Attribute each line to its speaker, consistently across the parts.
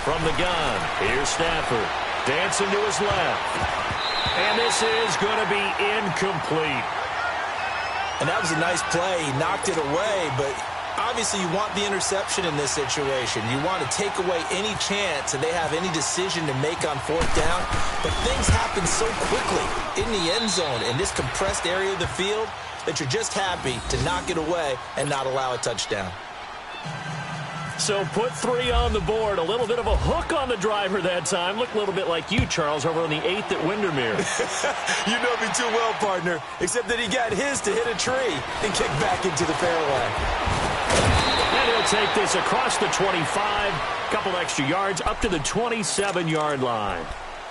Speaker 1: From the gun, here's Stafford. Dancing to his left. And this is going to be incomplete.
Speaker 2: And that was a nice play. He knocked it away, but obviously you want the interception in this situation. You want to take away any chance that they have any decision to make on fourth down. But things happen so quickly in the end zone in this compressed area of the field that you're just happy to knock it away and not allow a touchdown.
Speaker 1: So put 3 on the board. A little bit of a hook on the driver that time. Looked a little bit like you, Charles, over on the 8th at Windermere.
Speaker 2: You know me too well, partner, except that he got his to hit a tree and kick back into the fairway.
Speaker 1: And he'll take this across the 25, couple extra yards, up to the 27-yard line.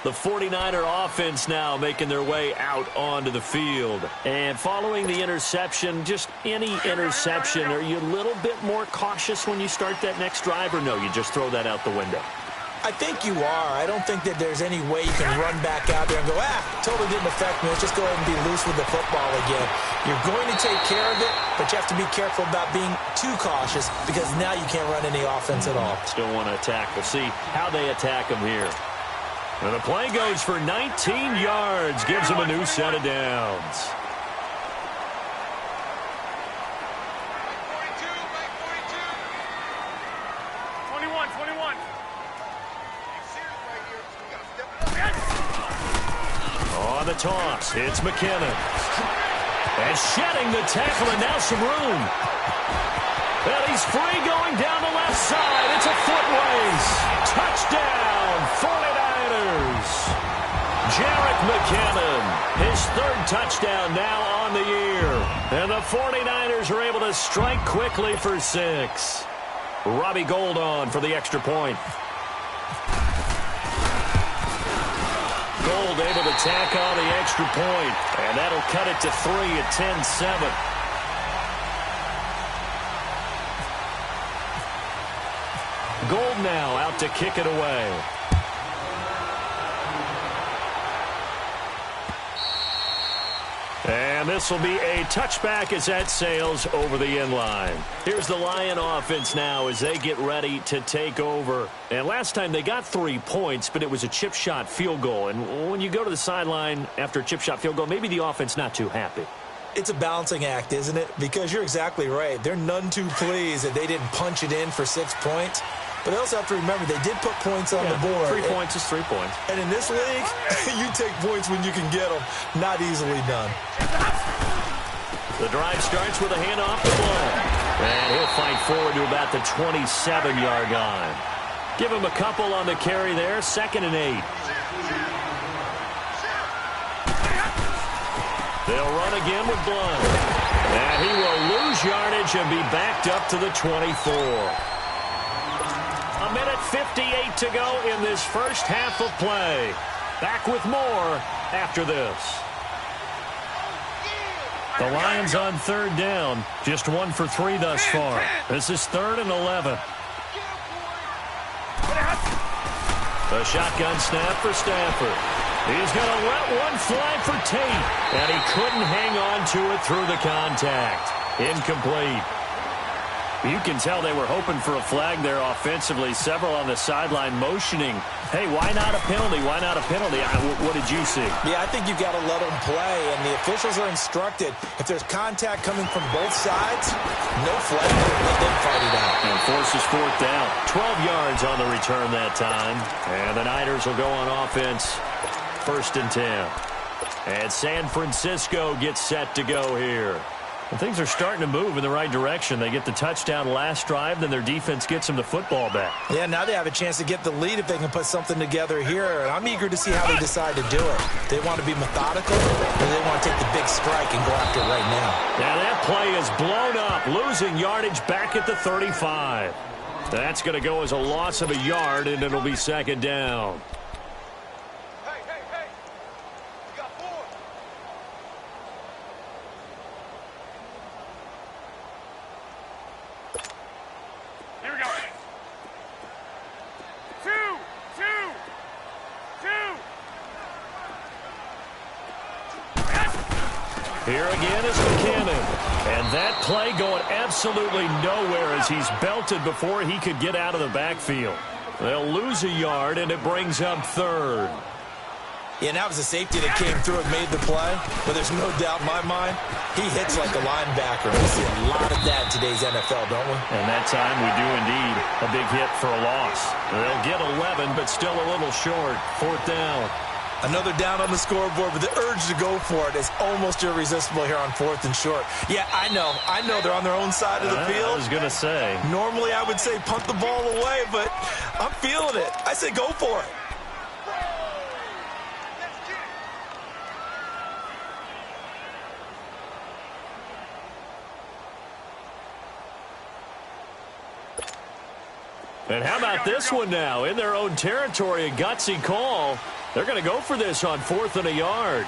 Speaker 1: The 49er offense now making their way out onto the field. And following the interception, just any interception, are you a little bit more cautious when you start that next drive, or no, you just throw that out the window?
Speaker 2: I think you are. I don't think that there's any way you can run back out there and go, totally didn't affect me. Let's just go ahead and be loose with the football again. You're going to take care of it, but you have to be careful about being too cautious because now you can't run any offense at all.
Speaker 1: Still want to attack. We'll see how they attack them here. And the play goes for 19 yards. Gives them a new set of downs. On the toss, it's McKinnon. And shedding the tackle, and now some room. And he's free going down the left side. It's a foot race. Touchdown, 49ers. Jerick McKinnon, his 3rd touchdown now on the year. And the 49ers are able to strike quickly for 6. Robbie Gould on for the extra point. Gould able to tack on the extra point, and that'll cut it to 3 at 10-7. Gould now out to kick it away. And this will be a touchback as that sails over the end line. Here's the Lion offense now as they get ready to take over. And last time they got 3 points, but it was a chip shot field goal. And when you go to the sideline after a chip shot field goal, maybe the offense not too happy.
Speaker 2: It's a balancing act, isn't it? Because you're exactly right. They're none too pleased that they didn't punch it in for 6 points. But they also have to remember they did put points on the board.
Speaker 1: 3 points is 3 points.
Speaker 2: And in this league, you take points when you can get them. Not easily done.
Speaker 1: The drive starts with a handoff to Blunt. And he'll fight forward to about the 27-yard line. Give him a couple on the carry there. 2nd and 8. They'll run again with Blunt. And he will lose yardage and be backed up to the 24. A minute 58 to go in this first half of play. Back with more after this. The Lions on 3rd down. Just 1 for 3 thus far. This is 3rd and 11. A shotgun snap for Stafford. He's going to let one fly for Tate. And he couldn't hang on to it through the contact. Incomplete. You can tell they were hoping for a flag there offensively. Several on the sideline motioning. Hey, why not a penalty? Why not a penalty? What did you see?
Speaker 2: Yeah, I think you've got to let them play, and the officials are instructed. If there's contact coming from both sides, no flag. Let them fight it out.
Speaker 1: And forces 4th down. 12 yards on the return that time. And the Niners will go on offense. 1st and 10. And San Francisco gets set to go here. And things are starting to move in the right direction. They get the touchdown last drive, then their defense gets them the football back.
Speaker 2: Yeah, now they have a chance to get the lead if they can put something together here. And I'm eager to see how they decide to do it. They want to be methodical, or they want to take the big strike and go after it right now.
Speaker 1: Now that play is blown up, losing yardage back at the 35. That's going to go as a loss of a yard, and it'll be 2nd down. Here again is McKinnon. And that play going absolutely nowhere as he's belted before he could get out of the backfield. They'll lose a yard, and it brings up third.
Speaker 2: Yeah, and that was a safety that came through and made the play. But there's no doubt in my mind, he hits like a linebacker. We see a lot of that in today's NFL, don't we?
Speaker 1: And that time we do indeed. A big hit for a loss. They'll get 11, but still a little short. Fourth down.
Speaker 2: Another down on the scoreboard, but the urge to go for it is almost irresistible here on fourth and short. Yeah, I know they're on their own side of the field.
Speaker 1: I was going to say.
Speaker 2: Normally I would say punt the ball away, but I'm feeling it. I say go for it.
Speaker 1: And how about this one now? In their own territory, a gutsy call. They're going to go for this on fourth and a yard.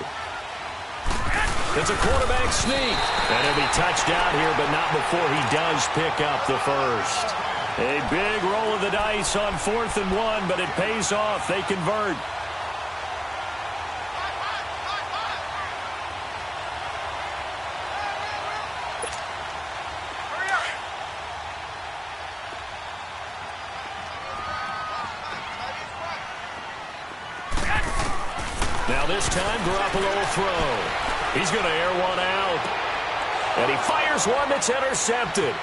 Speaker 1: It's a quarterback sneak. And he'll be touched out here, but not before he does pick up the first. A big roll of the dice on 4th and 1, but it pays off. They convert. Now this time, Garoppolo will throw. He's going to air one out. And he fires one that's intercepted.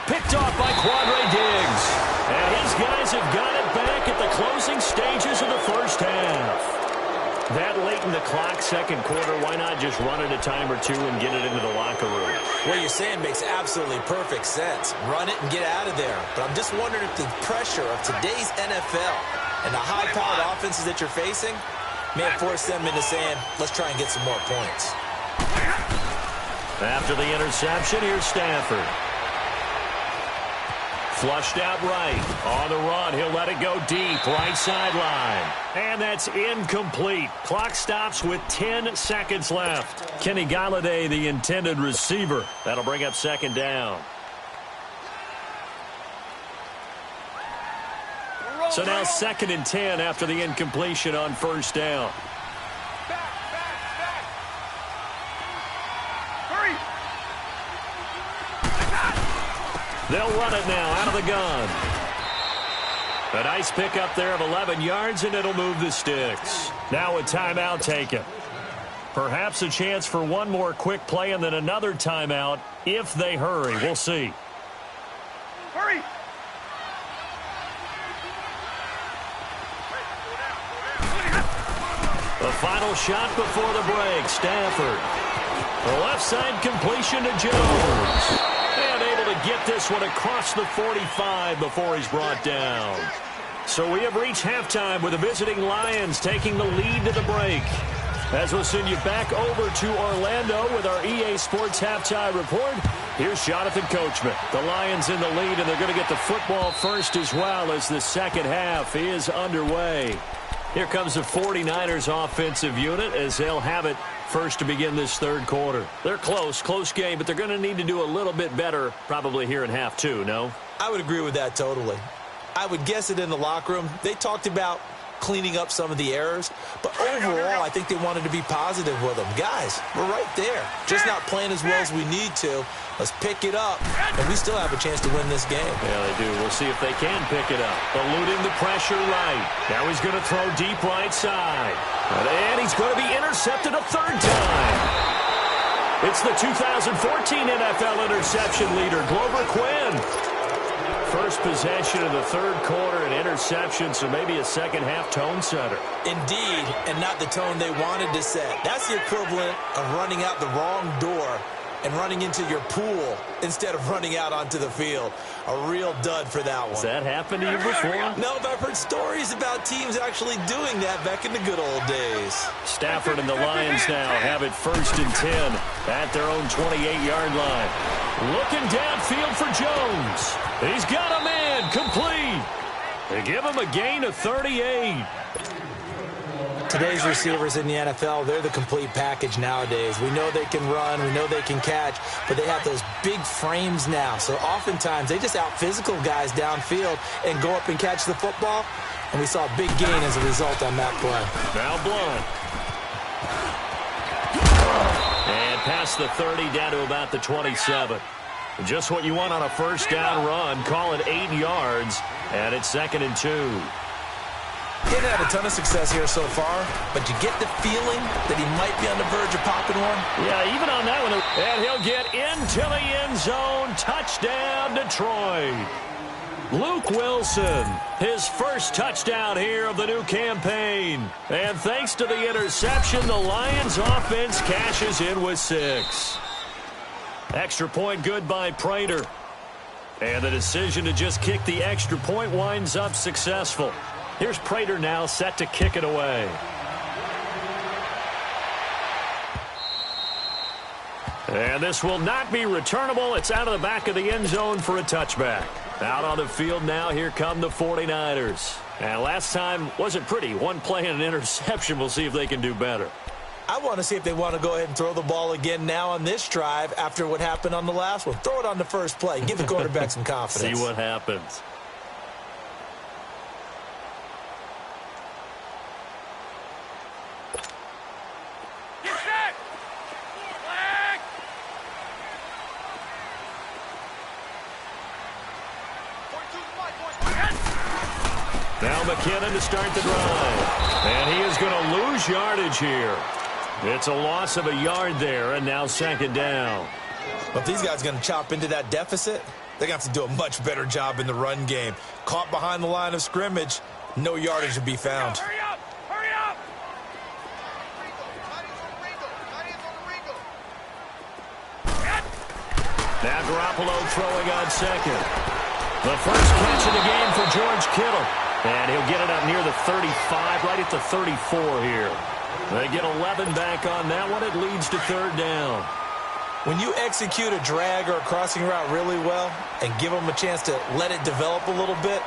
Speaker 1: Picked off by Quandre Diggs. And his guys have got it back at the closing stages of the first half. That late in the clock, second quarter, why not just run it a time or two and get it into the locker room?
Speaker 2: What you're saying makes absolutely perfect sense. Run it and get out of there. But I'm just wondering if the pressure of today's NFL and the high-powered offenses that you're facing may have forced them into saying, let's try and get some more points.
Speaker 1: After the interception, here's Stafford. Flushed out right. On the run, he'll let it go deep. Right sideline. And that's incomplete. Clock stops with 10 seconds left. Kenny Galladay, the intended receiver. That'll bring up second down. So now 2nd and 10 after the incompletion on first down. They'll run it now out of the gun. A nice pickup there of 11 yards, and it'll move the sticks. Now a timeout taken. Perhaps a chance for one more quick play and then another timeout if they hurry. We'll see.
Speaker 3: Hurry!
Speaker 1: The final shot before the break. Stafford. The left side completion to Jones. And able to get this one across the 45 before he's brought down. So we have reached halftime with the visiting Lions taking the lead to the break. As we'll send you back over to Orlando with our EA Sports Halftime Report, here's Jonathan Coachman. The Lions in the lead, and they're going to get the football first as well as the second half is underway. Here comes the 49ers offensive unit as they'll have it first to begin this third quarter. They're close game, but they're going to need to do a little bit better probably here in half two, no?
Speaker 2: I would agree with that totally. I would guess it in the locker room. They talked about cleaning up some of the errors, but overall I think they wanted to be positive with them. Guys, we're right there. Just not playing as well as we need to. Let's pick it up, and we still have a chance to win this game.
Speaker 1: Yeah, they do. We'll see if they can pick it up. Eluding the pressure right. Now he's going to throw deep right side. And he's going to be intercepted a third time. It's the 2014 NFL interception leader, Glover Quinn. First possession of the third quarter, an interception, so maybe a second-half tone setter.
Speaker 2: Indeed, and not the tone they wanted to set. That's the equivalent of running out the wrong door and running into your pool instead of running out onto the field. A real dud for that one.
Speaker 1: Has that happened to you before?
Speaker 2: No, but I've heard stories about teams actually doing that back in the good old days.
Speaker 1: Stafford and the Lions now have it 1st and 10 at their own 28-yard line. Looking downfield for Jones. He's got a man complete. They give him a gain of 38.
Speaker 2: Today's receivers in the NFL, they're the complete package nowadays. We know they can run, we know they can catch, but they have those big frames now. So oftentimes they just out-physical guys downfield and go up and catch the football. And we saw a big gain as a result on that play.
Speaker 1: Now Blunt. And past the 30 down to about the 27. Just what you want on a first down run. Call it 8 yards, and it's 2nd and 2.
Speaker 2: He hasn't had a ton of success here so far, but you get the feeling that he might be on the verge of popping one.
Speaker 1: Yeah, even on that one. And he'll get into the end zone. Touchdown, Detroit. Luke Wilson, his first touchdown here of the new campaign. And thanks to the interception, the Lions offense cashes in with 6. Extra point good by Prater. And the decision to just kick the extra point winds up successful. Here's Prater now set to kick it away. And this will not be returnable. It's out of the back of the end zone for a touchback. Out on the field now, here come the 49ers. And last time wasn't pretty. One play and an interception. We'll see if they can do better.
Speaker 2: I want to see if they want to go ahead and throw the ball again now on this drive after what happened on the last one. Throw it on the first play. Give the quarterback some confidence.
Speaker 1: See what happens. Now McKinnon to start the drive. And he is going to lose yardage here. It's a loss of a yard there, and now 2nd down.
Speaker 2: But if these guys are going to chop into that deficit, they're going to have to do a much better job in the run game. Caught behind the line of scrimmage, no yardage to be found.
Speaker 3: Hurry up! Hurry up!
Speaker 1: Now Garoppolo throwing on 2nd. The first catch of the game for George Kittle. And he'll get it up near the 35, right at the 34 here. They get 11 back on that one. It leads to 3rd down.
Speaker 2: When you execute a drag or a crossing route really well and give them a chance to let it develop a little bit,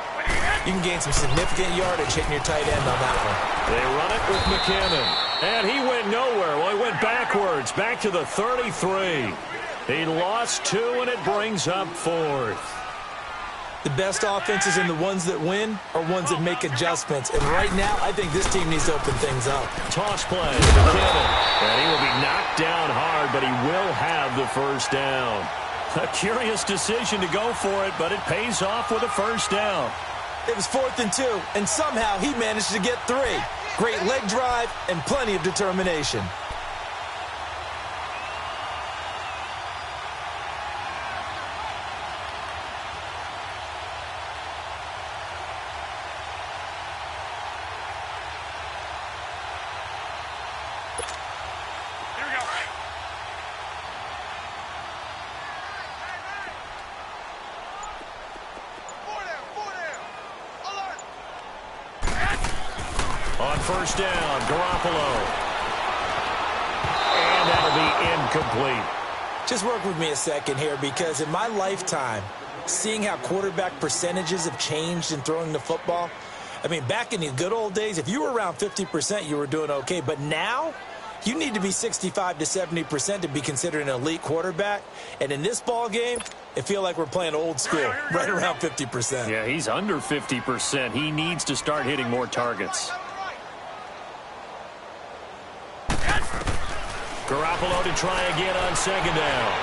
Speaker 2: you can gain some significant yardage hitting your tight end on that one.
Speaker 1: They run it with McKinnon. And he went nowhere. Well, he went backwards, back to the 33. He lost 2, and it brings up 4th.
Speaker 2: The best offenses and the ones that win are ones that make adjustments. And right now, I think this team needs to open things up.
Speaker 1: Toss play to McKinnon. And he will be knocked down hard, but he will have the first down. A curious decision to go for it, but it pays off with a first down.
Speaker 2: It was 4th and 2, and somehow he managed to get 3. Great leg drive and plenty of determination.
Speaker 1: On first down, Garoppolo. And that'll be incomplete.
Speaker 2: Just work with me a second here, because in my lifetime, seeing how quarterback percentages have changed in throwing the football, I mean, back in the good old days, if you were around 50%, you were doing okay. But now, you need to be 65 to 70% to be considered an elite quarterback. And in this ball game, it feels like we're playing old school, right around 50%.
Speaker 1: Yeah, he's under 50%. He needs to start hitting more targets. Garoppolo to try again on 2nd down.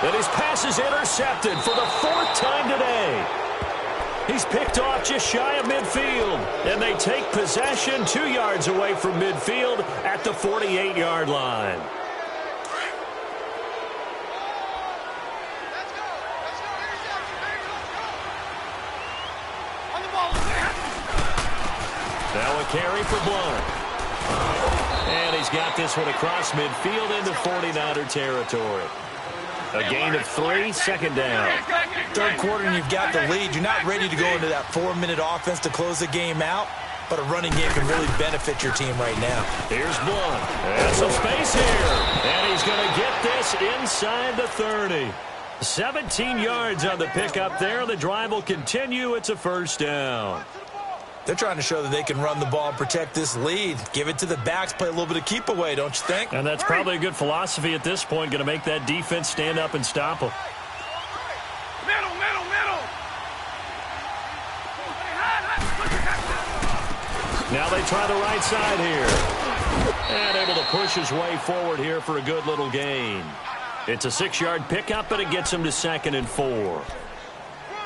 Speaker 1: And his pass is intercepted for the 4th time today. He's picked off just shy of midfield. And they take possession 2 yards away from midfield at the 48-yard line. Now a carry for Blunt. And he's got this one across midfield into 49er territory. A gain of 3, 2nd down.
Speaker 2: 3rd quarter and you've got the lead. You're not ready to go into that 4-minute offense to close the game out, but a running game can really benefit your team right now.
Speaker 1: Here's Blunt. And some space here. And he's going to get this inside the 30. 17 yards on the pickup there. The drive will continue. It's a first down.
Speaker 2: They're trying to show that they can run the ball and protect this lead. Give it to the backs, play a little bit of keep away, don't you think?
Speaker 1: And that's probably a good philosophy at this point, going to make that defense stand up and stop them.
Speaker 3: Middle, middle, middle.
Speaker 1: Now they try the right side here. And able to push his way forward here for a good little gain. It's a 6-yard pickup, and it gets him to 2nd and 4.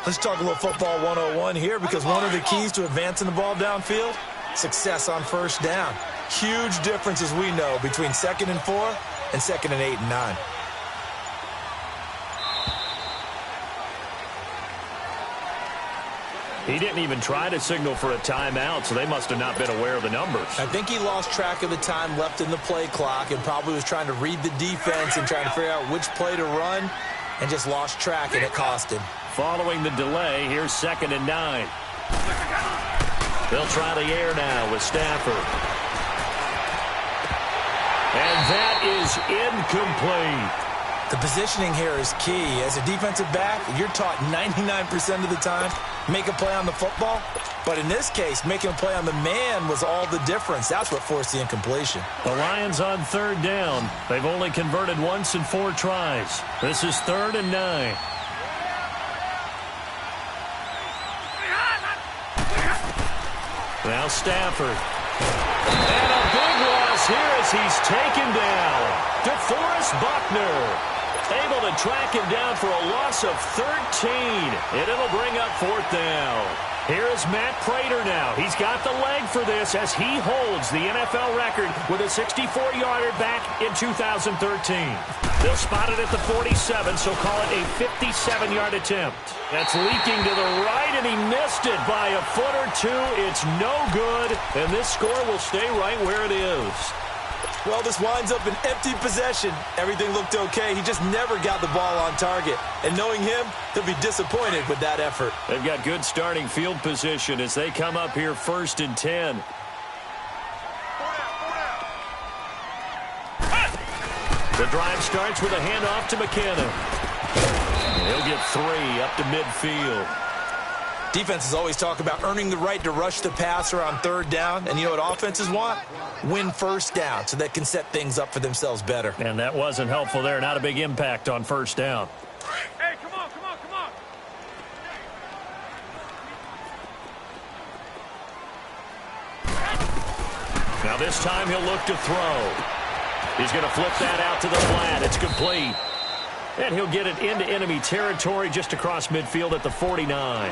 Speaker 2: Let's talk a little football 101 here, because one of the keys to advancing the ball downfield, success on first down. Huge difference, as we know, between 2nd and 4 and 2nd and 8 and 9.
Speaker 1: He didn't even try to signal for a timeout, so they must have not been aware of the numbers.
Speaker 2: I think he lost track of the time left in the play clock and probably was trying to read the defense and trying to figure out which play to run and just lost track, and it cost him.
Speaker 1: Following the delay, here's 2nd and 9. They'll try the air now with Stafford. And that is incomplete.
Speaker 2: The positioning here is key. As a defensive back, you're taught 99% of the time, make a play on the football. But in this case, making a play on the man was all the difference. That's what forced the incompletion.
Speaker 1: The Lions on 3rd down. They've only converted once in 4 tries. This is 3rd and 9. Now Stafford. And a big loss here as he's taken down. DeForest Buckner able to track him down for a loss of 13. And it'll bring up 4th down. Here is Matt Prater now. He's got the leg for this as he holds the NFL record with a 64-yarder back in 2013. They'll spot it at the 47, so call it a 57-yard attempt. That's leaking to the right, and he missed it by a foot or 2. It's no good, and this score will stay right where it is.
Speaker 2: Well, this winds up an empty possession. Everything looked okay. He just never got the ball on target. And knowing him, he'll be disappointed with that effort.
Speaker 1: They've got good starting field position as they come up here 1st and 10. The drive starts with a handoff to McKinnon. He'll get 3 up to midfield.
Speaker 2: Defenses always talk about earning the right to rush the passer on 3rd down. And you know what offenses want? Win 1st down so they can set things up for themselves better.
Speaker 1: And that wasn't helpful there. Not a big impact on 1st down.
Speaker 3: Hey, come on, come on, come on.
Speaker 1: Now this time he'll look to throw. He's going to flip that out to the flat. It's complete. And he'll get it into enemy territory just across midfield at the 49.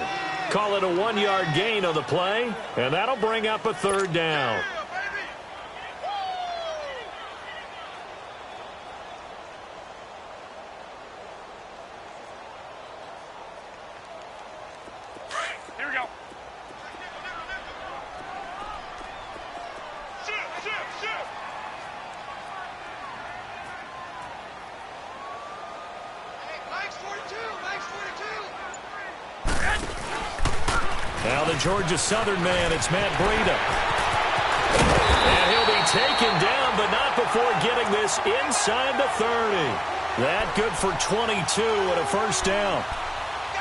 Speaker 1: Call it a 1-yard gain on the play, and that'll bring up a 3rd down.
Speaker 3: Here we go. Shoot, shoot, shoot. Mike's 42, Mike's 42.
Speaker 1: Now the Georgia Southern man, it's Matt Breida. And he'll be taken down, but not before getting this inside the 30. That good for 22 and a 1st down.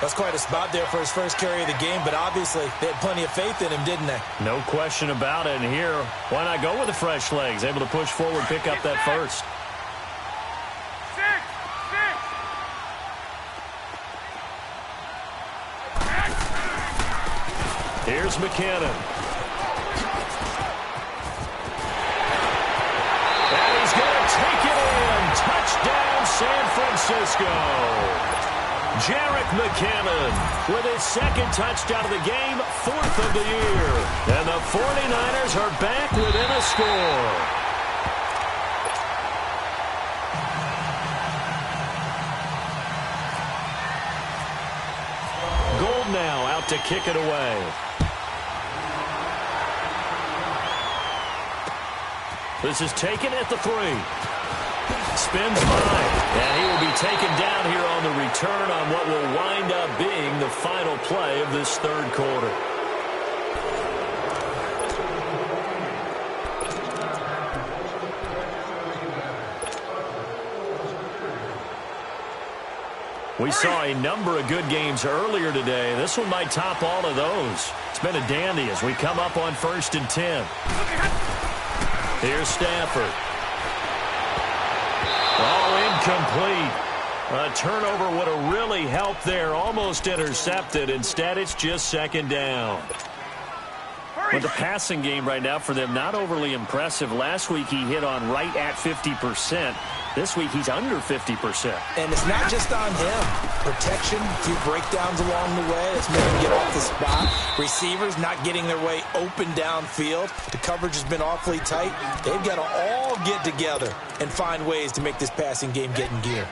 Speaker 2: That's quite a spot there for his first carry of the game, but obviously they had plenty of faith in him, didn't they?
Speaker 1: No question about it. And here, why not go with the fresh legs? Able to push forward, pick up that 1st.
Speaker 3: 6, 6.
Speaker 1: Here's McKinnon. And he's going to take it in. Touchdown, San Francisco. Jerick McKinnon with his 2nd touchdown of the game, 4th of the year. And the 49ers are back within a score. Gold now out to kick it away. This is taken at the 3. Spins by, and he will be taken down here on the return on what will wind up being the final play of this 3rd quarter. We saw a number of good games earlier today. This one might top all of those. It's been a dandy as we come up on 1st and 10. Here's Stafford. All incomplete. A turnover would have really helped there. Almost intercepted. Instead, it's just 2nd down.
Speaker 3: Hurry
Speaker 1: But the passing game right now for them, not overly impressive. Last week he hit on right at 50%. This week he's under 50%.
Speaker 2: And it's not just on him. Protection, a few breakdowns along the way. That's made him get off the spot. Receivers not getting their way open downfield. The coverage has been awfully tight. They've got to all get together and find ways to make this passing game get in gear.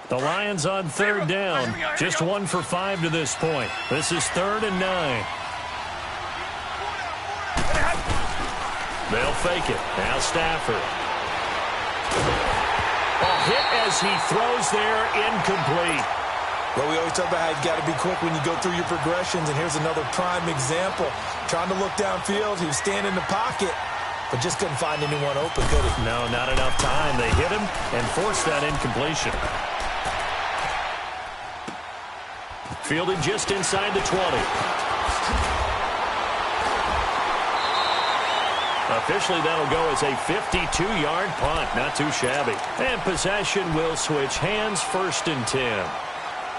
Speaker 1: The Lions on third down. Just 1 for 5 to this point. This is 3rd and 9. They'll fake it. Now Stafford. A hit as he throws there, incomplete.
Speaker 2: Well, we always talk about how you've got to be quick when you go through your progressions, and here's another prime example. Trying to look downfield, he was standing in the pocket, but just couldn't find anyone open, could he?
Speaker 1: No, not enough time. They hit him and forced that incompletion. Fielded just inside the 20. Officially, that'll go as a 52-yard punt. Not too shabby. And possession will switch hands, 1st and 10.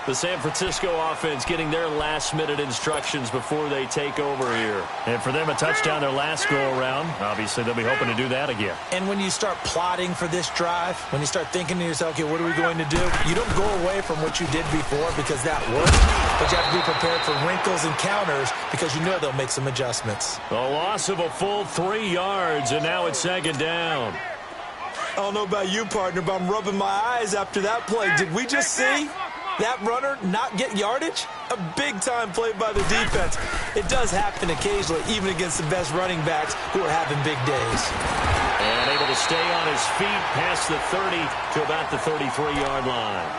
Speaker 1: The San Francisco offense getting their last-minute instructions before they take over here. And for them, a touchdown their last go-around. Obviously, they'll be hoping to do that again.
Speaker 2: And when you start plotting for this drive, when you start thinking to yourself, okay, what are we going to do? You don't go away from what you did before because that worked, but you have to be prepared for wrinkles and counters because you know they'll make some adjustments.
Speaker 1: A loss of a full 3 yards, and now it's 2nd down.
Speaker 2: I don't know about you, partner, but I'm rubbing my eyes after that play. Did we just see that runner not get yardage? A big-time play by the defense. It does happen occasionally, even against the best running backs who are having big days.
Speaker 1: And able to stay on his feet past the 30 to about the 33-yard line.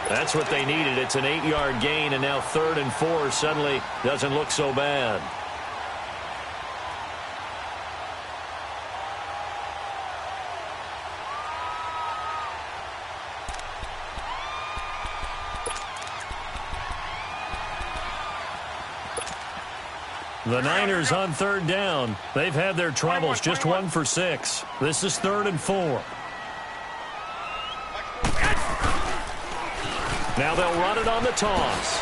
Speaker 1: That's what they needed. It's an 8-yard gain, and now 3rd and 4 suddenly doesn't look so bad. The Niners on 3rd down. They've had their troubles, just 1 for 6. This is 3rd and 4. Now they'll run it on the toss.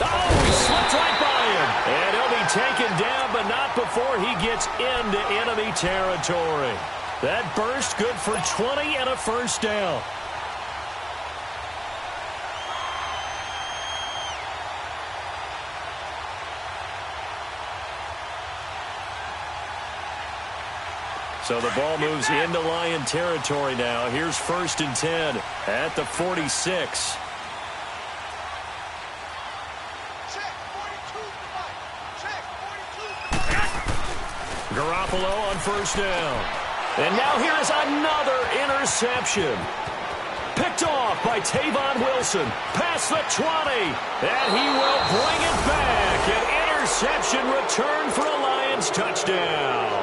Speaker 1: Oh, he slipped right by him. And he'll be taken down, but not before he gets into enemy territory. That burst good for 20 and a 1st down. So the ball moves into Lion territory now. Here's 1st and 10 at the 46. Garoppolo on 1st down. And now here is another interception. Picked off by Tavon Wilson. Past the 20. And he will bring it back. An interception return for a Lions touchdown.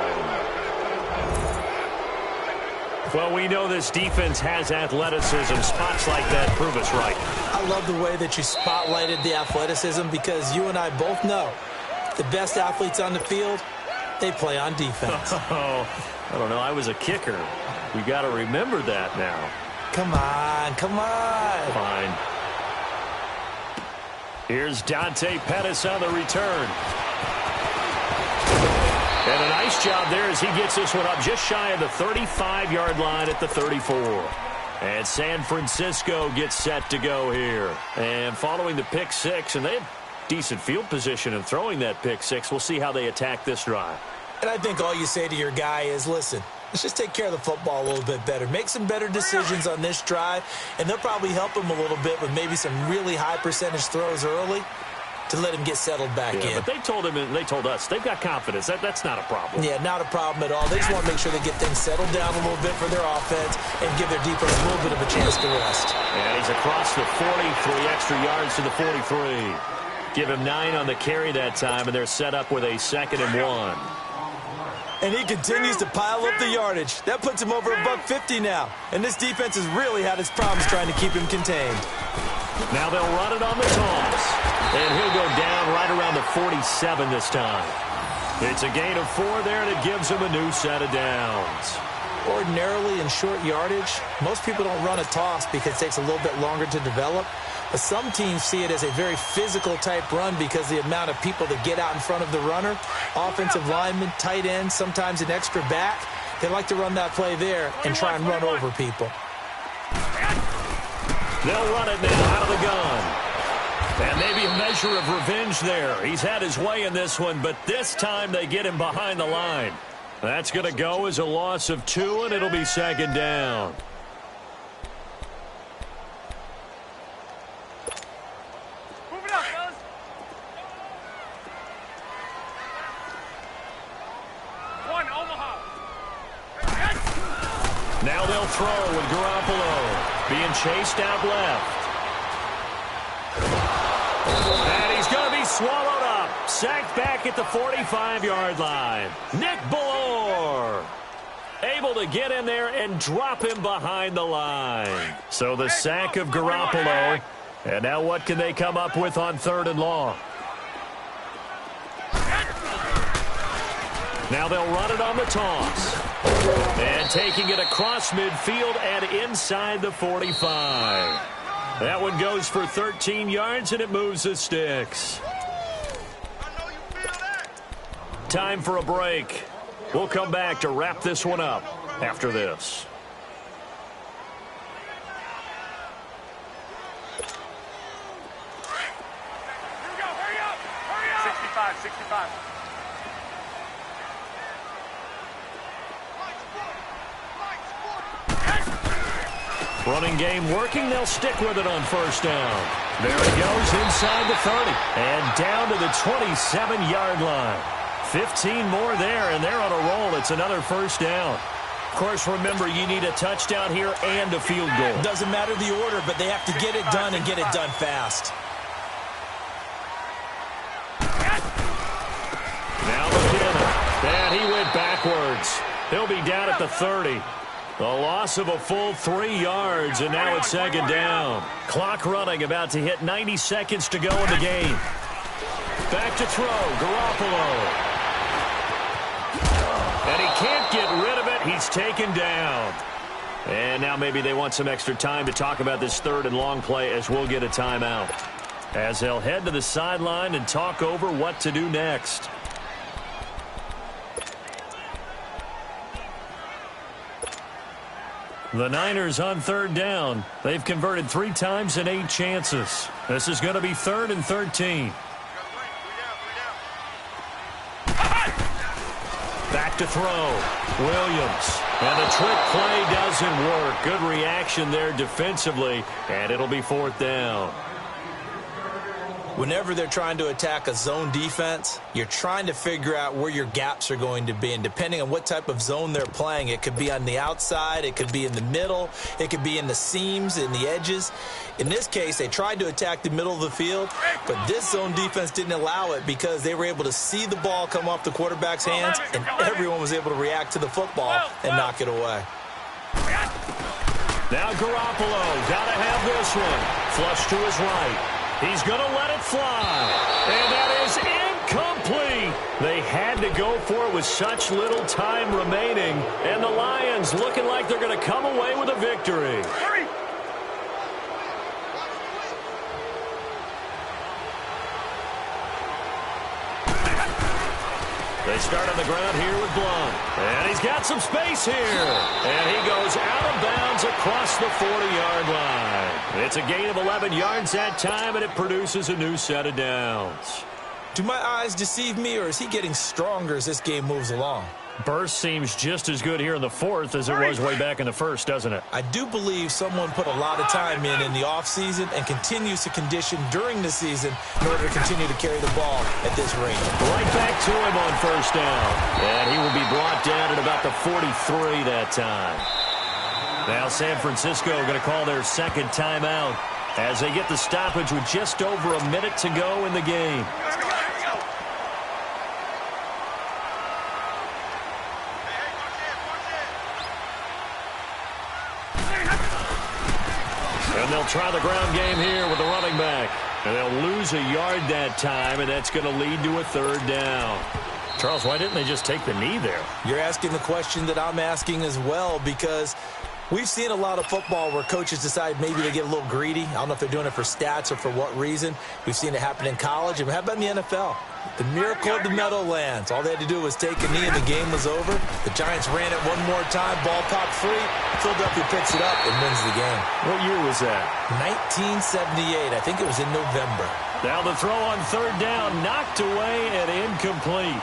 Speaker 1: Well, we know this defense has athleticism. Spots like that prove us right.
Speaker 2: I love the way that you spotlighted the athleticism because you and I both know the best athletes on the field, they play on defense.
Speaker 1: Oh, I don't know. I was a kicker. We got to remember that now.
Speaker 2: Come on, come on.
Speaker 1: Fine. Here's Dante Pettis on the return. And a nice job there as he gets this one up just shy of the 35-yard line at the 34. And San Francisco gets set to go here. And following the pick six, and they have decent field position in throwing that pick six. We'll see how they attack this drive.
Speaker 2: And I think all you say to your guy is, listen, let's just take care of the football a little bit better. Make some better decisions on this drive, and they'll probably help him a little bit with maybe some really high percentage throws early to let him get settled back in.
Speaker 1: But they told him and they told us they've got confidence. That's not a problem.
Speaker 2: Yeah, not a problem at all. They just want to make sure they get things settled down a little bit for their offense and give their defense a little bit of a chance to rest.
Speaker 1: And he's across the 40, 3 extra yards to the 43. Give him 9 on the carry that time, and they're set up with a 2nd and 1.
Speaker 2: And he continues to pile up the yardage. That puts him over $150 now. And this defense has really had its problems trying to keep him contained.
Speaker 1: Now they'll run it on the toss. And he'll go down right around the 47 this time. It's a gain of 4 there, and it gives him a new set of downs.
Speaker 2: Ordinarily in short yardage, most people don't run a toss because it takes a little bit longer to develop. But some teams see it as a very physical type run because the amount of people that get out in front of the runner, offensive linemen, tight ends, sometimes an extra back, they like to run that play there and try and run over people.
Speaker 1: They'll run it now out of the gun. And maybe a measure of revenge there. He's had his way in this one, but this time they get him behind the line. That's going to go as a loss of 2, and it'll be second down.
Speaker 3: Move it up, fellas. One, Omaha.
Speaker 1: Now they'll throw with Garoppolo being chased out left. And he's going to be swallowed up. Sacked back at the 45-yard line. Nick Ballore able to get in there and drop him behind the line. So the sack of Garoppolo. And now what can they come up with on 3rd and long? Now they'll run it on the toss. And taking it across midfield and inside the 45. That one goes for 13 yards, and it moves the sticks. Time for a break. We'll come back to wrap this one up after this.
Speaker 3: Here we go, hurry up, hurry up. 65, 65.
Speaker 1: Running game working. They'll stick with it on 1st down. There he goes inside the 30 and down to the 27-yard line. 15 more there, and they're on a roll. It's another 1st down. Of course, remember, you need a touchdown here and a field goal.
Speaker 2: Doesn't matter the order, but they have to get it done and get it done fast.
Speaker 1: Now McKinnon. And he went backwards. He'll be down at the 30. A loss of a full 3 yards, and now it's 2nd down. Clock running, about to hit 90 seconds to go in the game. Back to throw, Garoppolo. And he can't get rid of it. He's taken down. And now maybe they want some extra time to talk about this 3rd and long play as we'll get a timeout. As they'll head to the sideline and talk over what to do next. The Niners on 3rd down. They've converted 3 times in 8 chances. This is going to be 3rd and 13. Back to throw. Williams. And the trick play doesn't work. Good reaction there defensively. And it'll be 4th down.
Speaker 2: Whenever they're trying to attack a zone defense, you're trying to figure out where your gaps are going to be. And depending on what type of zone they're playing, it could be on the outside, it could be in the middle, it could be in the seams, in the edges. In this case, they tried to attack the middle of the field, but this zone defense didn't allow it because they were able to see the ball come off the quarterback's hands, and everyone was able to react to the football and knock it away.
Speaker 1: Now Garoppolo, gotta have this one. Flush to his right. He's going to let it fly. And that is incomplete. They had to go for it with such little time remaining. And the Lions looking like they're going to come away with a victory.
Speaker 3: Hurry.
Speaker 1: They start on the ground here with Blount. And he's got some space here. And he goes out of bounds across the 40-yard line. It's a gain of 11 yards that time, and it produces a new set of downs.
Speaker 2: Do my eyes deceive me, or is he getting stronger as this game moves along?
Speaker 1: Burst seems just as good here in the 4th as it was way back in the 1st, doesn't it?
Speaker 2: I do believe someone put a lot of time in the offseason and continues to condition during the season in order to continue to carry the ball at this rate.
Speaker 1: Right back to him on 1st down. And he will be brought down at about the 43 that time. Now San Francisco going to call their 2nd timeout as they get the stoppage with just over a minute to go in the game. And they'll try the ground game here with the running back. And they'll lose a yard that time, and that's going to lead to a 3rd down. Charles, why didn't they just take the knee there?
Speaker 2: You're asking the question that I'm asking as well, because we've seen a lot of football where coaches decide maybe they get a little greedy. I don't know if they're doing it for stats or for what reason. We've seen it happen in college. And how about in the NFL? The miracle of the Meadowlands. All they had to do was take a knee and the game was over. The Giants ran it one more time. Ball popped free. Philadelphia picks it up and wins the game.
Speaker 1: What year was that?
Speaker 2: 1978. I think it was in November.
Speaker 1: Now the throw on third down, knocked away and incomplete.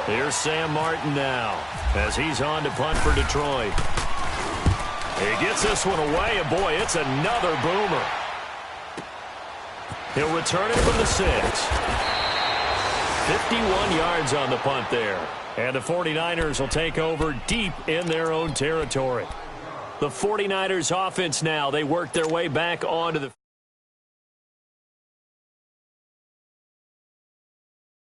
Speaker 1: Here's Sam Martin now as he's on to punt for Detroit. He gets this one away, and boy, it's another boomer. He'll return it from the 6. 51 yards on the punt there. And the 49ers will take over deep in their own territory. The 49ers offense now, they work their way back onto the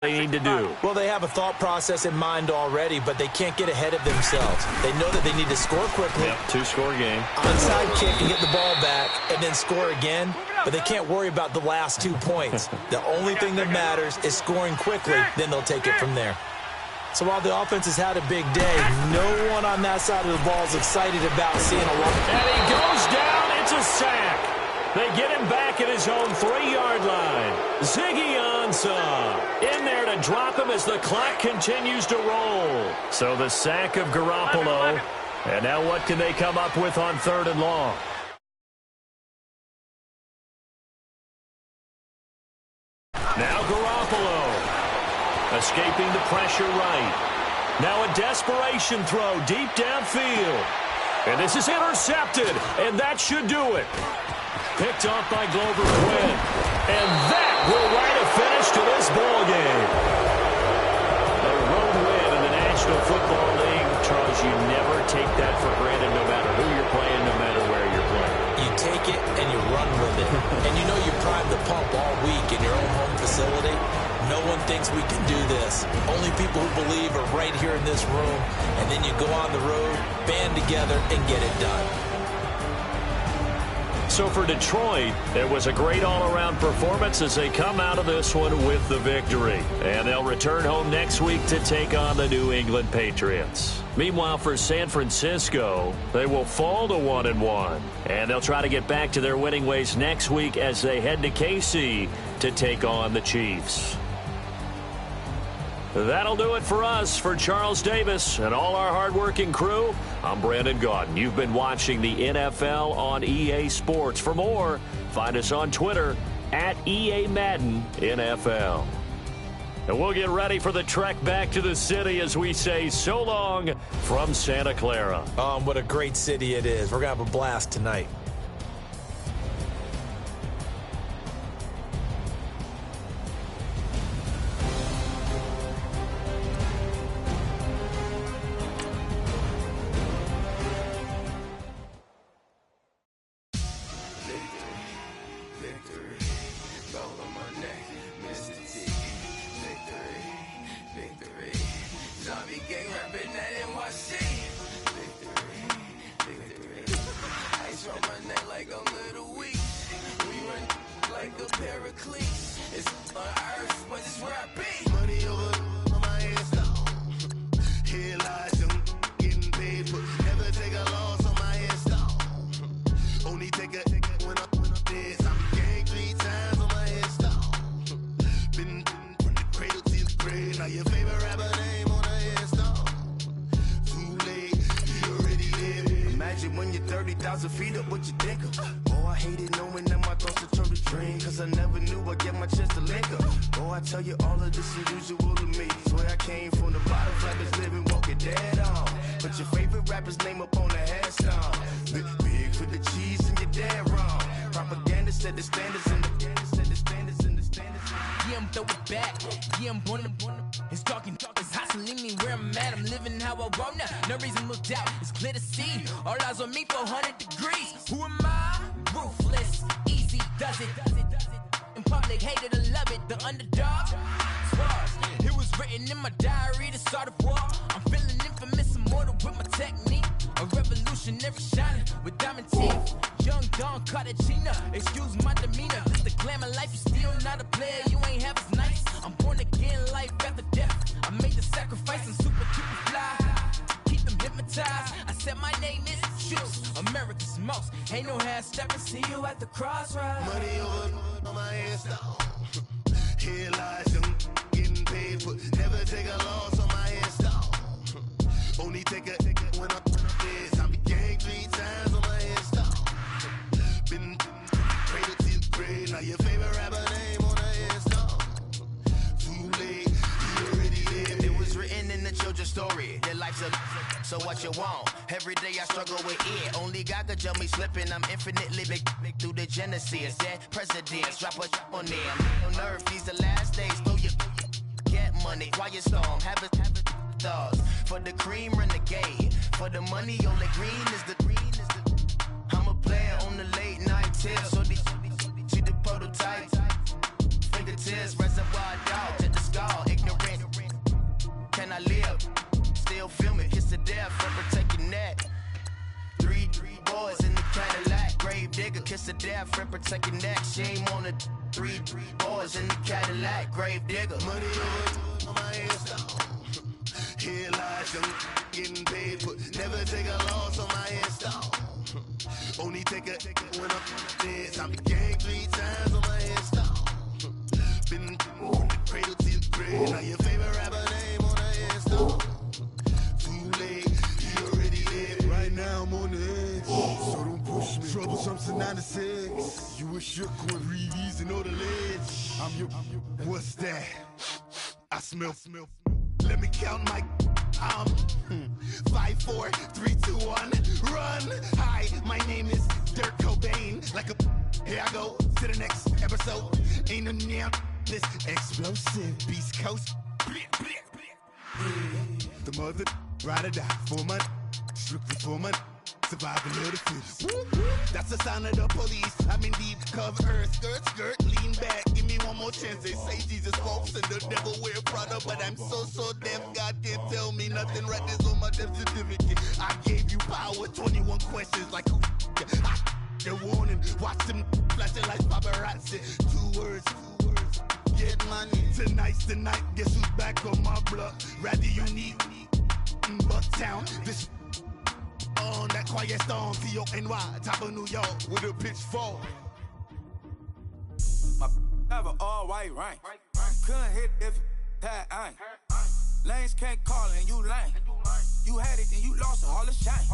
Speaker 1: they need to do.
Speaker 2: Well, they have a thought process in mind already, but they can't get ahead of themselves. They know that they need to score quickly.
Speaker 1: Yep, two-score game.
Speaker 2: Onside kick and get the ball back and then score again, but they can't worry about the last 2 points. The only thing that matters is scoring quickly, then they'll take it from there. So while the offense has had a big day, no one on that side of the ball is excited about seeing a lot.
Speaker 1: And he goes down. It's a sack. They get him back at his own 3-yard line. Ziggy Ansah in there to drop him as the clock continues to roll. So the sack of Garoppolo. And now what can they come up with on 3rd and long? Now Garoppolo escaping the pressure right. Now a desperation throw deep downfield. And this is intercepted, and that should do it. Picked off by Glover Quinn. And that will write a finish to this ball game. A road win in the National Football League. Charles, you never take that for granted no matter who you're playing, no matter where you're playing.
Speaker 2: You take it and you run with it. And you know you prime the pump all week in your own home facility. No one thinks we can do this. Only people who believe are right here in this room. And then you go on the road, band together, and get it done.
Speaker 1: So for Detroit, it was a great all-around performance as they come out of this one with the victory. And they'll return home next week to take on the New England Patriots. Meanwhile, for San Francisco, they will fall to 1-1. And they'll try to get back to their winning ways next week as they head to KC to take on the Chiefs. That'll do it for us. For Charles Davis and all our hardworking crew, I'm Brandon Gaudin. You've been watching the NFL on EA Sports. For more, find us on Twitter at EA Madden NFL. And we'll get ready for the trek back to the city as we say so long from Santa Clara.
Speaker 2: What a great city it is. We're going to have a blast tonight.
Speaker 4: Excuse my demeanor, this the glamour life. You still not a player, you ain't half as nice. I'm born again, life after death. I made ties. I said my name is Juice, America's most. Ain't no half stepping, see you at the crossroads.
Speaker 5: Money over on my headstone. Here lies them getting paid for. Never take a loss on my headstone. Only take a when I'm dead. I be gang 3 times on my headstone. Been cradle to grave. Now your favorite rapper name on a headstone. Too late, you already dead.
Speaker 6: It was written in the children's story. Their life's a so what you want. Every day I struggle with it. Only God could jump me slipping. I'm infinitely big through the genesis. That presidents drop a on there. I'm on nerve. These the last days. Throw your get money. Quiet storm. Have it thoughts. For the cream renegade. For the money, only green is the green is the. I'm a player on the late night till. So these see the prototype. Fingertips, reservoir dog. Check the skull. Ignorant. Can I live? Still film it, kiss the death for protecting that. Three boys in the Cadillac, grave digger, kiss the death for protecting that. Shame on the three boys in the Cadillac, grave digger.
Speaker 5: Money over on my headstone. Here lies them getting paid for. Never take a loss on my headstone. Only take a when I'm dead. I be gang 3 times on my headstone. Been from the cradle to the grave. Now your favorite rapper name on a headstone. Right now I'm on the edge, so don't push me. Troublesome to 9 to 6. You a shook one, breathe easy, know the ledge. I'm your, what's that? I smell. Let me count my. I'm 5, 4, 3, 2, 1. Run. Hi, my name is Dirk Cobain. Like a. Here I go to the next episode. Ain't no damn this explosive Beast Coast. The mother ride or die for my. Strictly for my survival of the fittest. That's the sign of the police. I'm in deep cover earth. Skirt, lean back. Give me one more chance. They say Jesus walks and the devil wear Prada, but I'm so deaf. God can't tell me nothing. Right this on my death certificate. I gave you power. 21 questions like who? The warning. Watch them flashing like paparazzi. 2 words. Get money. Tonight's the night. Guess who's back on my block? Rather unique. Bucktown. This. On that quiet storm, T-O-N-Y, top of New York, with a pitchfork.
Speaker 7: My have an all-white rank. Couldn't hit if you had ain't. Lanes can't call and you lame. You had it and you lost all the shine.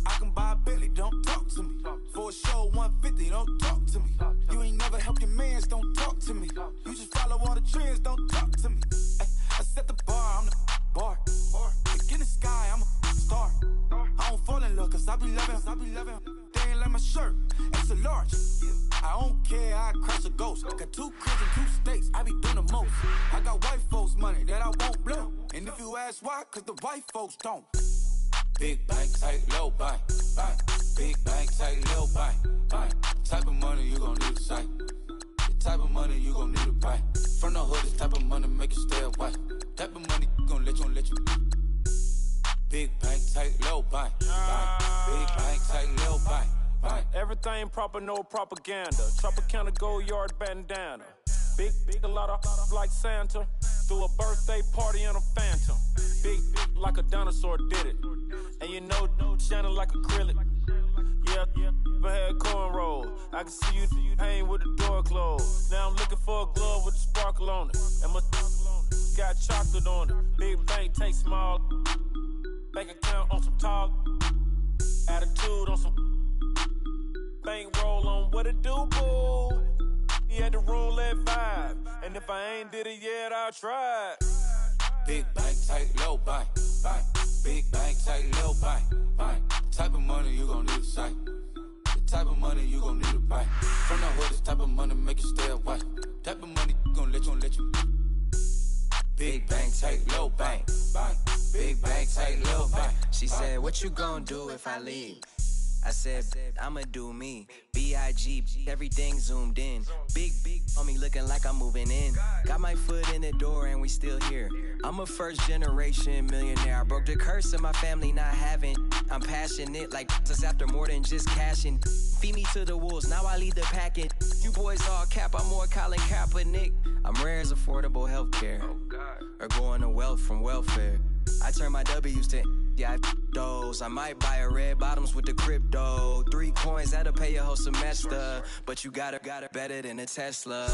Speaker 7: I can buy a Billy, don't talk to me. For a show 150, don't talk to me. You ain't never helped your mans, don't talk to me. You just follow all the trends, don't talk to me. I set the bar, I'm the bar. Look in the sky, I'm a star. I don't fall in love cause I be loving. They ain't like my shirt, it's a large. I don't care, I crush a ghost. Got 2 cribs and 2 states, I be doing the most. I got white folks money that I won't blow. And if you ask why, cause the white folks don't. Big bank, tight, low bank. Big bank, tight, low bank. Type of money you gon' need a sight. The type of money you gon' need to buy. From the hood, this type of money make you stay away. Type of money gon' let you. Big bank, tight, low bank. Big bank, tight, low bank.
Speaker 8: Everything proper, no propaganda. Tropicana gold yard bandana. Big, a lot of like Santa. Threw a birthday party in a phantom. Big like a dinosaur did it. And you know, shining like acrylic. Yeah, but had cornrow. I can see you hang with the door closed. Now I'm looking for a glove with a sparkle on it. And my got chocolate on it. Big bank, take small. Bank account on some tall. Attitude on some. Bank roll on what it do, boo. He had the roulette vibe. And if I ain't did it yet, I'll try.
Speaker 7: Big bank, tight, low bank. Big bank, tight, low bank. Type of money you gon' need a sight. The type of money you gon' need to buy. From the hood, this type of money make you stay away. Type of money gon' let you. Big bank, tight, low bank. Big bank, tight, low bank.
Speaker 9: She said, what you gon' do if I leave? I said, I'ma do me. B.I.G. Everything zoomed in. Big on me looking like I'm moving in. Got my foot in the door and we still here. I'm a first generation millionaire. I broke the curse of my family not having. I'm passionate like us after more than just cashing. Feed me to the wolves, now I lead the packet. You boys all cap, I'm more Colin Kaepernick. I'm rare as affordable healthcare. Or going to wealth from welfare. I turn my W's to yeah, those. I might buy a red bottoms with the crypto. 3 coins, that'll pay your whole semester. But you gotta better than a Tesla.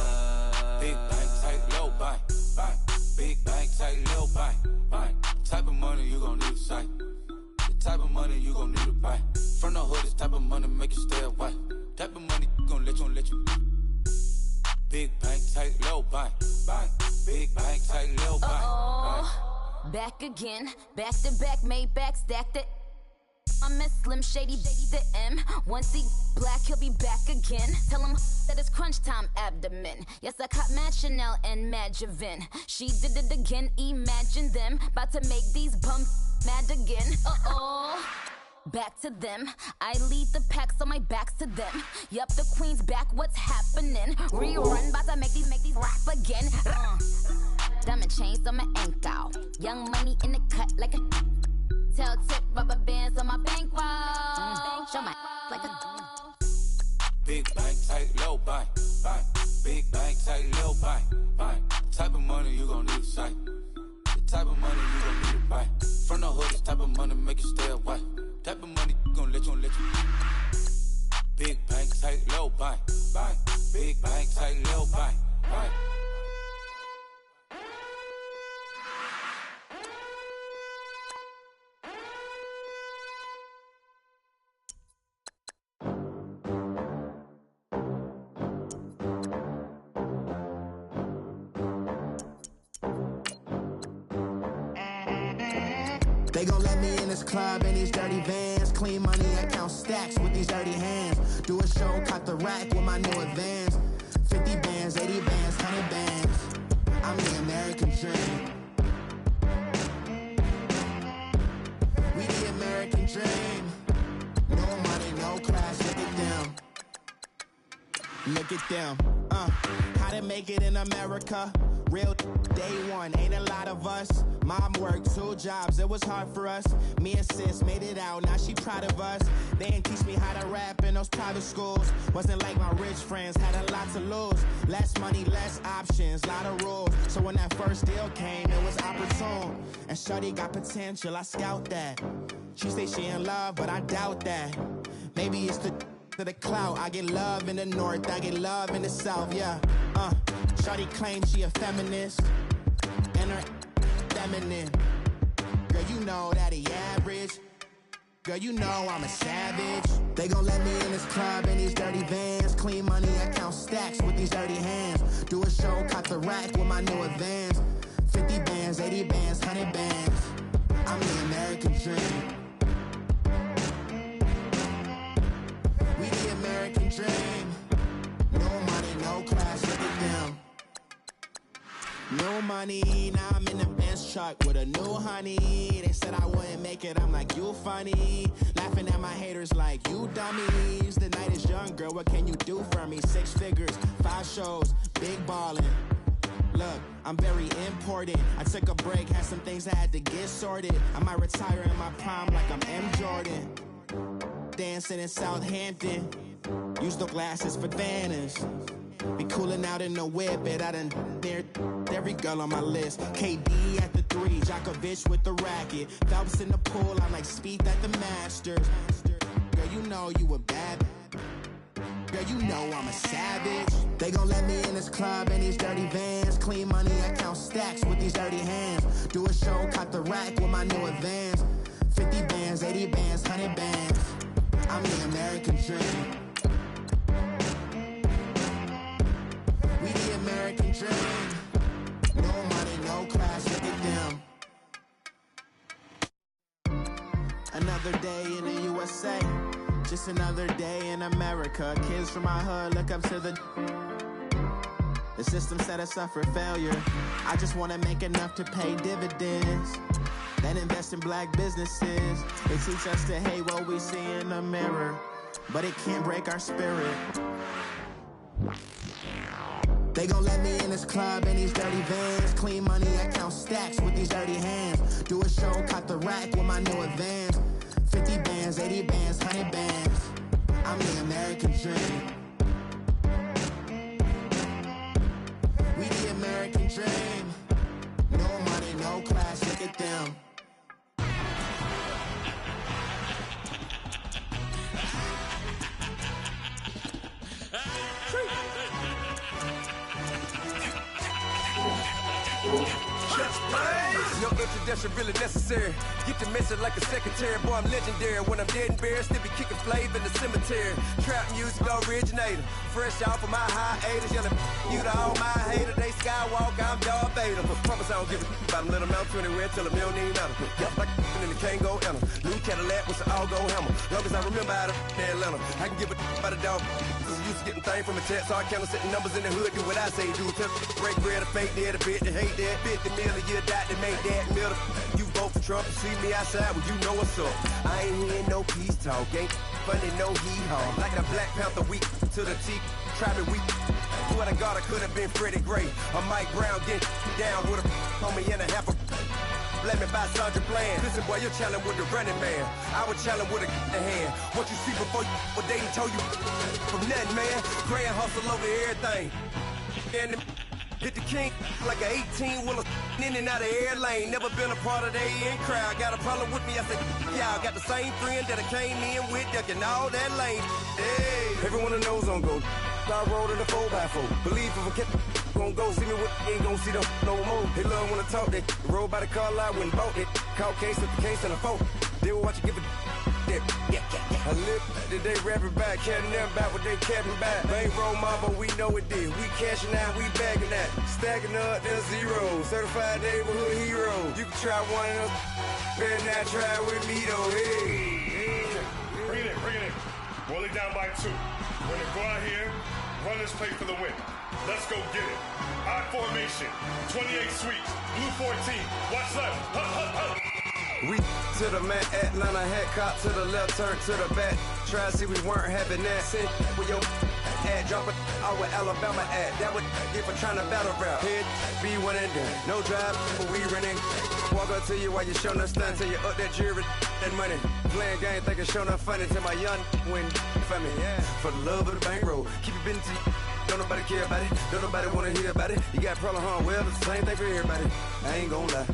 Speaker 7: Big bank, tight, low bank, bank. Big bank, tight, low bank, bank. Type of money you gon' need to sight. The type of money you gon' need to buy. From the hood, this type of money make you stay away. Type of money gon' let you. Big bank, tight, low bank, bank. Big bank, tight, low bank, bank.
Speaker 10: Back again, back to back, made back, stacked it. I'm a Slim Shady, the M. Once he black, he'll be back again. Tell him that it's crunch time abdomen. Yes, I caught Mad Chanel and Mad Javin. She did it again, imagine them. About to make these bums mad again. Back to them. I lead the pack, so my back's to them. Yup, the queen's back, what's happening? Rerun, about to make these rap again. Diamond chains on my ankle. Young money in the cut like a tail tip, rubber bands on my bankroll. Show my like a
Speaker 7: Big bank, tight, low bank, bank. Big bank, tight, low bank, bank. Type of money you gon' need to sight. The type of money you gon' need to buy. From the hood, this type of money make you stay away. Type of money gon' let you. Big bank, tight, low bank, bank. Big bank, tight, low bank, bank.
Speaker 11: They gon' let me in this club in these dirty vans. Clean money, I count stacks with these dirty hands. Do a show, cut the rack with my new advance. 50 bands, 80 bands, 100 bands. I'm the American dream. We the American dream. No money, no class, look at them. Look at them, how to make it in America. Real day one, ain't a lot of us. Mom worked 2 jobs, it was hard for us. Me and sis made it out, now she proud of us. They didn't teach me how to rap in those private schools. Wasn't like my rich friends, had a lot to lose. Less money, less options, lot of rules. So when that first deal came, it was opportune. And shorty got potential, I scout that. She say she in love, but I doubt that. Maybe it's to the clout. I get love in the north, I get love in the south, yeah. Shorty claims she a feminist, and her feminine. Girl, you know that he average. Girl, you know I'm a savage. They gon' let me in this club in these dirty vans. Clean money, I count stacks with these dirty hands. Do a show, cut the rack with my new advance. 50 bands, 80 bands, 100 bands. I'm the American dream. We the American dream. No money, no class, look at them. No money, now I'm in the Benz truck with a new honey. They said I wouldn't make it, I'm like, you funny. Laughing at my haters like, you dummies. The night is young, girl, what can you do for me? 6 figures, 5 shows, big ballin'. Look, I'm very important. I took a break, had some things I had to get sorted. I might retire in my prime like I'm M. Jordan. Dancing in Southampton. Use the glasses for banners. Be cooling out in the whip, but I done near every girl on my list. KD at the 3, Djokovic with the racket. Phelps in the pool, I'm like Speed at the Masters. Girl, you know you a bad. Girl, you know I'm a savage. They gon' let me in this club in these dirty vans. Clean money, I count stacks with these dirty hands. Do a show, cut the rack with my new advance. 50 bands, 80 bands, 100 bands. I'm the American dream. We the American dream. No money, no class, look at them. Another day in the USA. Just another day in America. Kids from my hood look up to the system set us up for failure. I just wanna make enough to pay dividends. Then invest in black businesses. They teach us to hate what we see in the mirror, but it can't break our spirit. They gon' let me in this club in these dirty vans. Clean money, I count stacks with these dirty hands. Do a show, cut the rack with my new advance. 50 bands, 80 bands, 100 bands. I'm the American dream. We the American dream. No money, no class, look at them.
Speaker 12: No introduction really necessary. Get the message like a secretary. Boy, I'm legendary. When I'm dead and buried, still be kicking flavor in the cemetery. Trap music originator. Fresh off of my hiatus. Yelling you to all my haters. They skywalk, I'm Darth Vader. Promise I don't give a about them. Let them out anywhere. Tell them they don't need matter. Yup, like and the can't go enter. New Cadillac with an all-go hammer. Long as I remember how to Atlanta. I can give a about a dog. Used to getting things from a text. So I count setting numbers in the hood. Do what I say do. Tell break bread or fake dead. A bit to hate that. 50 million a year dot to make that middle. You vote for Trump, you see me outside, well, you know what's up. I ain't hearing no peace talk, ain't funny, no hee-haw. Like a Black Panther week to the teeth, trapping week. Swear to God, I could have been Freddie Gray. Or Mike Brown getting down with a homie and a half a. Let me buy Sandra Bland. Listen, boy, you're challenging with the running man. I would challenge with a hand. What you see before you, what they done told you from nothing, man. Grand hustle over everything. And hit the king like an 18-wheeler in and out of air lane. Never been a part of the in crowd. Got a problem with me, I said, y'all got the same friend that I came in with, ducking all that lane. Hey, everyone knows on go. I rolled in a 4x4. Believe if I kept gon' go see me with ain't gon' see them no more. They love when I talk, they roll by the car lot when bought it. Caught case with the case and a phone. They will watch you give a dip. I live today rapping back, carrying them back what they capping back. Bankroll mama, we know it did. We cashing out, we bagging that. Stacking up, there's zero. Certified neighborhood hero. You can try one of them, better not try with me though. Hey.
Speaker 3: Bring it in. Roll it down by 2. We're gonna go out here, run this play for the win. Let's go get it. I formation, 28 sweeps, blue 14. Watch left. Hup.
Speaker 12: We to the man, Atlanta head cop to the left, turn to the back. Try to see we weren't having that. Send with your ad, drop it out with Alabama ad. That would get for trying to battle rap. Head, be one and done. No drive, but we running. Walk up to you while you show no stun. Till you up that jury and money. Playing game, thinking show no funny. Till my young win for me. Yeah. For the love of the bankroll. Keep it been to you. Don't nobody care about it. Don't nobody wanna hear about it. You got a problem, huh? Well, it's the same thing for everybody. I ain't gon' lie.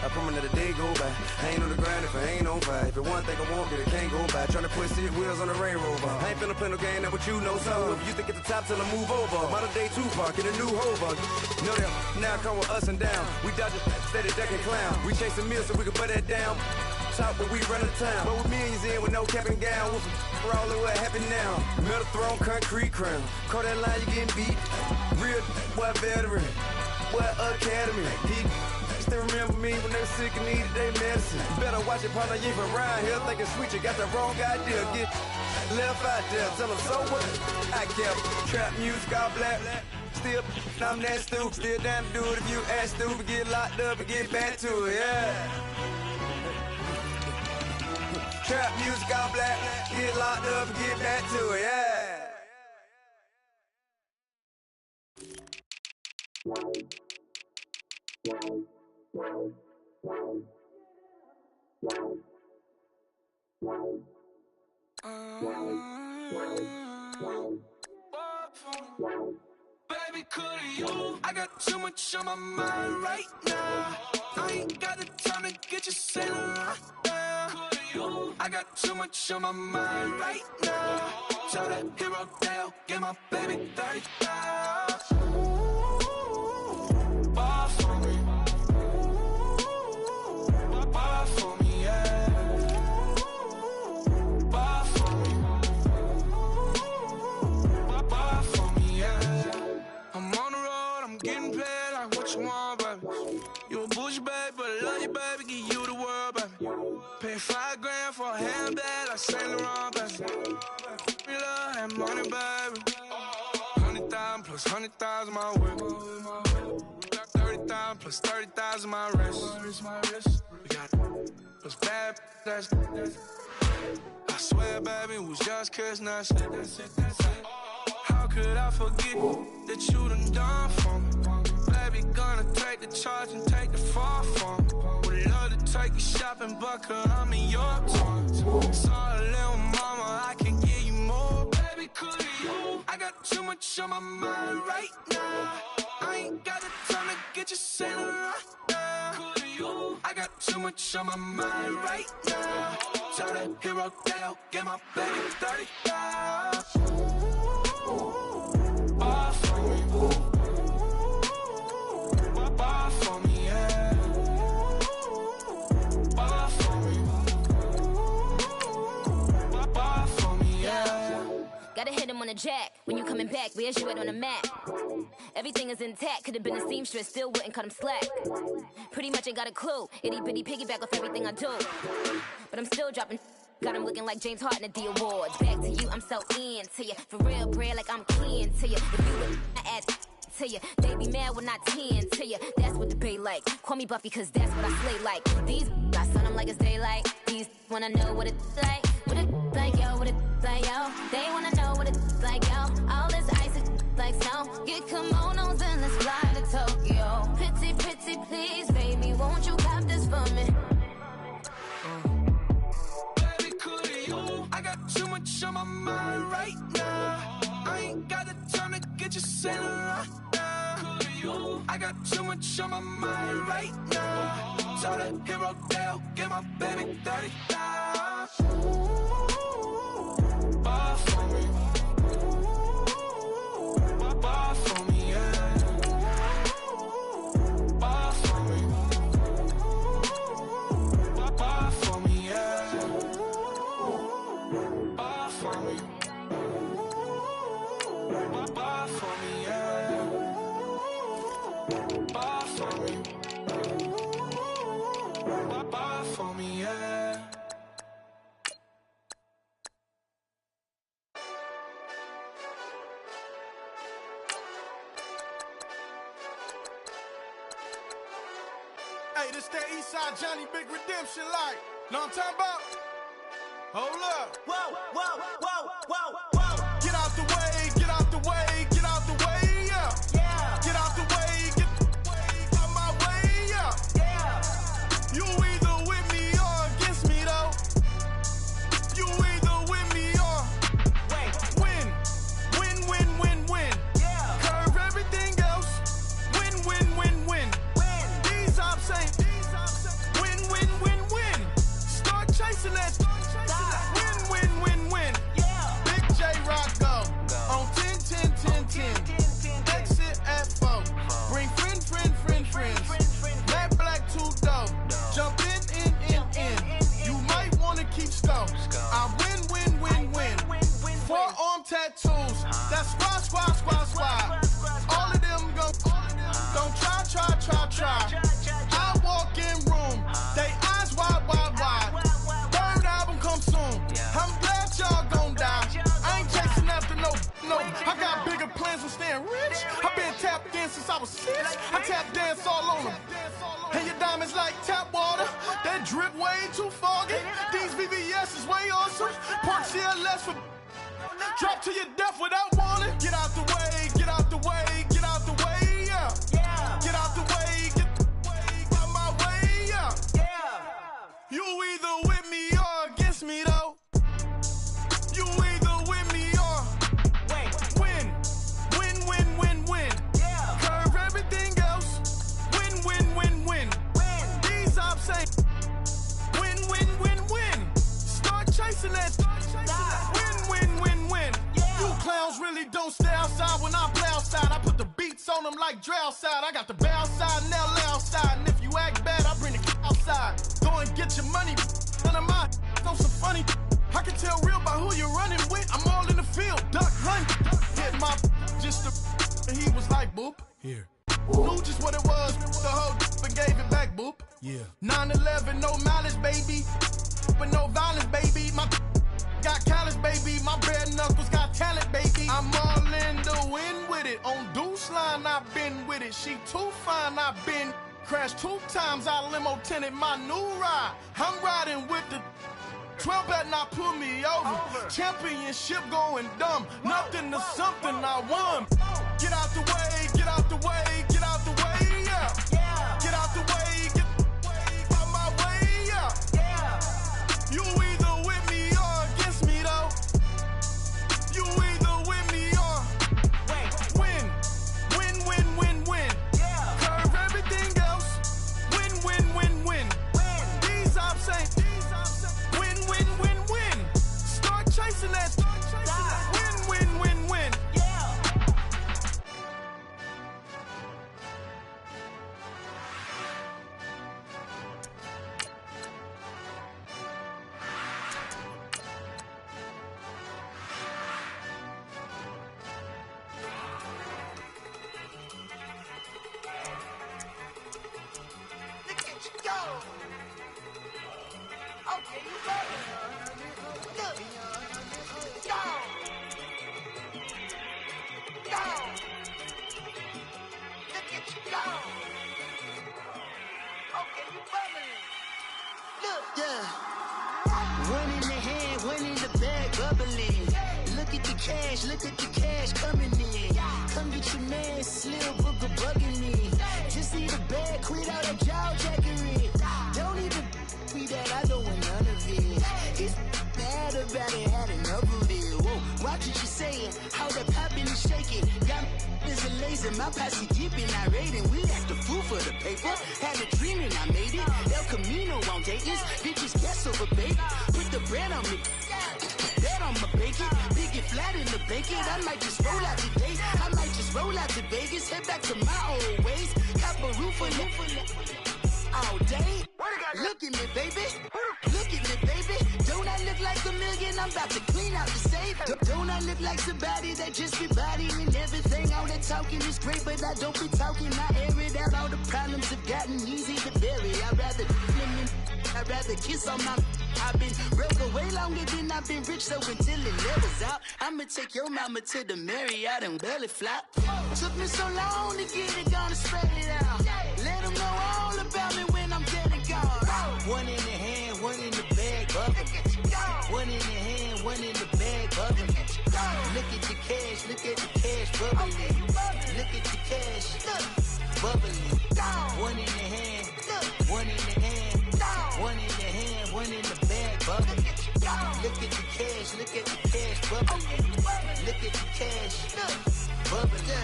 Speaker 12: I promise that a day go by. I ain't on the grind if I ain't on fire. If it one thing I want, then it can't go by. Tryna put 6 wheels on the Range Rover. I ain't finna play no game, that what you know. So if you think at the top till I move over. Modern day Tupac in a new Hova. Know that now come with us and down. We dodging steady ducking clown. We chasing meals so we can put that down. Talk when we run the town. But with millions in with no cap and gown. We're all in what happened now. Metal throne, concrete crown. Call that line, you getting beat. Real what veteran. What academy. He still remember me when they were sick and needed their medicine. Better watch it, partner, you from around here thinking sweet, you got the wrong idea. Get left out there, tell them so what? I kept trap music all black. Still, I'm that stupid. Still down to do it if you ask stupid. Get locked up and get back to it, yeah. Trap music all black. Get locked up and get back to it, yeah.
Speaker 4: Baby, could you? I got too much on my mind right now. I ain't got the time to get you sailing right now. Could you? I got too much on my mind right now. Tell that hero Dale, get my baby 30,000. Bar for me. Bar for me, yeah. Bar for me. Bar for me, yeah. I'm on the road, I'm getting paid like what you want, baby. You a bougie, baby, but I love you, baby. Give you the world, baby. Pay $5 grand for a handbag like Saint Laurent, baby. We love that money, baby. 100,000 plus 100,000 my work. 30,000 plus 30,000 my wrist. We got those bad, that's I swear, baby, it was just kiss, that's it. How could I forget that you done for me? Baby, gonna take the charge and take the fall from me. Would love to take you shopping, but cause I'm in your town. Sorry, little mama, I can give you more. Baby, could you? I got too much on my mind right now. I ain't got the time to get you sailing right now. Could you? I got too much on my mind right now. Tell that hero Dale, get my baby 30,000. Bar for me. Bar for me.
Speaker 10: coming back, where's you at on the map? Everything is intact, could've been a seamstress, still wouldn't cut him slack. Pretty much ain't got a clue, itty bitty piggyback off everything I do. But I'm still dropping, got him looking like James Harden at the awards. Back to you, I'm so into you, for real, bread, like I'm keen to you. If you would, I add to you, they be mad when I tend to you. That's what the bay like, call me Buffy cause that's what I slay like. These, I son them like it's daylight. These wanna know what it's like. What it like, yo, what it like, yo. They wanna know what it's like, yo. All this ice is like snow. Get kimonos and let's fly to Tokyo. Pretty, pretty, please, baby, won't you cop this for me?
Speaker 4: Baby, could you? I got too much on my mind right now. I ain't got the time to get you sailing right now. Could you? I got too much on my mind right now. Tell the hero Dale, get my baby 30,000. Buy for me. Buy for me, yeah. Buy for me. Buy for me, yeah. Buy for me. Buy for me, yeah. Buy for me. Buy for me, yeah.
Speaker 5: Hey, this that Eastside Johnny Big Redemption like. Know what I'm talking about? Hold up.
Speaker 6: Whoa, whoa, whoa, whoa, whoa.
Speaker 5: Get out the way, get out the way, get out the way, yeah.
Speaker 6: Yeah.
Speaker 5: Get out the way, get out my way, yeah.
Speaker 6: Yeah.
Speaker 5: You either with me or against me, though. You either with me or win. Win, win, win, win.
Speaker 6: Yeah.
Speaker 5: Curve everything else. Win, win, win, win. These ops ain't. Win, win, win, win. Start chasing that. Win, win, win, win.
Speaker 6: Yeah.
Speaker 5: Big J Rock go. On 10, 10, 10, 10. Exit at 4. Bring friend, friends. Black, two dope. Jump in. You might wanna keep scope. I win. Forearm tattoos. That's squad. All of them go. Don't try. I walk in room. They eyes wide. Third album come soon. I'm glad y'all gon' die. I ain't chasing after no. I got bigger plans for staying rich. I've been tapped in since I was 6. I tap dance all on them. And your diamonds like tap water. That drip way too foggy. These VVS is way awesome. Park CLS for drop to your death without warning. Get out the way, yeah. Get out the way, get out my way, yeah. You either with me or against me, though. You either with me or win. Curve everything else. Win. These ops ain't. Win. Start chasing that. Win. You clowns really don't stay outside when I play outside. I put the beats on them like Dre outside. I got the bow side and now lay outside. And if you act bad, I bring the outside. Go and get your money. None of my know some funny. I can tell real by who you're running with. I'm all in the field. Duck hunt. Hit my just and he was like, boop. Here. Knew just what it was. The whole and gave it back, boop. Yeah. 9/11, no malice, baby. But no violence, baby. My got callous, baby. My bare knuckles got talent, baby. I'm all in the wind with it. On Deuce line, I've been with it. She too fine, I've been crashed 2 times. I limo tinted my new ride. I'm riding with the 12 better not pull me over. Championship going dumb. Nothing to something I won. Get out the way, yeah. Get out the way, get out my way, yeah. You either with me or against me, though. You either with me or win. Curve everything else. Win. These ops ain't. Win. Start chasing that. Win.
Speaker 11: One in the hand, one in the bag, bubbling. Look at the cash coming in. Come get your man, Slim Booger bugging me. Just need a bag, quit all that jaw jackery. Don't even be that, I don't want none of it. He's mad about it, had enough of it. Whoa, watch what you saying, how that poppin' and shaking. Got is a laser, my posse deep and irate, and we act the fool for the paper. Had a dream and I made it. El Camino on Dayton's, bitches guess over baby. Put the bread on me, bet on my bacon. Big and flat in the bacon. I might just roll out today. I might just roll out to Vegas, head back to my old ways. Cop a roof for all day. Look at me, baby. Look at me, baby. Don't I look like a million? I'm about to clean out the safe. Don't I look like somebody that just be bodying everything? All that talking is great, but I don't be talking. I air it out. All the problems have gotten easy to bury. I'd rather kiss on my. I've been broke way longer than I've been rich, so until it levels out, I'ma take your mama to the Marriott and belly flop. Took me so long to get it, gonna spread it out. Let them know all about me when I'm dead and gone. One in the hand, one in the bag, bubbling. One in the hand, one in the bag, bubbling. Look at the cash, bubbling. Look at the cash, bubbling. One in the hand, one in the hand. One in the hand, one in the bag, bubbling. Look at the cash, bubbling. Look at the cash, bubbling.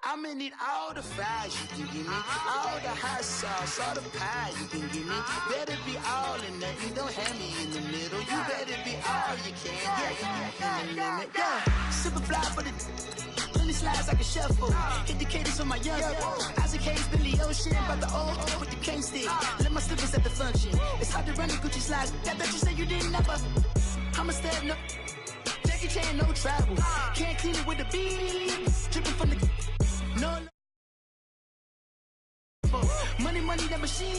Speaker 11: I'ma need all the fries you can give me, all the hot sauce, all the pie you can give me. Better be all in nothing, don't have me in the middle. You better be all you can, yeah. Super fly for the plenty slides like a shuffle. Hit the cadence on my young. Isaac Hayes, Billy Ocean, about the old with the cane stick. Let my slippers at the function. It's hard to run the Gucci slides. That bet you say you didn't never. I'ma step no. Jackie Chan, no travel. Can't clean it with the beat. Dripping from the. No. Money, that machine.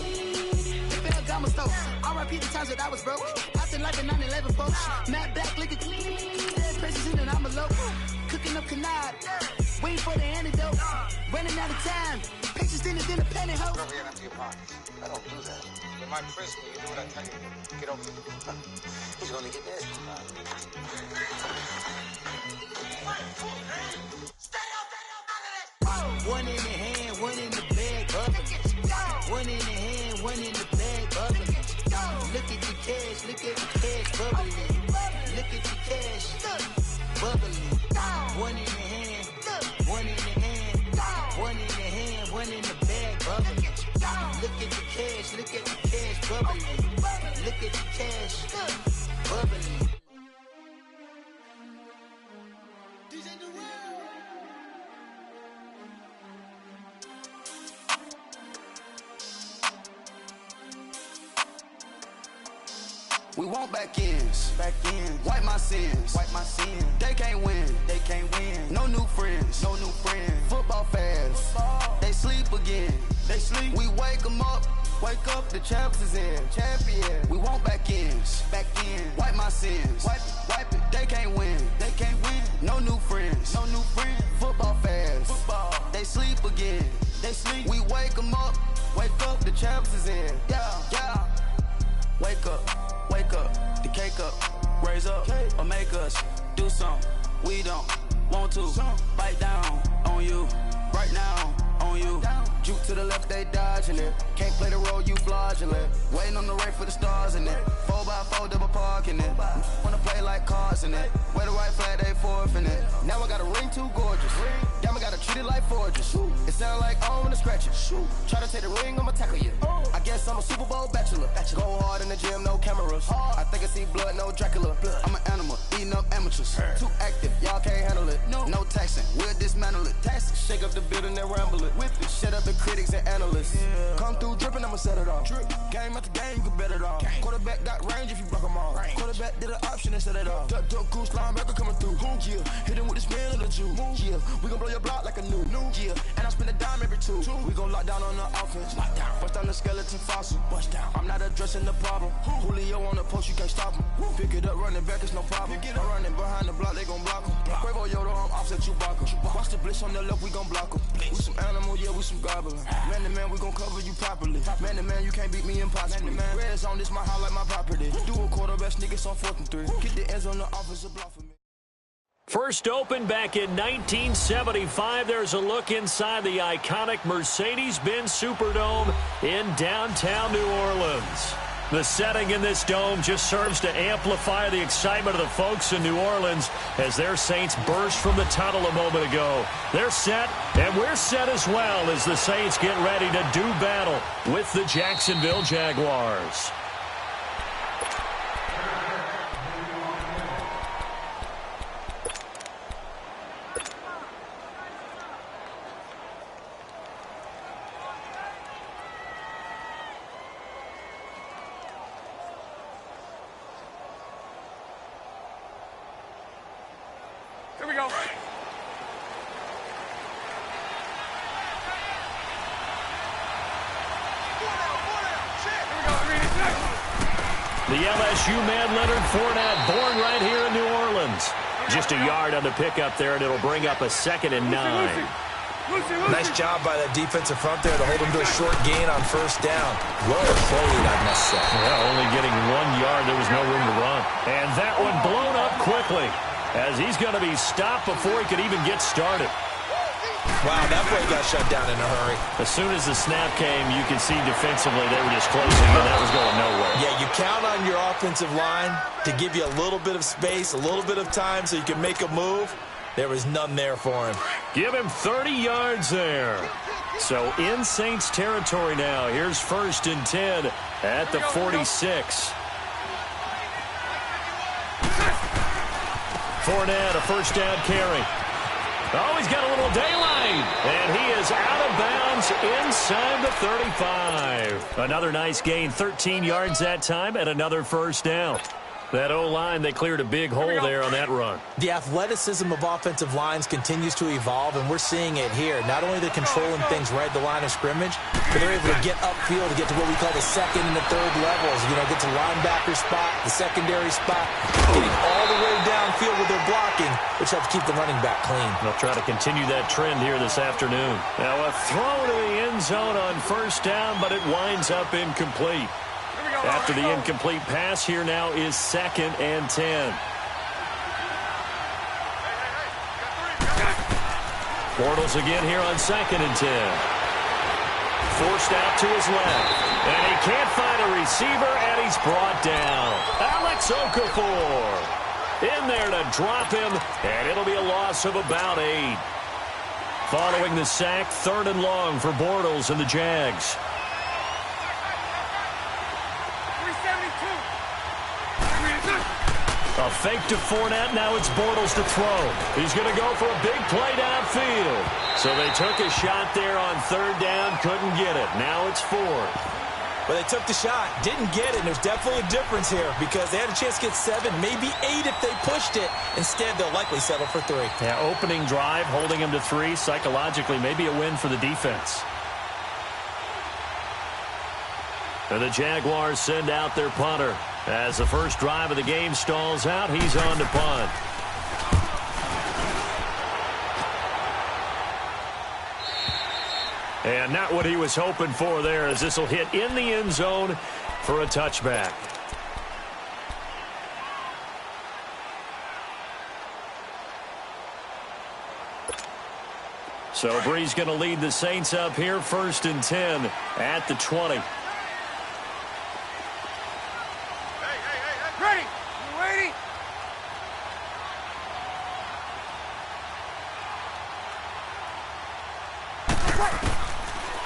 Speaker 11: The bell got my stove. R.I.P. the times that I was broke. Acting like a 9/11 folks. Matt back, liquor clean. Dead presses in and I'm a low. Cooking up canard. Waiting for the antidote. Running out of time. Pictures thinner than a pantyhose.
Speaker 13: Go over here and empty your pockets. I don't do that. In my prison, you do what I tell you. Get over here. He's gonna get this.
Speaker 11: One in the hand, one in the bag, bubbling. One in the hand, one in the bag, bubbling. Look at the cash, bubbling. Look at the cash, bubbling. One in the hand, one in the hand, one in the hand, one in the bag, bubbling. Look at the cash, bubbling. Look at the cash, bubbling.
Speaker 14: We want back ends. Wipe my sins. They can't win. No new friends. Football fans. They sleep again. We wake them up. The champs is in. Champion. We want back ends. Wipe my sins. Wipe it. They can't win. No new friends. Football fans. They sleep again. We wake them up. The champs is in. Yeah. Wake up, the cake up, raise up, or make us do something we don't want to. Bite down on you, right now on you. Juke to the left, they dodging it. Can't play the role, you fraudulent. Waiting on the right for the stars in it. 4x4 double parking it. Wanna play like cars in it. Wear the white flag, they forfeit it. Now I got a ring too gorgeous. Damn, I gotta treat it like fortress. It sound like I wanna scratch it. Try to take the ring, I'ma tackle you. I guess I'm a Super Bowl bachelor. Go hard in the gym, no cameras. I think I see blood, no Dracula. I'm an animal, eating up amateurs. Too active, y'all can't handle it. No taxing, we'll dismantle it. Shake up the building and ramble it. Whip it, shut up the critics and analysts. Come through dripping, I'ma set it off. Game after game, you can bet it off. Quarterback got range if you block them all. Quarterback did an option and set it off. Duck, goose, linebacker coming through. Yeah, hit him with the spin of the juice. Yeah, we gon' blow your block like a new.
Speaker 11: Yeah, and I spend a dime every two. We gon' lock down on the offense. Bust down the skeleton fossil. I'm not addressing the problem. Julio on the post, you can't stop him. Pick it up, running back, it's no problem. I'm running behind the block, they gon' block him. Quavo Yoda, I'm offset Chewbacca. Watch the blitz on the left, we gon' block him. We some animal, yeah, we some gobbler. Man to man, we gon' cover you properly. Man to man, you can't beat me impossibly. Red zone, this my highlight, my property. Do a quarterback sneakers on 4th and 3. Get the ends on the offensive block for me.
Speaker 1: First opened back in 1975. There's a look inside the iconic Mercedes-Benz Superdome in downtown New Orleans. The setting in this dome just serves to amplify the excitement of the folks in New Orleans as their Saints burst from the tunnel a moment ago. They're set, and we're set as well as the Saints get ready to do battle with the Jacksonville Jaguars.
Speaker 15: Here we go.
Speaker 1: The LSU man Leonard Fournette, born right here in New Orleans. Just a yard on the pickup there, and it'll bring up a 2nd and 9.
Speaker 2: Nice job by that defensive front there to hold him to a short gain on 1st down. Well played, I must say.
Speaker 1: Yeah, only getting 1 yard. There was no room to run. And that one blown up quickly as he's going to be stopped before he could even get started.
Speaker 2: Wow, that play got shut down in a hurry.
Speaker 1: As soon as the snap came, you could see defensively they were just closing in. That was going nowhere.
Speaker 2: Yeah, you count on your offensive line to give you a little bit of space, a little bit of time so you can make a move. There was none there for him.
Speaker 1: Give him 30 yards there. So in Saints territory now. Here's 1st and 10 at the 46. Fournette, a 1st down carry. Oh, he's got a little daylight. And he is out of bounds inside the 35. Another nice gain, 13 yards that time, and another 1st down. That O-line, they cleared a big hole there on that run.
Speaker 2: The athleticism of offensive lines continues to evolve, and we're seeing it here. Not only they're controlling things right at the line of scrimmage, but they're able to get upfield to get to what we call the 2nd and the 3rd levels. You know, get to linebacker spot, the secondary spot, getting all the way downfield with their blocking, which helps keep the running back clean.
Speaker 1: They'll try to continue that trend here this afternoon. Now a throw to the end zone on 1st down, but it winds up incomplete. After the incomplete pass, here now is 2nd and 10. Bortles again here on 2nd and 10. Forced out to his left. And he can't find a receiver, and he's brought down. Alex Okafor in there to drop him, and it'll be a loss of about 8. Following the sack, 3rd and long for Bortles and the Jags. A fake to Fournette. Now it's Bortles to throw. He's going to go for a big play downfield. So they took a shot there on 3rd down. Couldn't get it. Now it's 4th.
Speaker 2: Well, they took the shot. Didn't get it. And there's definitely a difference here because they had a chance to get 7, maybe 8 if they pushed it. Instead, they'll likely settle for 3.
Speaker 1: Yeah, opening drive, holding them to 3. Psychologically, maybe a win for the defense. And the Jaguars send out their punter. As the first drive of the game stalls out, he's on to punt. And not what he was hoping for there, as this will hit in the end zone for a touchback. So Bree's going to lead the Saints up here, 1st and 10 at the 20.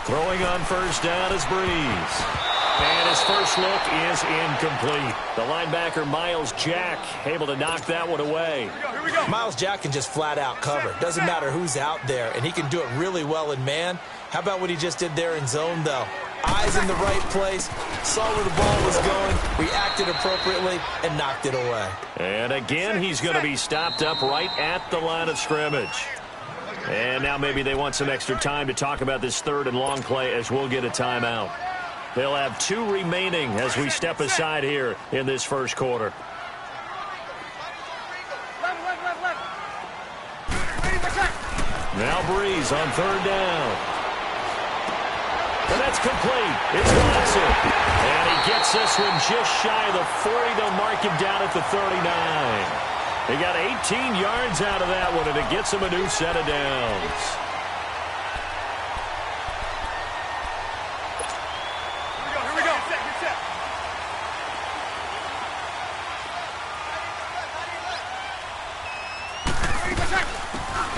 Speaker 1: Throwing on 1st down is Breeze. And his first look is incomplete. The linebacker, Miles Jack, able to knock that one away.
Speaker 2: Here we go. Miles Jack can just flat out cover. Doesn't matter who's out there, and he can do it really well in man. How about what he just did there in zone, though? Eyes in the right place, saw where the ball was going, reacted appropriately, and knocked it away.
Speaker 1: And again, he's going to be stopped up right at the line of scrimmage. And now maybe they want some extra time to talk about this third and long play as we'll get a timeout. They'll have 2 remaining as we step aside here in this first quarter. Now Breeze on third down. And that's complete. It's Watson. And he gets this one just shy of the 40. They'll mark him down at the 39. They got 18 yards out of that one, and it gets him a new set of downs.
Speaker 3: Here we go. Get set.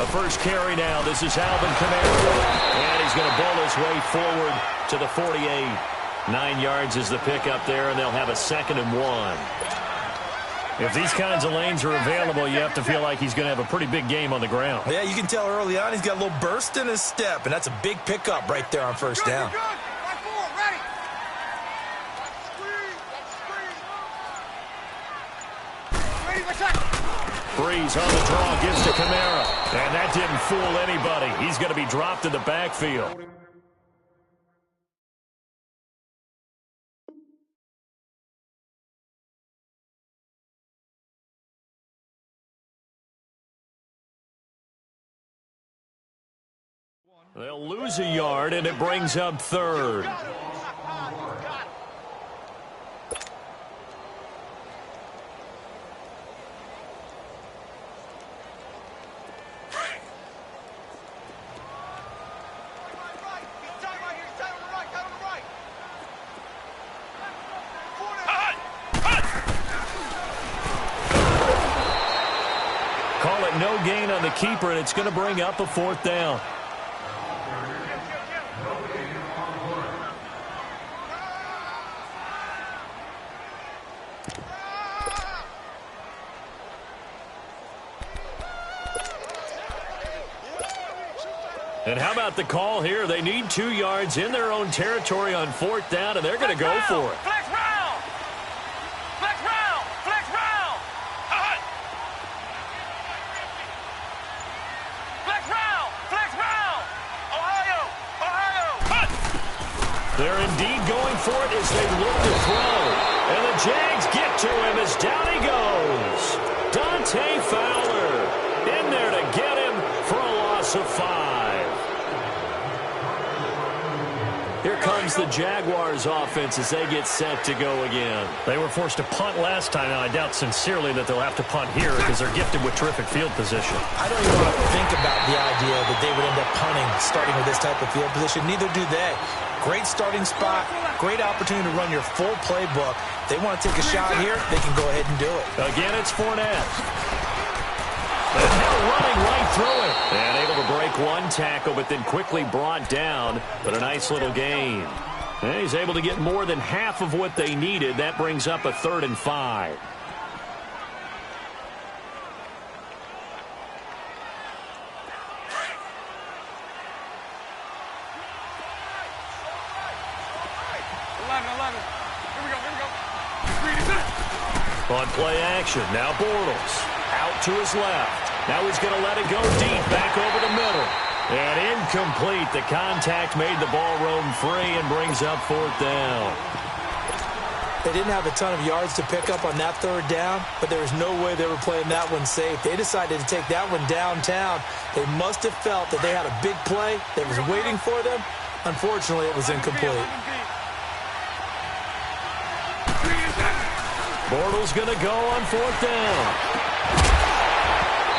Speaker 1: A first carry now. This is Alvin Kamara. And he's going to bowl his way forward to the 48. 9 yards is the pickup there, and they'll have a 2nd and 1. If these kinds of lanes are available, you have to feel like he's going to have a pretty big game on the ground.
Speaker 2: Yeah, you can tell early on he's got a little burst in his step, and that's a big pickup right there on first down.
Speaker 1: Breeze on the draw, gives to Kamara. And that didn't fool anybody. He's going to be dropped in the backfield. They'll lose a yard, and it brings up third. Call it no gain on the keeper, and it's going to bring up a 4th down. And how about the call here? They need 2 yards in their own territory on 4th down, and they're going to go for it.
Speaker 8: Flex round! Flex round! Flex round! Flex round! Flex round! Ohio! Ohio!
Speaker 1: They're indeed going for it as they look to throw. And the Jags get to him as down he goes. Dante Fowler in there to get him for a loss of 5. Here comes the Jaguars offense as they get set to go again.
Speaker 15: They were forced to punt last time, and I doubt sincerely that they'll have to punt here because they're gifted with terrific field position.
Speaker 2: I don't even want to think about the idea that they would end up punting starting with this type of field position. Neither do they. Great starting spot, great opportunity to run your full playbook. They want to take a shot here, they can go ahead and do it.
Speaker 1: Again, it's Fournette. And now running right through it. And able to break one tackle, but then quickly brought down. But a nice little gain. And he's able to get more than half of what they needed. That brings up a 3rd and 5. On play action, now Bortles. Out to his left. Now he's going to let it go deep, back over the middle. And incomplete. The contact made the ball roam free and brings up 4th down.
Speaker 2: They didn't have a ton of yards to pick up on that 3rd down, but there was no way they were playing that one safe. They decided to take that one downtown. They must have felt that they had a big play that was waiting for them. Unfortunately, it was incomplete.
Speaker 1: Bortles going to go on 4th down.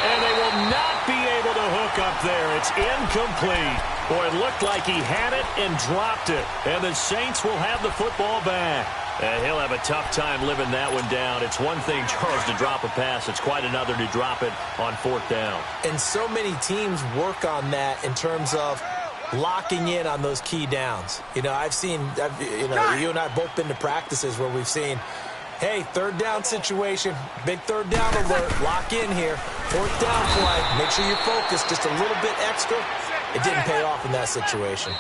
Speaker 1: And they will not be able to hook up there. It's incomplete. Boy, it looked like he had it and dropped it. And the Saints will have the football back. And he'll have a tough time living that one down. It's one thing, Charles, to drop a pass. It's quite another to drop it on 4th down.
Speaker 2: And so many teams work on that in terms of locking in on those key downs. You know, you and I have both been to practices where we've seen, hey, 3rd down situation, big 3rd down alert, lock in here, 4th down play, make sure you focus just a little bit extra. It didn't pay off in that situation.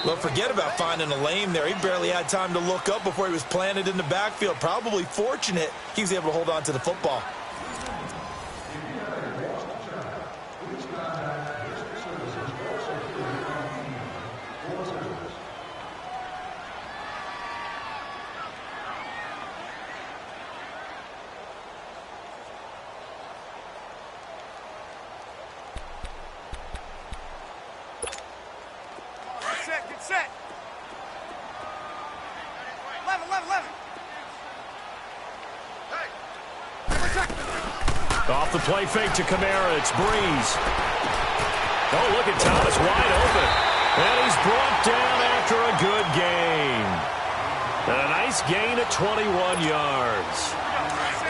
Speaker 2: Well, forget about finding a lane there. He barely had time to look up before he was planted in the backfield. Probably fortunate he was able to hold on to the football.
Speaker 1: Off the play fake to Kamara. It's Breeze. Oh, look at Thomas wide open. And he's brought down after a good gain. A nice gain at 21 yards.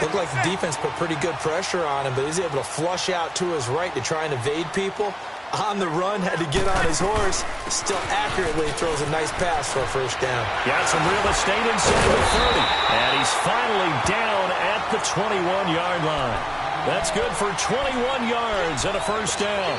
Speaker 2: Looked like the defense put pretty good pressure on him, but he was able to flush out to his right to try and evade people. On the run, had to get on his horse. Still accurately throws a nice pass for a first down.
Speaker 1: Got some real estate inside the 30. And he's finally down at the 21-yard line. That's good for 21 yards and a first down.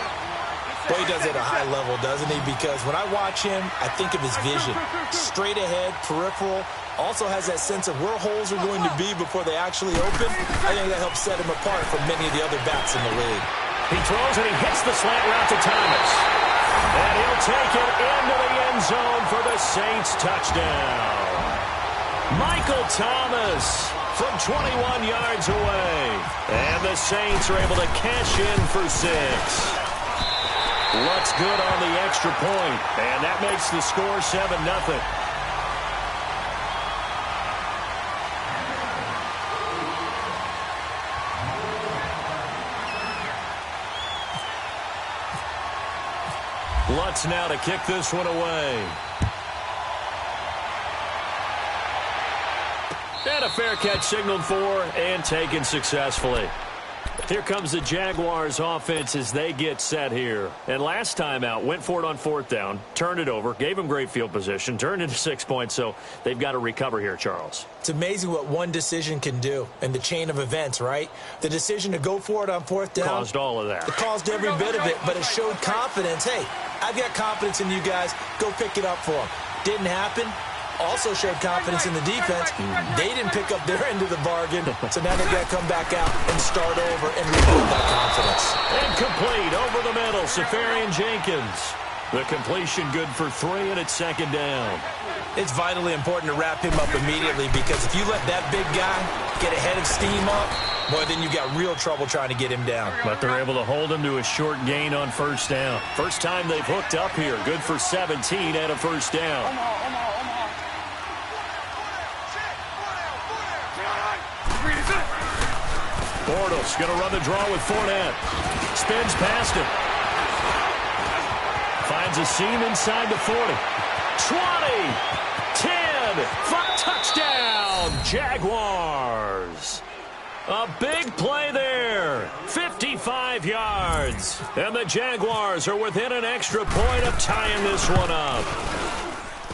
Speaker 2: Boy, he does it at a high level, doesn't he? Because when I watch him, I think of his vision. Straight ahead, peripheral. Also has that sense of where holes are going to be before they actually open. I think that helps set him apart from many of the other backs in the league.
Speaker 1: He throws and he hits the slant route to Thomas. And he'll take it into the end zone for the Saints touchdown. Michael Thomas from 21 yards away. And the Saints are able to cash in for 6. Looks good on the extra point. And that makes the score 7-0. Lutz now to kick this one away. And a fair catch signaled for and taken successfully. Here comes the Jaguars offense as they get set here. And last time out, went for it on 4th down, turned it over, gave them great field position, turned into 6 points, so they've got to recover here, Charles.
Speaker 2: It's amazing what one decision can do in the chain of events, right? The decision to go for it on 4th down.
Speaker 1: Caused all of that.
Speaker 2: It caused every bit of it, but it showed confidence. Hey, I've got confidence in you guys. Go pick it up for them. Didn't happen. Also showed confidence in the defense. They didn't pick up their end of the bargain, so now they've got to come back out and start over and rebuild that confidence.
Speaker 1: Incomplete over the middle, Safarian Jenkins. The completion good for 3, and it's 2nd down.
Speaker 2: It's vitally important to wrap him up immediately because if you let that big guy get ahead of steam up, boy, then you got real trouble trying to get him down.
Speaker 1: But they're able to hold him to a short gain on 1st down. First time they've hooked up here. Good for 17 and a 1st down. Bortles going to run the draw with Fournette. Spins past him. Finds a seam inside the 40. 20, 10, 5, touchdown, Jaguars. A big play there. 55 yards. And the Jaguars are within an extra point of tying this one up.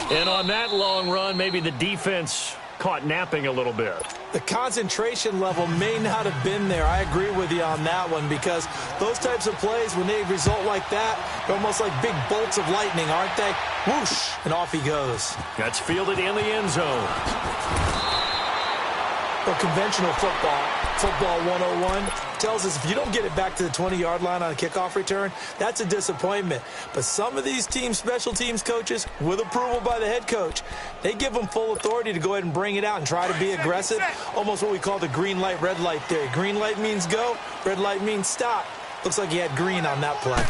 Speaker 1: And on that long run, maybe the defense caught napping a little bit.
Speaker 2: The concentration level may not have been there. I agree with you on that one because those types of plays, when they result like that, they're almost like big bolts of lightning, aren't they? Whoosh, and off he goes.
Speaker 1: That's fielded in the end zone.
Speaker 2: Well, conventional football 101, tells us if you don't get it back to the 20-yard line on a kickoff return, that's a disappointment. But some of these teams, special teams coaches, with approval by the head coach, they give them full authority to go ahead and bring it out and try to be aggressive. Almost what we call the green light, red light theory. Green light means go, red light means stop. Looks like he had green on that play.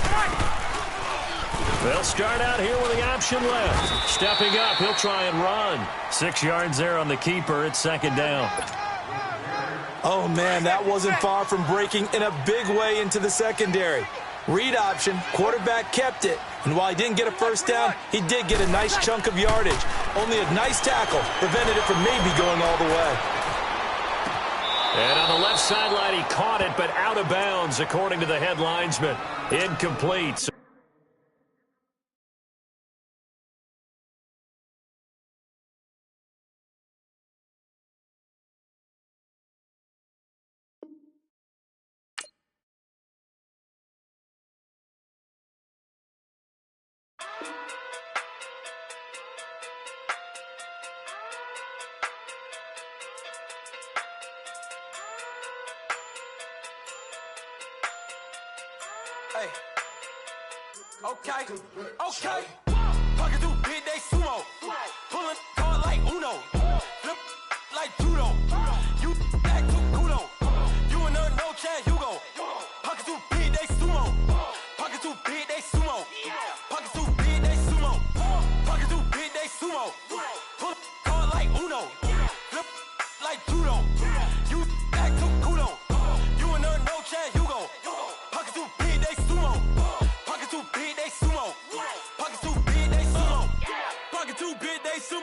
Speaker 1: They'll start out here with the option left. Stepping up, he'll try and run. 6 yards there on the keeper. It's 2nd down.
Speaker 2: Oh, man, that wasn't far from breaking in a big way into the secondary. Read option, quarterback kept it. And while he didn't get a first down, he did get a nice chunk of yardage. Only a nice tackle prevented it from maybe going all the way.
Speaker 1: And on the left sideline, he caught it, but out of bounds, according to the head linesman. Incomplete.
Speaker 7: Hey. Okay. Pocket through big, they sumo. Pulling card like Uno. Flip like judo. You back to kudo. You and her no chance, you go. Pocket through big, they sumo. Pocket through big, they sumo. Pocket through big, they sumo. Pocket through big, they sumo. Pull card like Uno. Flip like judo. You back to kudo. You and her no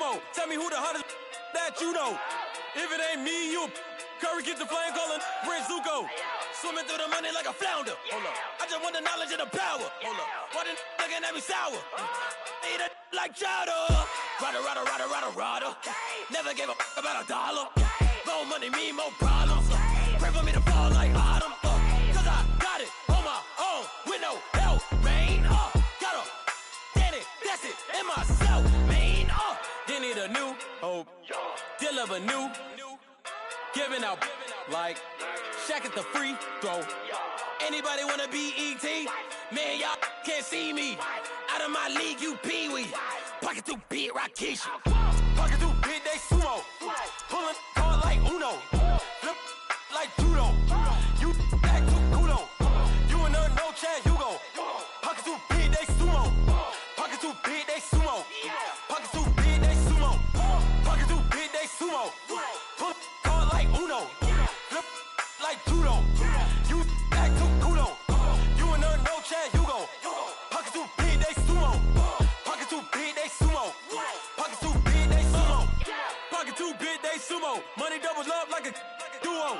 Speaker 8: Sumo. Tell me who the hottest that you know. If it ain't me, you Curry get the flame calling Prince Zuko. Swimming through the money like a flounder. Hold up. I just want the knowledge and the power. Hold up. Why the looking at me sour? Eat it like chowder. Rada. Never gave a about $1. More money, me, more problems. Pray for me to fall like autumn. Cause I got it on my own with no help, man. Got a Danny, that's it, in myself, man. They need a new hope. Deal of a new. Giving out like Shaq at the free throw. Anybody wanna be ET? Man, y'all can't see me. Out of my league, you pee-wee. Pocket too big, Rakisha. Pocket too big, they sumo. Pulling card like Uno. Flip like judo. You back to kudo. You and her, no Chad Hugo. Pocket too big, they sumo. Pocket too big, they sumo. Pocket too big, they sumo. Pocket too big, they sumo. Pull card like Uno. Flip like judo. You back to kudo. You and her, no Chad Hugo. Pocket too big, they sumo. Pocket too big, they sumo. Pocket too big, they sumo. Pocket too big, they sumo. Money doubles up like a duo.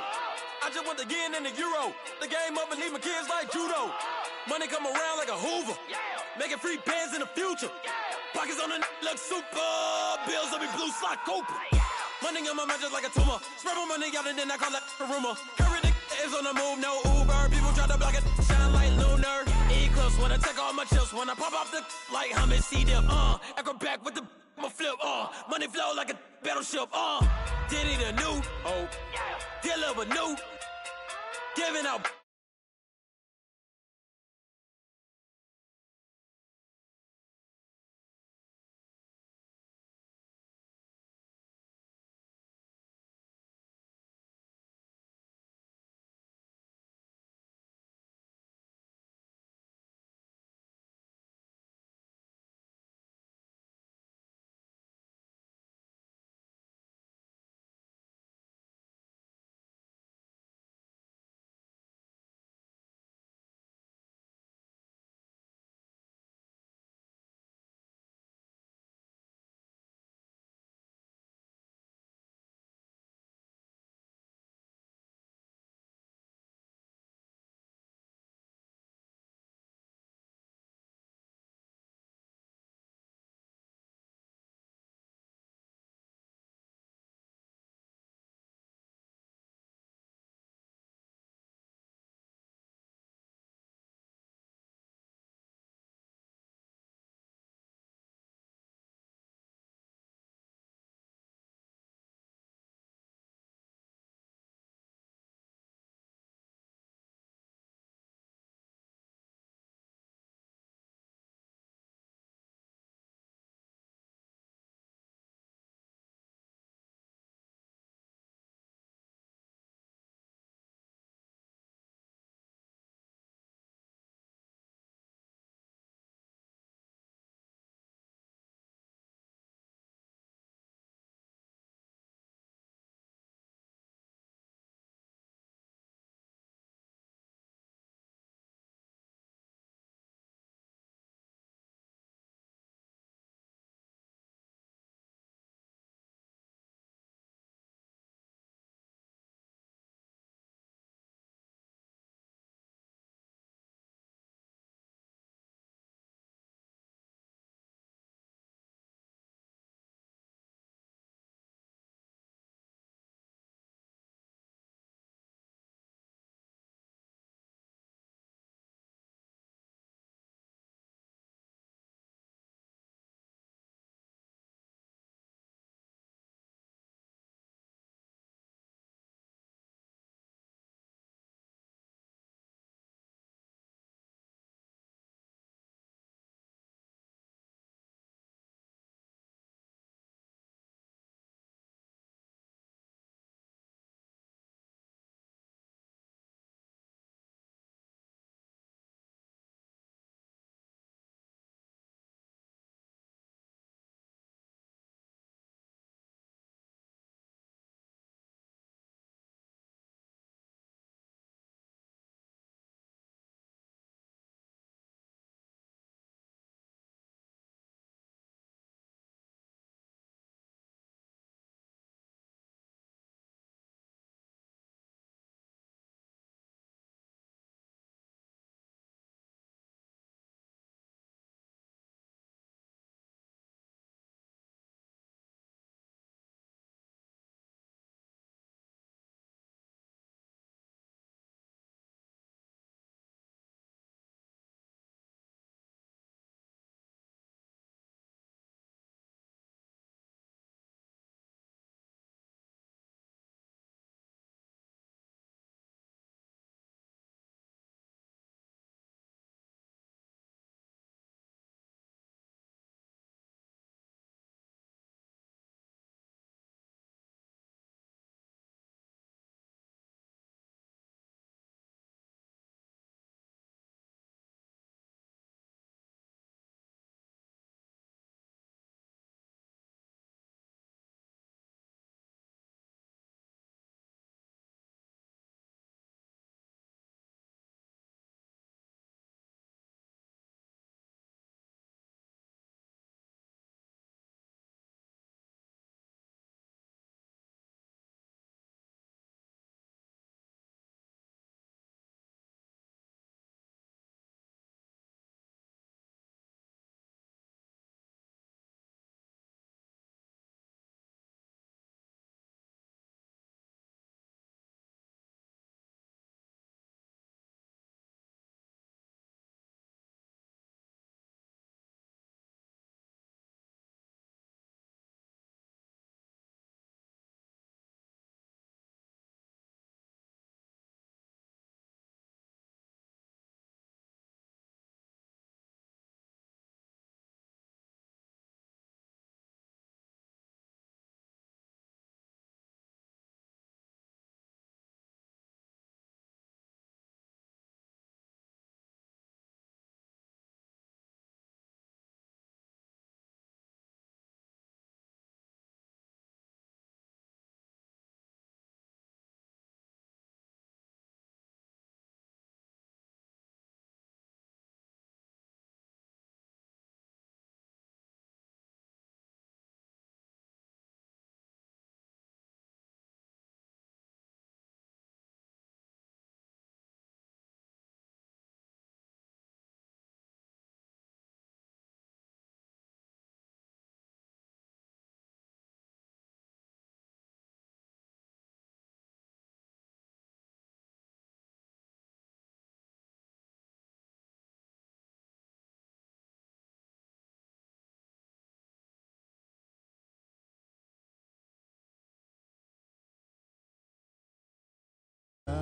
Speaker 8: I just want the yen and the euro. The game up and leave my kids like judo. Money come around like a Hoover. Making free bands in the future. Pockets on the look super. Bills on me blue slot Cooper. Money on my mind just like a tumor. Spread my money out and then I call that a rumor. Curry the is on the move, no Uber. People try to block it, shine like lunar. Eclipse when I take all my chips. When I pop off the like hummus, C-dip. Acrobat with the flip. Money flow like a battleship. Diddy the new hope. Deal of a new. Giving out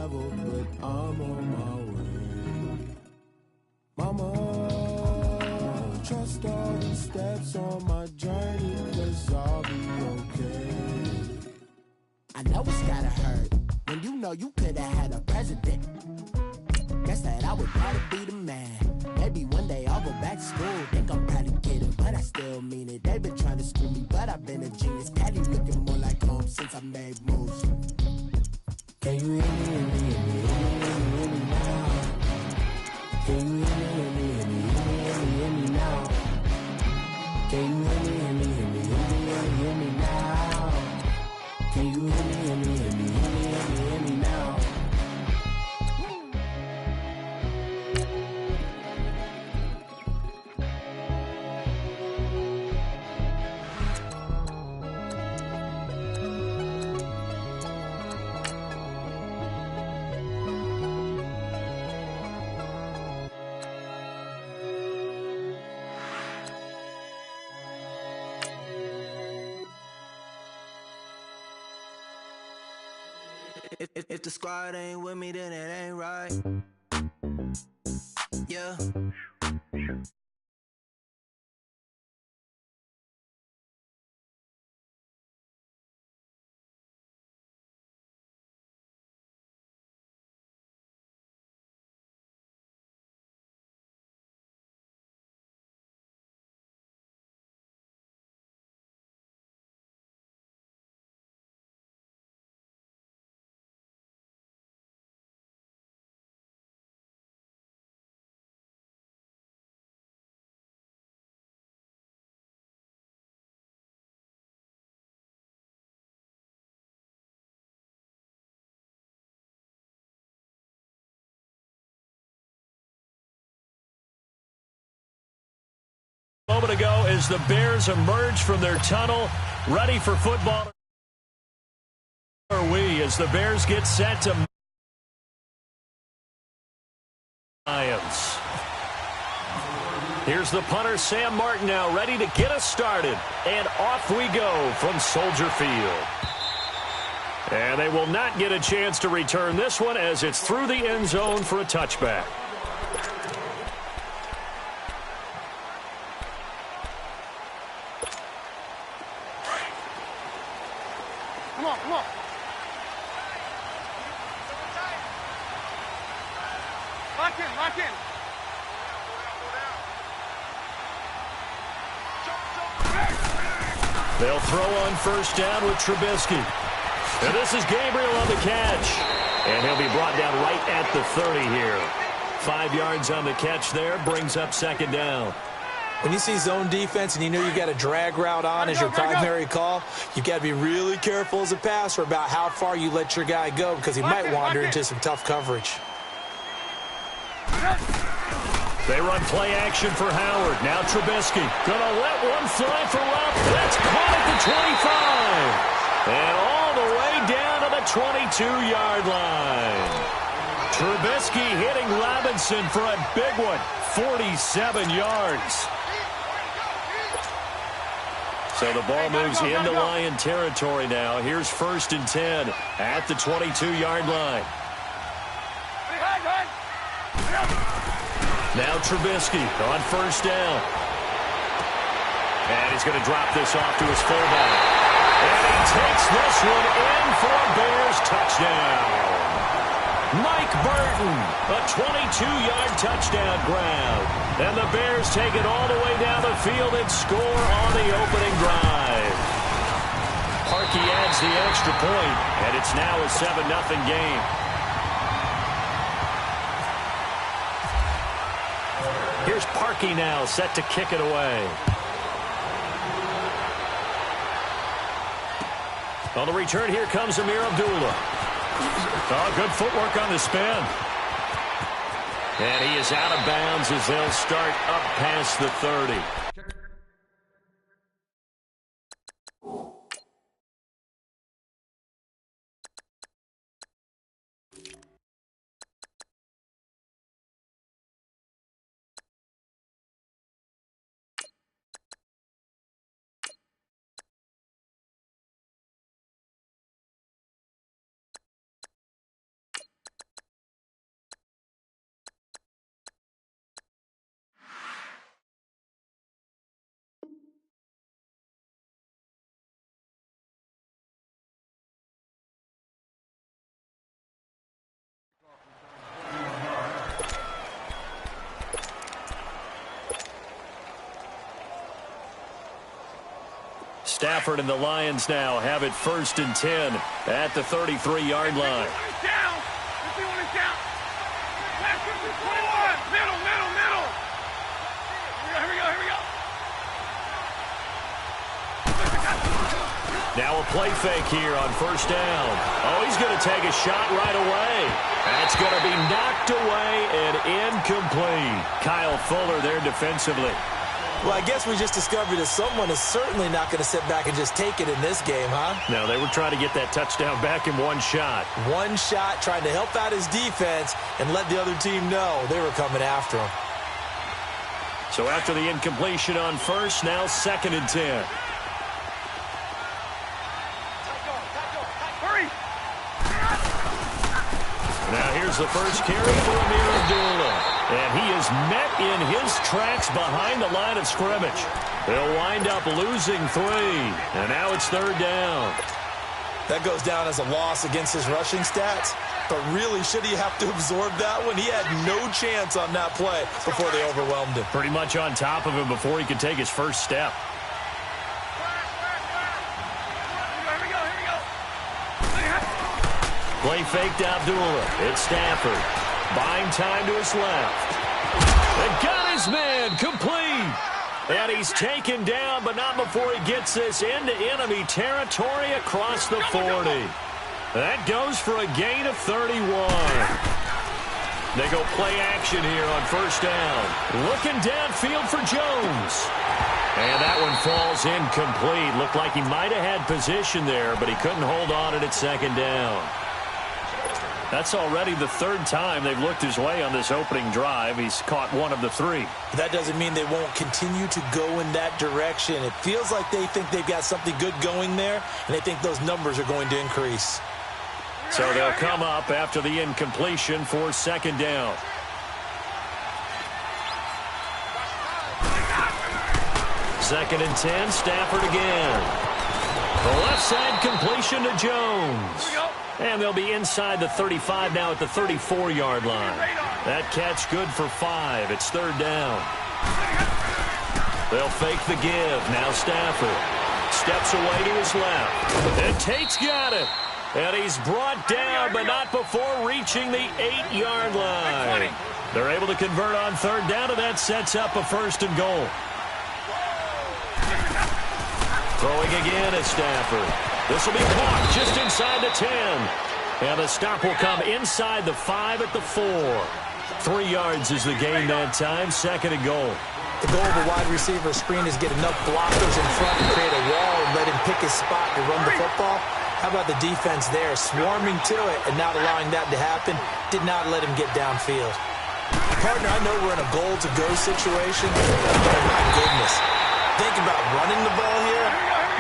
Speaker 11: level, but I'm on my way. Mama, trust all the steps on my journey, 'cause I'll be okay. I know it's gotta hurt when you know you could've had a president. Guess that I would rather be the man. Maybe one day I'll go back to school. Think I'm probably kidding, but I still mean it. They've been trying to screw me, but I've been a genius. Caddy looking more like home since I made moves. Can you hear me, hear me, hear me, hear me, hear me now? Can you hear me, hear me, hear me, hear me, hear me, hear me now? Can you hear me, hear me, hear me, hear me, hear me, hear me now? Can you hear me, hear me, hear me, hear me, hear me, hear me now?
Speaker 9: If the squad ain't with me, then it ain't right. Yeah.
Speaker 15: A moment ago as the Bears emerge from their tunnel, ready for football. Are we as the Bears get set to Lions. Here's the punter, Sam Martin, now ready to get us started. And off we go from Soldier Field. And they will not get a chance to return this one as it's through the end zone for a touchback.
Speaker 16: Come on, come on. Lock in, lock in.
Speaker 15: They'll throw on first down with Trubisky. And this is Gabriel on the catch. And he'll be brought down right at the 30 here. 5 yards on the catch there, brings up second down.
Speaker 2: When you see zone defense and you know you got a drag route on as your primary call, you got to be really careful as a passer about how far you let your guy go because he might wander into some tough coverage.
Speaker 15: They run play action for Howard. Now Trubisky gonna let one fly for Rupp. That's caught at the 25. And all the way down to the 22-yard line. Trubisky hitting Robinson for a big one. 47 yards. So the ball moves into Lion territory now. Here's 1st and 10 at the 22-yard line. Now Trubisky on first down. And he's going to drop this off to his fullback. And he takes this one in for a Bears touchdown. Mike Burton, a 22-yard touchdown grab. And the Bears take it all the way down the field and score on the opening drive. Parkey adds the extra point, and it's now a 7-0 game. Here's Parkey now, set to kick it away. On the return, here comes Amir Abdullah. Oh, good footwork on the spin. And he is out of bounds as they'll start up past the 30. Stafford and the Lions now have it 1st and 10 at the 33-yard line.
Speaker 16: Down. Let's see when it's down. Last 21. Middle. Here we go.
Speaker 15: Now a play fake here on 1st down. Oh, he's going to take a shot right away. That's going to be knocked away and incomplete. Kyle Fuller there defensively.
Speaker 2: Well, I guess we just discovered that someone is certainly not going to sit back and just take it in this game, huh?
Speaker 15: No, they were trying to get that touchdown back in one shot.
Speaker 2: One shot, trying to help out his defense and let the other team know they were coming after him.
Speaker 15: So after the incompletion on 1st, now 2nd and 10. Now here's the first carry for Amir Abdullah. And he is met in his tracks behind the line of scrimmage. They'll wind up losing 3. And now it's 3rd down.
Speaker 2: That goes down as a loss against his rushing stats. But really, should he have to absorb that one? He had no chance on that play before they overwhelmed him.
Speaker 15: Pretty much on top of him before he could take his first step. Play fake to Abdullah. It's Stafford. Buying time to his left. And got his man complete. And he's taken down, but not before he gets this into enemy territory across the 40. That goes for a gain of 31. They go play action here on 1st down. Looking downfield for Jones. And that one falls incomplete. Looked like he might have had position there, but he couldn't hold on at 2nd down. That's already the 3rd time they've looked his way on this opening drive. He's caught 1 of the 3.
Speaker 2: That doesn't mean they won't continue to go in that direction. It feels like they think they've got something good going there, and they think those numbers are going to increase.
Speaker 15: So they'll come up after the incompletion for 2nd down. Second and 10, Stafford again. The left side completion to Jones. And they'll be inside the 35 now at the 34-yard line. That catch good for 5. It's 3rd down. They'll fake the give. Now Stafford steps away to his left. And Tate's got it. And he's brought down, but not before reaching the 8-yard line. They're able to convert on 3rd down, and that sets up a 1st and goal. Throwing again at Stafford. This will be caught just inside the 10. And the stop will come inside the 5 at the 4. 3 yards is the gain that time. 2nd and goal.
Speaker 2: The goal of a wide receiver screen is get enough blockers in front to create a wall and let him pick his spot to run the football. How about the defense there, swarming to it and not allowing that to happen? Did not let him get downfield. Partner, I know we're in a goal-to-go situation, but my goodness. Think about running the ball here.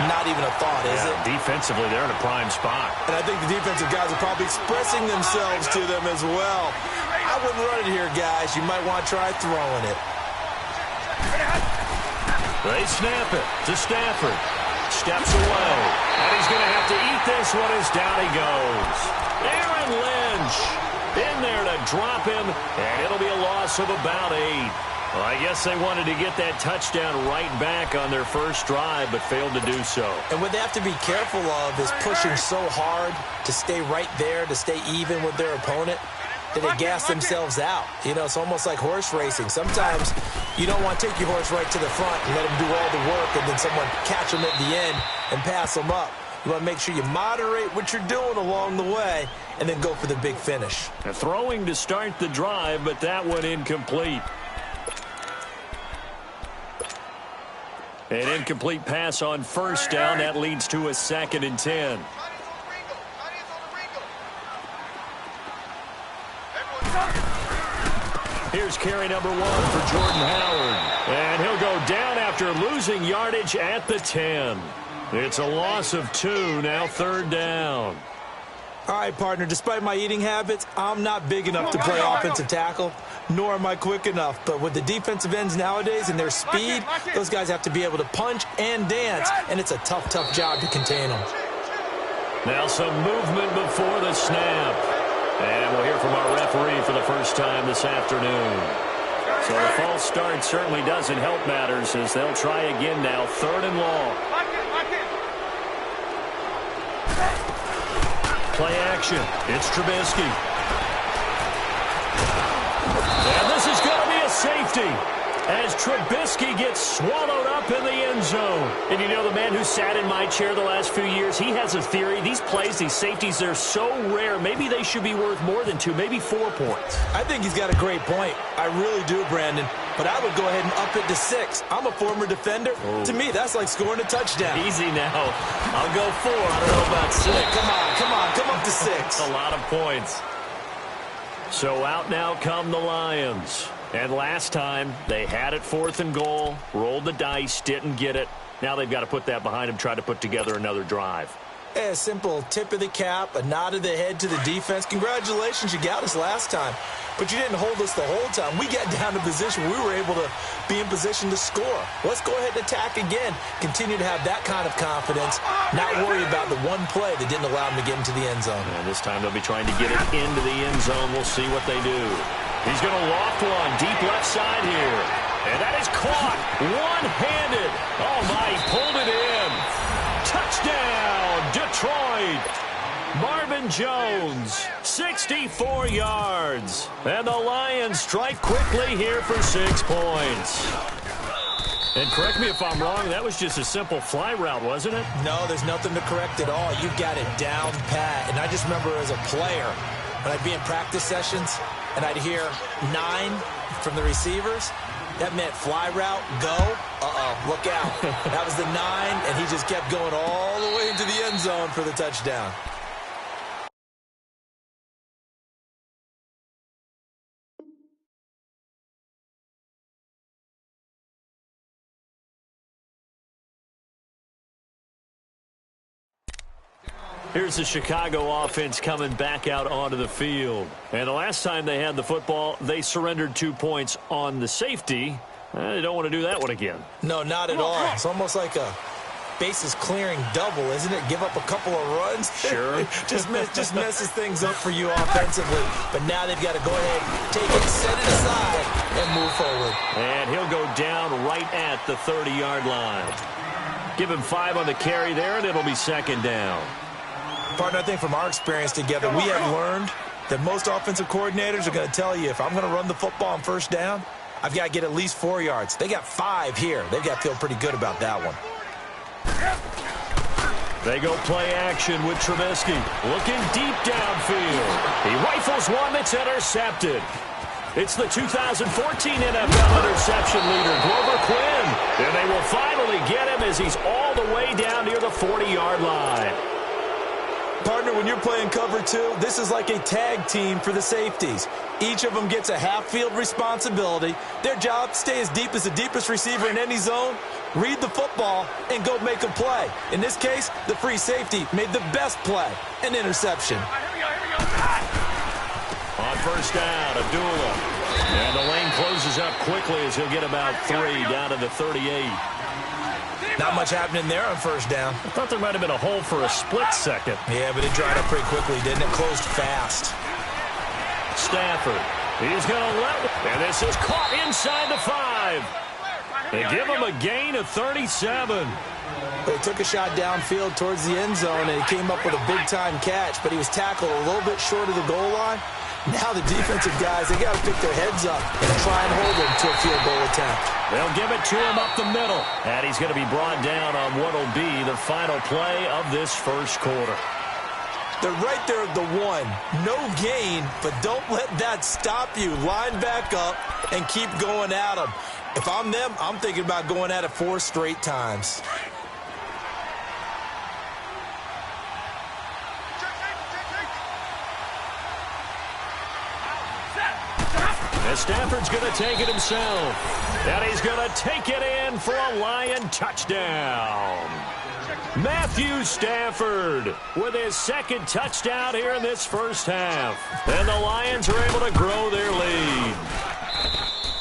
Speaker 2: Not even a thought, is it?
Speaker 15: Defensively, they're in a prime spot.
Speaker 2: And I think the defensive guys are probably expressing themselves to them as well. I wouldn't run it here, guys. You might want to try throwing it.
Speaker 15: They snap it to Stafford. Steps away. And he's going to have to eat this one as down he goes. Aaron Lynch in there to drop him, and it'll be a loss of about 8. Well, I guess they wanted to get that touchdown right back on their first drive, but failed to do so.
Speaker 2: And what they have to be careful of is pushing so hard to stay right there, to stay even with their opponent, that they gas themselves out. You know, it's almost like horse racing. Sometimes you don't want to take your horse right to the front and let him do all the work, and then someone catch him at the end and pass him up. You want to make sure you moderate what you're doing along the way and then go for the big finish.
Speaker 15: Throwing to start the drive, but that one incomplete. An incomplete pass on 1st down. That leads to a 2nd and 10. Here's carry number 1 for Jordan Howard. And he'll go down after losing yardage at the 10. It's a loss of 2, now 3rd down.
Speaker 2: All right, partner, despite my eating habits, I'm not big enough to play offensive tackle, nor am I quick enough. But with the defensive ends nowadays and their speed, those guys have to be able to punch and dance, and it's a tough, tough job to contain them.
Speaker 15: Now some movement before the snap. And we'll hear from our referee for the first time this afternoon. So the false start certainly doesn't help matters as they'll try again now, 3rd and long.
Speaker 1: play action. It's Trubisky. And this is going to be a safety as Trubisky gets swallowed up in the end zone. And you know, the man who sat in my chair the last few years, he has a theory. These plays, these safeties, they're so rare. Maybe they should be worth more than 2, maybe 4 points.
Speaker 2: I think he's got a great point. I really do, Brandon. But I would go ahead and up it to 6. I'm a former defender. Oh. To me, that's like scoring a touchdown.
Speaker 1: Easy now. I'll go 4. I don't know about 6.
Speaker 2: Come up to 6.
Speaker 1: That's a lot of points. So out now come the Lions. And last time, they had it 4th and goal, rolled the dice, didn't get it. Now they've got to put that behind them, try to put together another drive.
Speaker 2: A simple tip of the cap, a nod of the head to the defense. Congratulations, you got us last time. But you didn't hold us the whole time. We got down to position. We were able to be in position to score. Let's go ahead and attack again. Continue to have that kind of confidence. Not worry about the one play that didn't allow them to get into the end zone.
Speaker 1: And this time they'll be trying to get it into the end zone. We'll see what they do. He's going to loft one deep left side here. And that is caught one-handed. Oh, my, he pulled it in. Touchdown, Detroit. Marvin Jones, 64 yards. And the Lions strike quickly here for 6 points. And correct me if I'm wrong, that was just a simple fly route, wasn't it?
Speaker 2: No, there's nothing to correct at all. You've got it down pat. And I just remember as a player, when I'd be in practice sessions, and I'd hear 9 from the receivers, that meant fly route, go, look out. That was the 9, and he just kept going all the way into the end zone for the touchdown.
Speaker 1: Here's the Chicago offense coming back out onto the field. And the last time they had the football, they surrendered 2 points on the safety. They don't want to do that one again.
Speaker 2: No, not at all. It's almost like a bases clearing double, isn't it? Give up a couple of runs.
Speaker 1: Sure.
Speaker 2: just messes things up for you offensively. But now they've got to go ahead, take it, set it aside, and move forward.
Speaker 1: And he'll go down right at the 30-yard line. Give him 5 on the carry there, and it'll be 2nd down.
Speaker 2: Partner, I think from our experience together, we have learned that most offensive coordinators are going to tell you, if I'm going to run the football on 1st down, I've got to get at least 4 yards. They got 5 here. They've got to feel pretty good about that one.
Speaker 1: They go play action with Trubisky. Looking deep downfield. He rifles one that's intercepted. It's the 2014 NFL interception leader, Grover Quinn. And they will finally get him as he's all the way down near the 40-yard line.
Speaker 2: Partner, when you're playing cover 2, this is like a tag team for the safeties. Each of them gets a half-field responsibility. Their job, stay as deep as the deepest receiver in any zone, read the football, and go make a play. In this case, the free safety made the best play, an interception.
Speaker 1: On 1st down, Abdullah. And the lane closes up quickly as he'll get about 3 down to the 38.
Speaker 2: Not much happening there on 1st down.
Speaker 1: I thought there might have been a hole for a split second.
Speaker 2: Yeah, but it dried up pretty quickly, didn't it? Closed fast.
Speaker 1: Stafford. He's going to let it. And this is caught inside the 5. They give him a gain of 37.
Speaker 2: They took a shot downfield towards the end zone, and he came up with a big-time catch, but he was tackled a little bit short of the goal line. Now the defensive guys, they got to pick their heads up and try and hold him to a field goal attempt.
Speaker 1: They'll give it to him up the middle. And he's going to be brought down on what will be the final play of this 1st quarter.
Speaker 2: They're right there at the 1. No gain, but don't let that stop you. Line back up and keep going at them. If I'm them, I'm thinking about going at it 4 straight times.
Speaker 1: And Stafford's going to take it himself. And he's going to take it in for a Lion touchdown. Matthew Stafford with his 2nd touchdown here in this 1st half. And the Lions are able to grow their lead.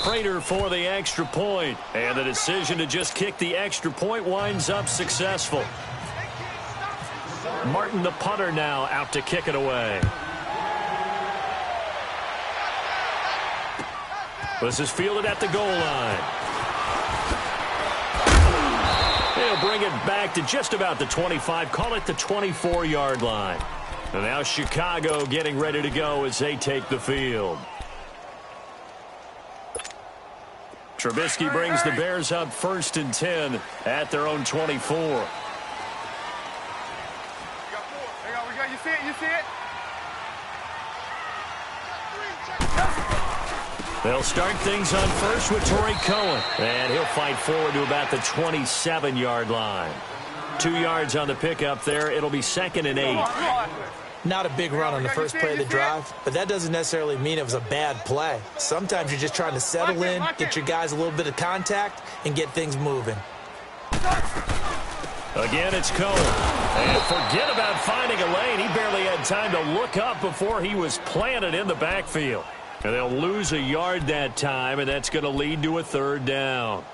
Speaker 1: Prater for the extra point. And the decision to just kick the extra point winds up successful. Martin, the punter, now out to kick it away. This is fielded at the goal line. They'll bring it back to just about the 25. Call it the 24-yard line. And now Chicago getting ready to go as they take the field. Trubisky brings the Bears up 1st and 10 at their own 24.
Speaker 16: We got, you see it, you see it?
Speaker 1: They'll start things on first with Torrey Cohen. And he'll fight forward to about the 27-yard line. 2 yards on the pickup there. It'll be 2nd and 8.
Speaker 2: Not a big run on the first play of the drive, but that doesn't necessarily mean it was a bad play. Sometimes you're just trying to settle in, get your guys a little bit of contact, and get things moving.
Speaker 1: Again, it's Cohen. And forget about finding a lane. He barely had time to look up before he was planted in the backfield. And they'll lose a yard that time, and that's going to lead to a 3rd down.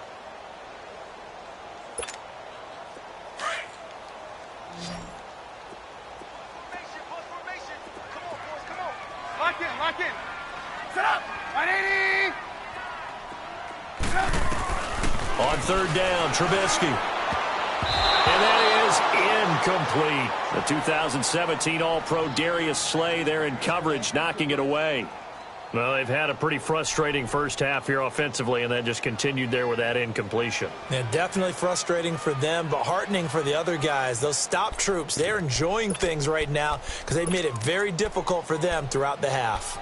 Speaker 16: Lock in. Set up. 180.
Speaker 1: On 3rd down, Trubisky. And that is incomplete. The 2017 All-Pro Darius Slay there in coverage, knocking it away. Well, they've had a pretty frustrating first half here offensively, and then just continued there with that incompletion.
Speaker 2: Yeah, definitely frustrating for them, but heartening for the other guys. Those stop troops, they're enjoying things right now because they've made it very difficult for them throughout the half.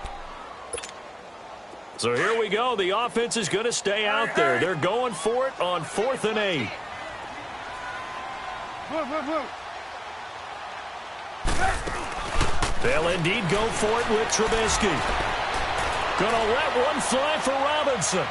Speaker 1: So here we go. The offense is going to stay out there. They're going for it on 4th and 8.
Speaker 16: Blue.
Speaker 1: They'll indeed go for it with Trubisky. Going to let one fly for Robinson.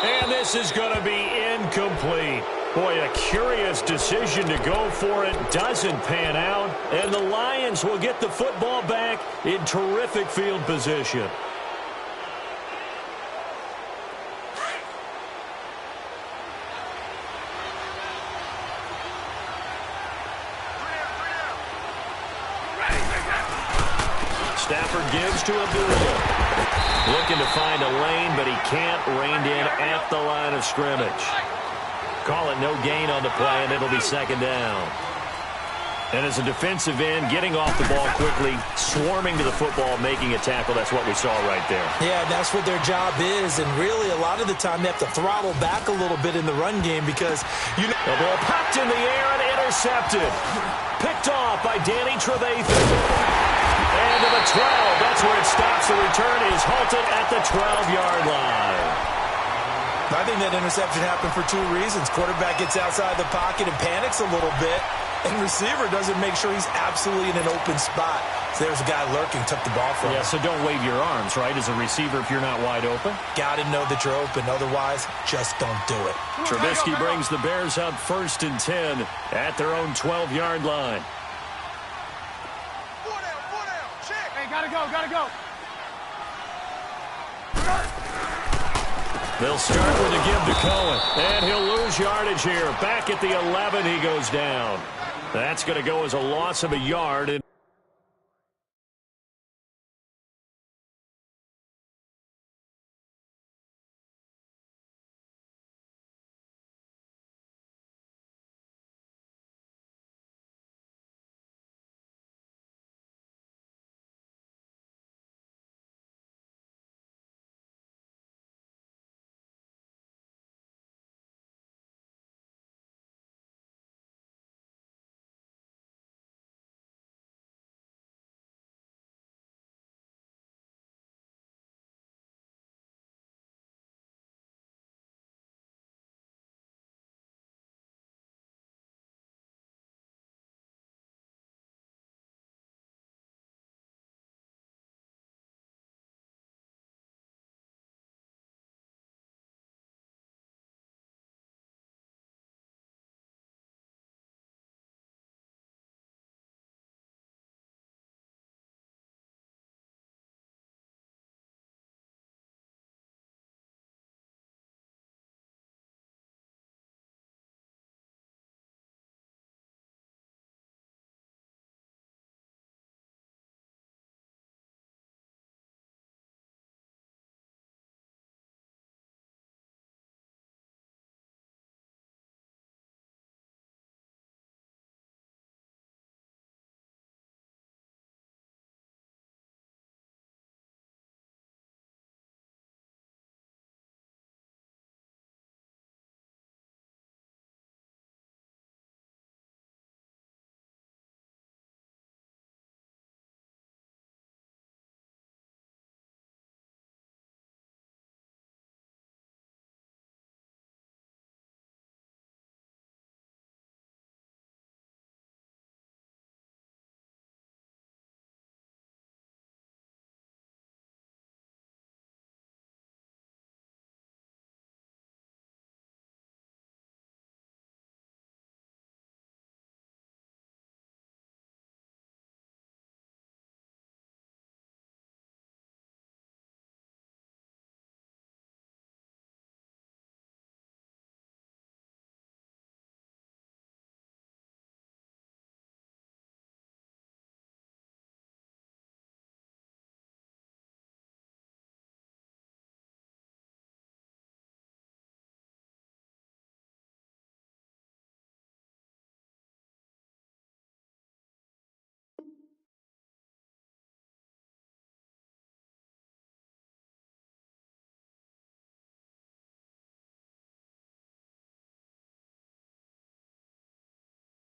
Speaker 1: And this is going to be incomplete. Boy, a curious decision to go for it. Doesn't pan out. And the Lions will get the football back in terrific field position. Stafford gives to Abdullah. Looking to find a lane, but he can't. Reined in at the line of scrimmage. Call it no gain on the play, and it'll be 2nd down. And as a defensive end, getting off the ball quickly, swarming to the football, making a tackle, that's what we saw right there.
Speaker 2: Yeah, that's what their job is, and really a lot of the time they have to throttle back a little bit in the run game because
Speaker 1: the ball popped in the air and intercepted. Picked off by Danny Trevathan. And to the 12. That's where it stops. The return is halted at the 12-yard line.
Speaker 2: I think that interception happened for 2 reasons. Quarterback gets outside the pocket and panics a little bit, and receiver doesn't make sure he's absolutely in an open spot. So there's a guy lurking, took the ball from him.
Speaker 1: Yeah, so don't wave your arms, right, as a receiver if you're not wide open.
Speaker 2: Got to know that you're open. Otherwise, just don't do it.
Speaker 1: Trubisky brings the Bears up 1st and 10 at their own 12-yard line.
Speaker 16: Gotta go.
Speaker 1: They'll start with a give to Cohen, and he'll lose yardage here. Back at the 11, he goes down. That's going to go as a loss of a yard.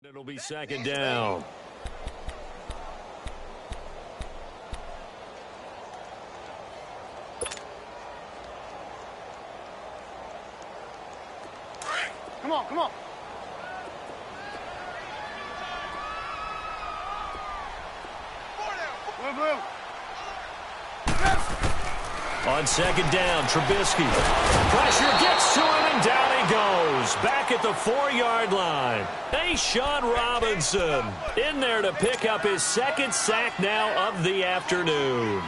Speaker 1: It'll be second down.
Speaker 16: Come on, come on. Blue.
Speaker 1: On second down, Trubisky. Pressure gets to him, and down he goes. Back at the 4-yard line. Sean Robinson in there to pick up his second sack now of the afternoon.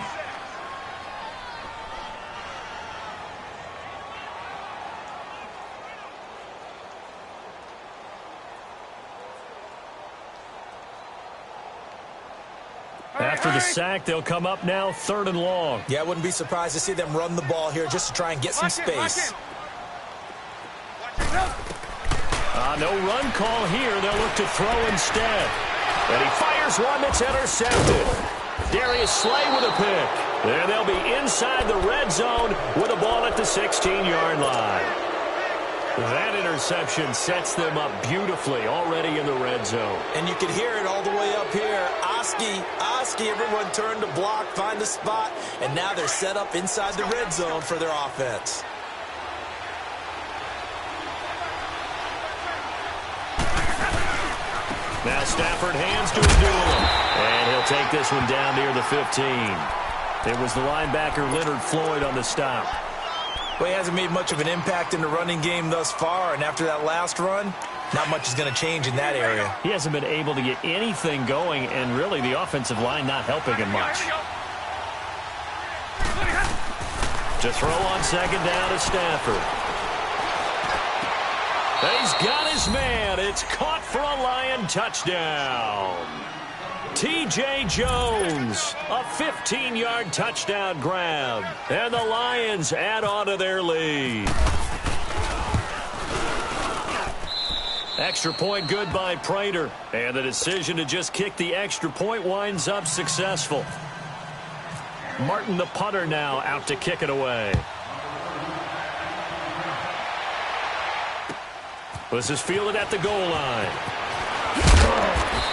Speaker 1: After the sack, they'll come up now 3rd and long.
Speaker 2: Yeah, I wouldn't be surprised to see them run the ball here just to try and get some space.
Speaker 1: No run call here. They'll look to throw instead. And he fires one that's intercepted. Darius Slay with a pick. And they'll be inside the red zone with a ball at the 16-yard line. That interception sets them up beautifully already in the red zone.
Speaker 2: And you can hear it all the way up here. Oski, everyone turned to block, find the spot, and now they're set up inside the red zone for their offense.
Speaker 1: Now Stafford hands to Abdullah, and he'll take this one down near the 15. It was the linebacker Leonard Floyd on the stop.
Speaker 2: Well, he hasn't made much of an impact in the running game thus far, and after that last run, not much is going to change in that area.
Speaker 1: He hasn't been able to get anything going, and really the offensive line not helping him much. To throw on second down to Stafford. He's got his man. It's caught for a Lion touchdown. T.J. Jones, a 15-yard touchdown grab. And the Lions add on to their lead. Extra point good by Prater. And the decision to just kick the extra point winds up successful. Martin, the punter, now out to kick it away. This is fielded at the goal line.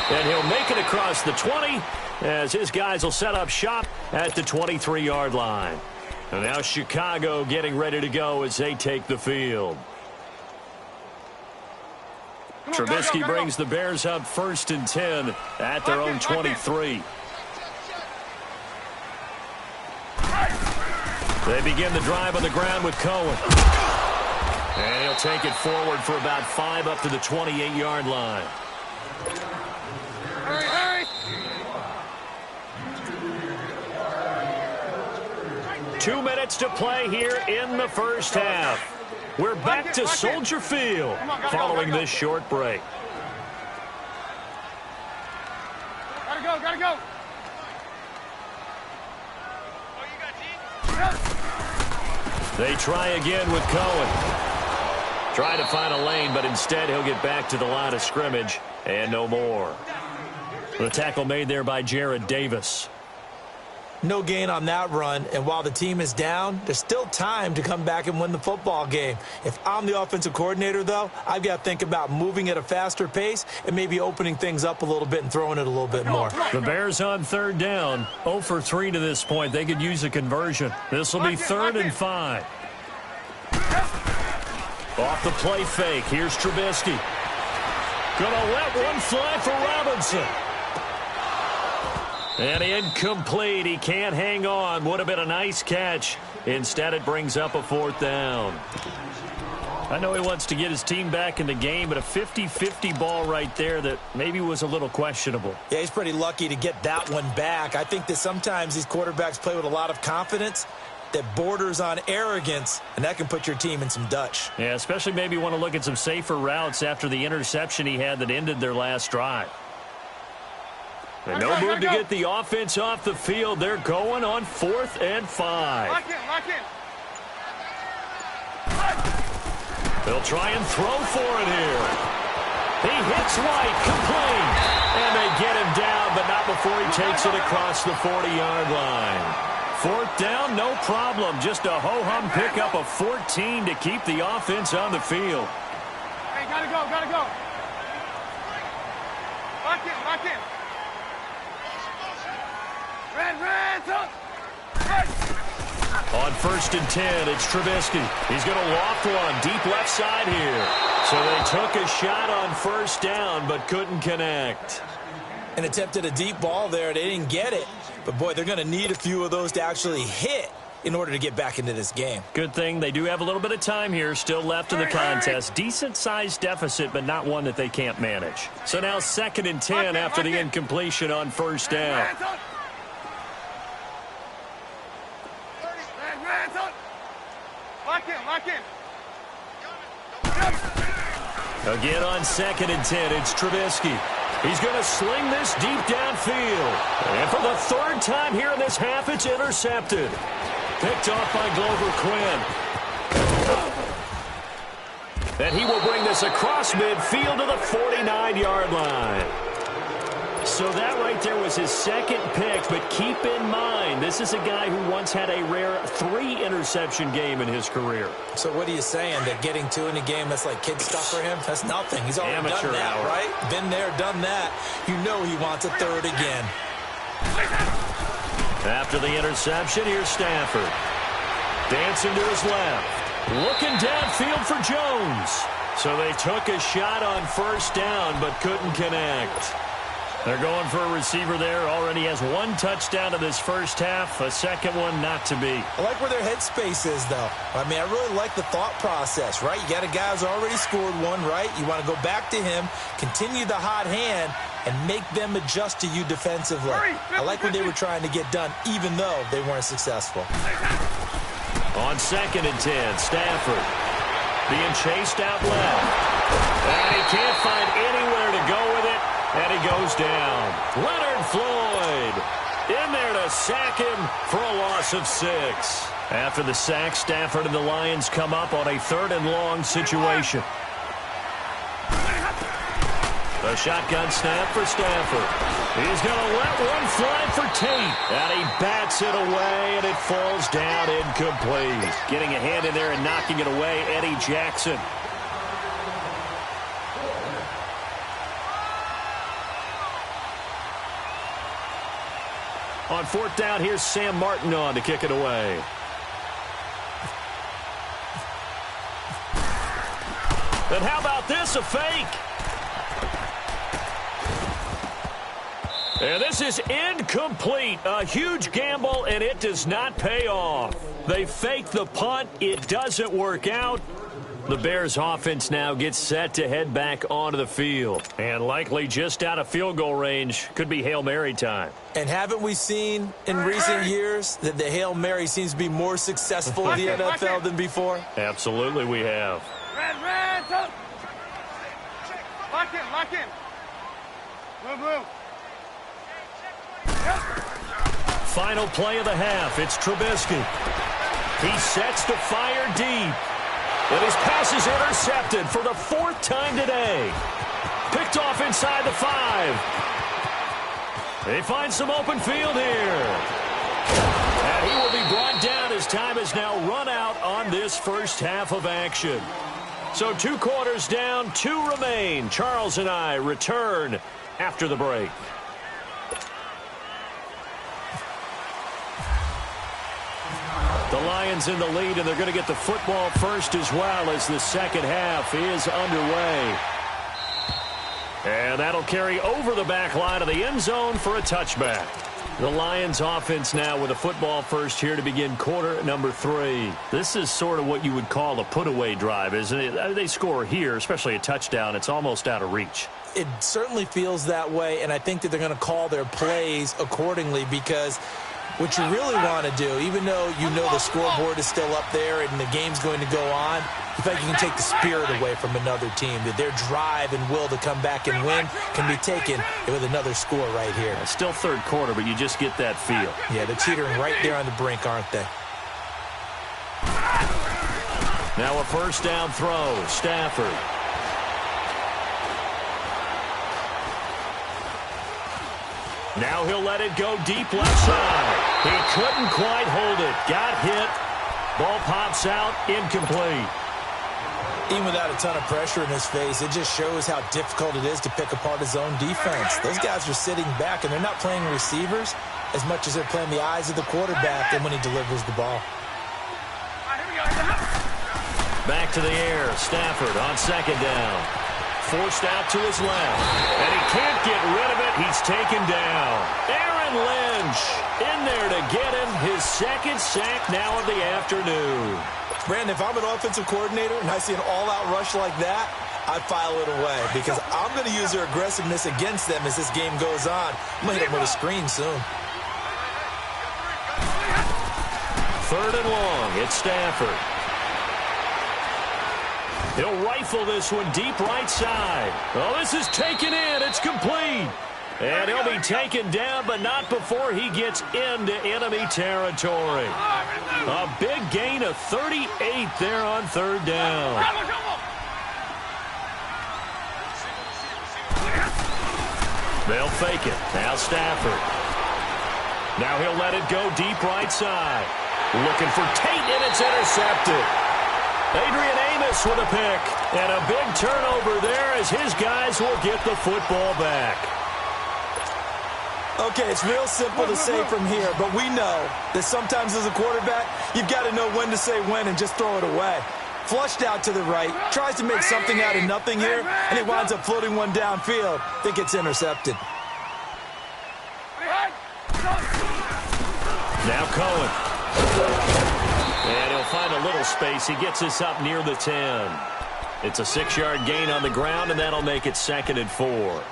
Speaker 1: And he'll make it across the 20 as his guys will set up shop at the 23-yard line. And now Chicago getting ready to go as they take the field. Trubisky brings the Bears up 1st and 10 at their own 23. They begin the drive on the ground with Cohen. And he'll take it forward for about 5 up to the 28-yard line.
Speaker 16: Hurry.
Speaker 1: 2 minutes to play here in the first half. We're back to Soldier Field following this short break.
Speaker 16: Gotta go.
Speaker 1: They try again with Cohen. Try to find a lane, but instead he'll get back to the line of scrimmage and no more. The tackle made there by Jared Davis.
Speaker 2: No gain on that run, and while the team is down, there's still time to come back and win the football game. If I'm the offensive coordinator, though, I've got to think about moving at a faster pace and maybe opening things up a little bit and throwing it a little bit more.
Speaker 1: The Bears on 3rd down, 0 for 3 to this point. They could use a conversion. This will be 3rd and 5. Off the play fake, here's Trubisky. Gonna let one fly for Robinson. And incomplete. He can't hang on. Would have been a nice catch. Instead, it brings up a 4th down. I know he wants to get his team back in the game, but a 50-50 ball right there that maybe was a little questionable.
Speaker 2: Yeah, he's pretty lucky to get that one back. I think that sometimes these quarterbacks play with a lot of confidence that borders on arrogance, and that can put your team in some Dutch.
Speaker 1: Yeah, especially maybe want to look at some safer routes after the interception he had that ended their last drive. And no move to get the offense off the field. They're going on 4th and 5.
Speaker 16: Lock in.
Speaker 1: They'll try and throw for it here. He hits White, complete. And they get him down, but not before he takes it across the 40-yard line. 4th down, no problem. Just a ho-hum pickup of 14 to keep the offense on the field.
Speaker 16: Hey, gotta go. lock in. Red, up. Red.
Speaker 1: On 1st and 10, it's Trubisky. He's going to loft one deep left side here. So they took a shot on 1st down, but couldn't connect.
Speaker 2: And attempted a deep ball there. They didn't get it. But, boy, they're going to need a few of those to actually hit in order to get back into this game.
Speaker 1: Good thing they do have a little bit of time here still left in the contest. Decent-sized deficit, but not one that they can't manage. So now 2nd and 10 after the incompletion on 1st down.
Speaker 16: Lock in.
Speaker 1: Again on 2nd and 10, it's Trubisky. He's going to sling this deep downfield. And for the 3rd time here in this half, it's intercepted. Picked off by Glover Quinn. And he will bring this across midfield to the 49-yard line. So that right there was his 2nd pick, but keep in mind, this is a guy who once had a rare 3-interception game in his career.
Speaker 2: So what are you saying, that getting 2 in a game, that's like kid stuff for him? That's nothing. He's already
Speaker 1: Amateur
Speaker 2: done that,
Speaker 1: hour.
Speaker 2: right? Been there, done that. You know he wants a 3rd again.
Speaker 1: After the interception, here's Stafford. Dancing to his left. Looking downfield for Jones. So they took a shot on 1st down, but couldn't connect. They're going for a receiver there. Already has 1 touchdown in this 1st half. A 2nd one not to be.
Speaker 2: I like where their headspace is, though. I mean, I really like the thought process, right? You got a guy who's already scored 1, right? You want to go back to him, continue the hot hand, and make them adjust to you defensively. I like what they were trying to get done, even though they weren't successful.
Speaker 1: On 2nd and 10, Stafford being chased out left. And he can't find anywhere to go with it. And he goes down. Leonard Floyd in there to sack him for a loss of 6. After the sack, Stafford and the Lions come up on a 3rd and long situation. A shotgun snap for Stafford. He's going to let one fly for Tate. And he bats it away, and it falls down incomplete. Getting a hand in there and knocking it away, Eddie Jackson. On 4th down, here's Sam Martin on to kick it away. And how about this, a fake? And this is incomplete. A huge gamble, and it does not pay off. They fake the punt. It doesn't work out. The Bears offense now gets set to head back onto the field. And likely just out of field goal range. Could be Hail Mary time.
Speaker 2: And haven't we seen in recent years that the Hail Mary seems to be more successful in the NFL than before?
Speaker 1: Absolutely we have.
Speaker 16: Red, up. Lock in. Blue.
Speaker 1: Final play of the half. It's Trubisky. He sets to fire deep. And his pass is intercepted for the 4th time today. Picked off inside the 5. They find some open field here. And he will be brought down as time has now run out on this 1st half of action. So 2 quarters down, 2 remain. Charles and I return after the break. The Lions in the lead, and they're going to get the football first as well as the 2nd half is underway. And that'll carry over the back line of the end zone for a touchback. The Lions offense now with a football first here to begin quarter number 3. This is sort of what you would call a put-away drive, isn't it? They score here, especially a touchdown. It's almost out of reach.
Speaker 2: It certainly feels that way, and I think that they're going to call their plays accordingly because what you really want to do, even though you know the scoreboard is still up there and the game's going to go on, you feel like you can take the spirit away from another team, that their drive and will to come back and win can be taken with another score right here.
Speaker 1: It's still 3rd quarter, but you just get that feel.
Speaker 2: Yeah, they're teetering right there on the brink, aren't they?
Speaker 1: Now a 1st down throw. Stafford. Now he'll let it go deep left side. He couldn't quite hold it. Got hit. Ball pops out. Incomplete.
Speaker 2: Even without a ton of pressure in his face, it just shows how difficult it is to pick apart his own defense. Those guys are sitting back, and they're not playing receivers as much as they're playing the eyes of the quarterback and when he delivers the ball.
Speaker 1: Back to the air. Stafford on second down. Forced out to his left. And he can't get rid of it. He's taken down. Aaron Lynch in there to get him. His second sack now of the afternoon.
Speaker 2: Brandon, if I'm an offensive coordinator and I see an all-out rush like that, I file it away because I'm going to use their aggressiveness against them as this game goes on. I'm going to hit them with a screen soon.
Speaker 1: 3rd and long. It's Stafford. He'll rifle this one deep right side. Oh, this is taken in. It's complete. And he'll be taken down, but not before he gets into enemy territory. A big gain of 38 there on 3rd down. They'll fake it. Now Stafford. Now he'll let it go deep right side. Looking for Tate, and it's intercepted. Adrian Amos with a pick. And a big turnover there as his guys will get the football back.
Speaker 2: Okay, it's real simple to say from here, but we know that sometimes as a quarterback, you've got to know when to say when and just throw it away. Flushed out to the right, tries to make something out of nothing here, and he winds up floating one downfield that gets intercepted.
Speaker 1: Now Cohen. And he'll find a little space. He gets us up near the 10. It's a 6-yard gain on the ground, and that'll make it 2nd and 4.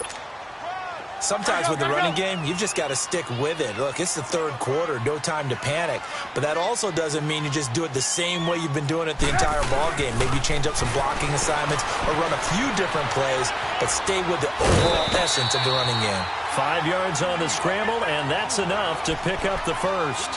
Speaker 2: Sometimes with the running game, you've just got to stick with it. Look, it's the 3rd quarter, no time to panic. But that also doesn't mean you just do it the same way you've been doing it the entire ball game. Maybe change up some blocking assignments or run a few different plays, but stay with the overall essence of the running game.
Speaker 1: 5 yards on the scramble, and that's enough to pick up the first.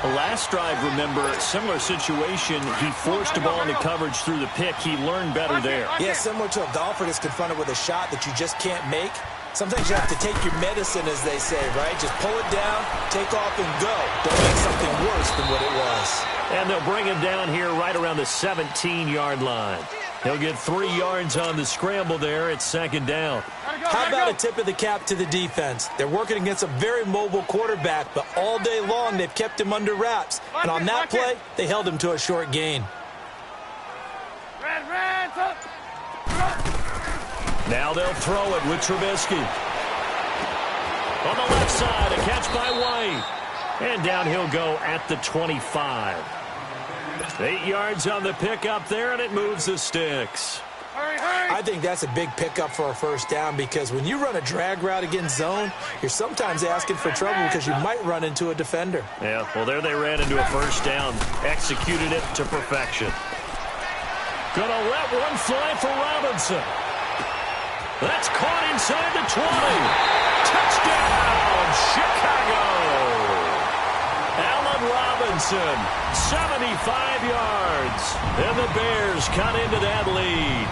Speaker 1: The last drive, remember, similar situation. He forced the ball into coverage through the pick. He learned better there.
Speaker 2: Yeah, similar to a golfer that's confronted with a shot that you just can't make. Sometimes you have to take your medicine, as they say, right? Just pull it down, take off, and go. Don't make something worse than what it was.
Speaker 1: And they'll bring him down here right around the 17-yard line. He'll get 3 yards on the scramble there. It's 2nd down.
Speaker 2: How about a tip of the cap to the defense? They're working against a very mobile quarterback, but all day long they've kept him under wraps. And on that play, they held him to a short gain.
Speaker 1: Now they'll throw it with Trubisky. On the left side, a catch by White. And down he'll go at the 25. 8 yards on the pickup there, and it moves the sticks.
Speaker 2: I think that's a big pickup for a 1st down because when you run a drag route against zone, you're sometimes asking for trouble because you might run into a defender.
Speaker 1: Yeah, well, there they ran into a 1st down. Executed it to perfection. Gonna let one fly for Robinson. That's caught inside the 20. Touchdown, Chicago. Allen Robinson, 75 yards. And the Bears cut into that lead.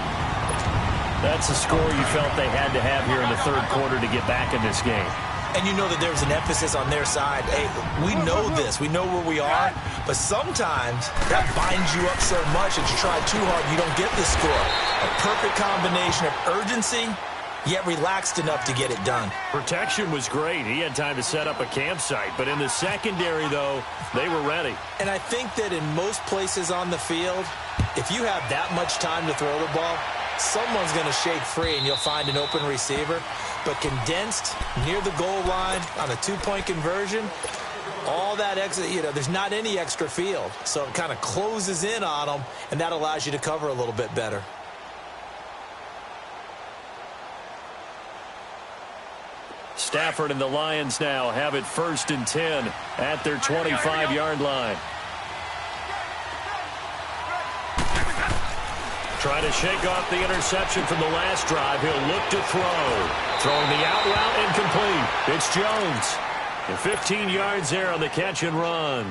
Speaker 1: That's a score you felt they had to have here in the 3rd quarter to get back in this game.
Speaker 2: And you know that there's an emphasis on their side. Hey, we know this. We know where we are. But sometimes that binds you up so much that you try too hard, you don't get the score. A perfect combination of urgency, yet relaxed enough to get it done.
Speaker 1: Protection was great. He had time to set up a campsite. But in the secondary, though, they were ready.
Speaker 2: And I think that in most places on the field, if you have that much time to throw the ball, someone's going to shake free and you'll find an open receiver. But condensed near the goal line on a 2-point conversion, all that extra, there's not any extra field. So it kind of closes in on them, and that allows you to cover a little bit better.
Speaker 1: Stafford and the Lions now have it 1st and 10 at their 25-yard line. Try to shake off the interception from the last drive. He'll look to throw. Throwing the out route incomplete. It's Jones. And 15 yards there on the catch and run.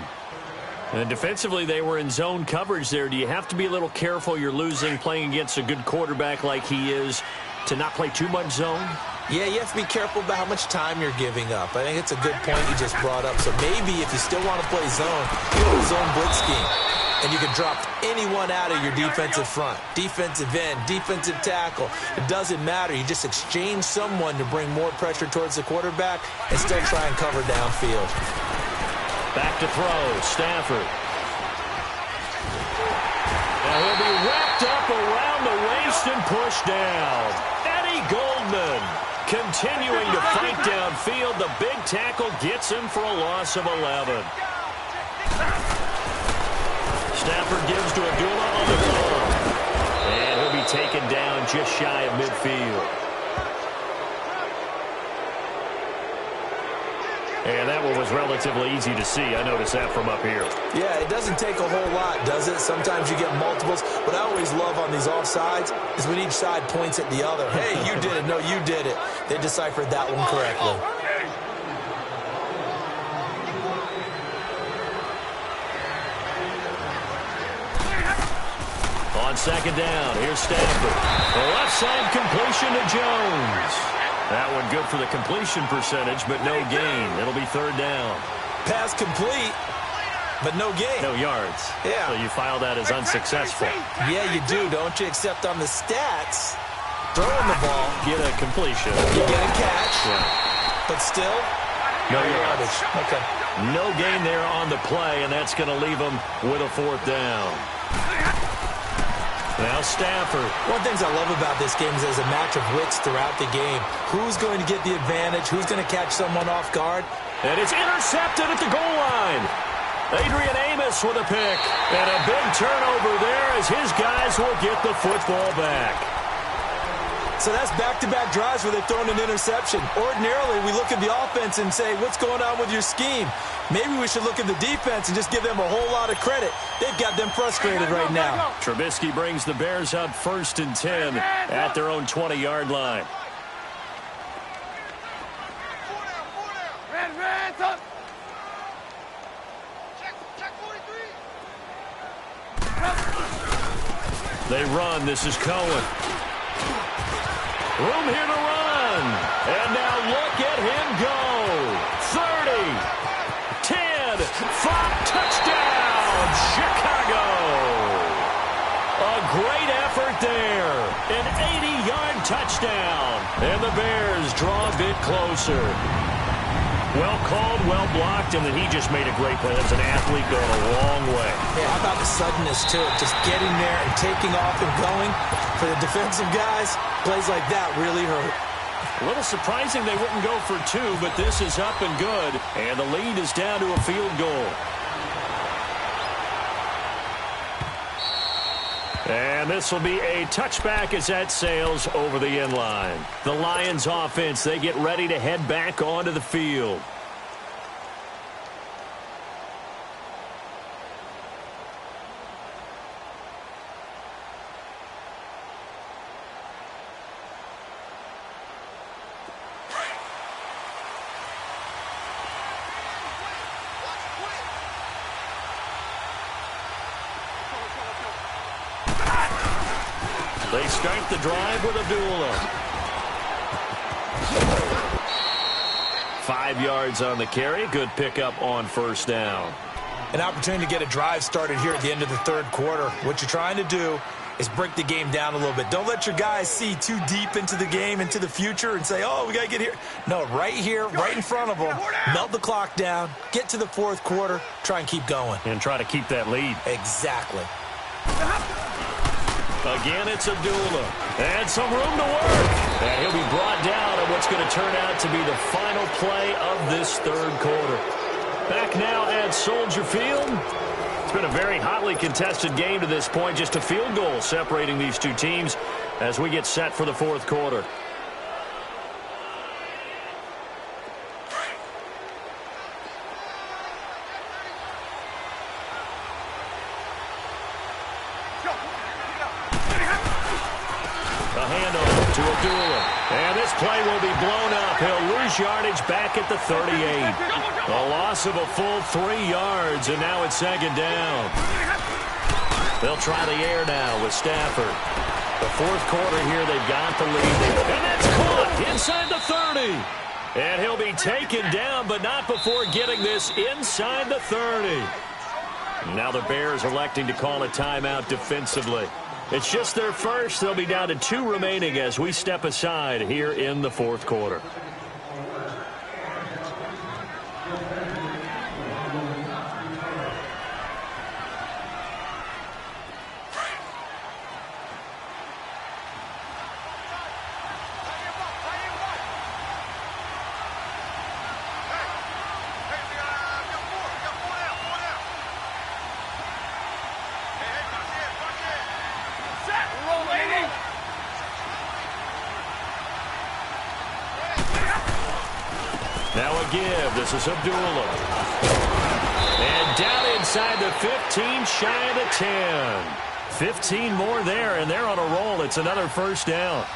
Speaker 1: And defensively, they were in zone coverage there. Do you have to be a little careful? You're losing playing against a good quarterback like he is to not play too much zone?
Speaker 2: Yeah, you have to be careful about how much time you're giving up. I think it's a good point you just brought up. So maybe if you still want to play zone, you go to zone blitz scheme. and you can drop anyone out of your defensive front. Defensive end, defensive tackle. It doesn't matter. You just exchange someone to bring more pressure towards the quarterback and still try and cover downfield.
Speaker 1: Back to throw, Stafford. Now he'll be wrapped up around the waist and pushed down. Eddie Goldman continuing to fight downfield. The big tackle gets him for a loss of 11. Stafford gives to Abdullah on the run. And he'll be taken down just shy of midfield. And that one was relatively easy to see. I noticed that from up here.
Speaker 2: Yeah, it doesn't take a whole lot, does it? Sometimes you get multiples. What I always love on these offsides is when each side points at the other. Hey, you did it. No, you did it. They deciphered that one correctly.
Speaker 1: On second down, here's Stafford. The left side completion to Jones. That one good for the completion percentage, but no gain. It'll be third down.
Speaker 2: Pass complete, but no gain.
Speaker 1: No yards.
Speaker 2: Yeah.
Speaker 1: So you file that as unsuccessful.
Speaker 2: Yeah, you do, don't you? Except on the stats, throwing the ball.
Speaker 1: Get a completion.
Speaker 2: You get a catch.
Speaker 1: Yeah.
Speaker 2: But still,
Speaker 1: no yardage.
Speaker 2: Okay.
Speaker 1: No gain there on the play, and that's going to leave them with a fourth down. Now Stafford.
Speaker 2: One of the things I love about this game is there's a match of wits throughout the game. Who's going to get the advantage? Who's going to catch someone off guard?
Speaker 1: And it's intercepted at the goal line. Adrian Amos with a pick. And a big turnover there as his guys will get the football back.
Speaker 2: So that's back-to-back drives where they've thrown an interception. Ordinarily, we look at the offense and say, what's going on with your scheme? Maybe we should look at the defense and just give them a whole lot of credit. They've got them frustrated right now.
Speaker 1: Trubisky brings the Bears up 1st and 10 at their own 20-yard line. They run. This is Cohen. Room here to run. And now look at him go. 30, 10, 5, touchdown, Chicago. A great effort there. An 80-yard touchdown. And the Bears draw a bit closer. Well called, well blocked, and then he just made a great play. That's an athlete going a long way.
Speaker 2: Yeah, how about the suddenness to it? Just getting there and taking off and going. For the defensive guys, plays like that really hurt.
Speaker 1: A little surprising they wouldn't go for 2, but this is up and good. And the lead is down to a field goal. And this will be a touchback as that sails over the end line. The Lions offense, they get ready to head back onto the field. They start the drive with Abdullah. 5 yards on the carry. Good pickup on first down.
Speaker 2: An opportunity to get a drive started here at the end of the third quarter. What you're trying to do is break the game down a little bit. Don't let your guys see too deep into the game, into the future, and say, oh, we got to get here. No, right here, right in front of them, melt the clock down, get to the fourth quarter, try and keep going.
Speaker 1: And try to keep that lead.
Speaker 2: Exactly.
Speaker 1: Again, it's Abdullah. And some room to work. And he'll be brought down at what's going to turn out to be the final play of this third quarter. Back now at Soldier Field. It's been a very hotly contested game to this point. Just a field goal separating these two teams as we get set for the fourth quarter. A handoff to Abdullah. And this play will be blown up. He'll lose yardage back at the 38. A loss of a full 3 yards, and now it's second down. They'll try the air now with Stafford. The fourth quarter here, they've got the lead. And that's caught inside the 30. And he'll be taken down, but not before getting this inside the 30. Now the Bears electing to call a timeout defensively. It's just their first. They'll be down to 2 remaining as we step aside here in the fourth quarter.
Speaker 15: Now a give. This is Abdullah. And down inside the 15, shy of the 10. 15 more there, and they're on a roll. It's another first down.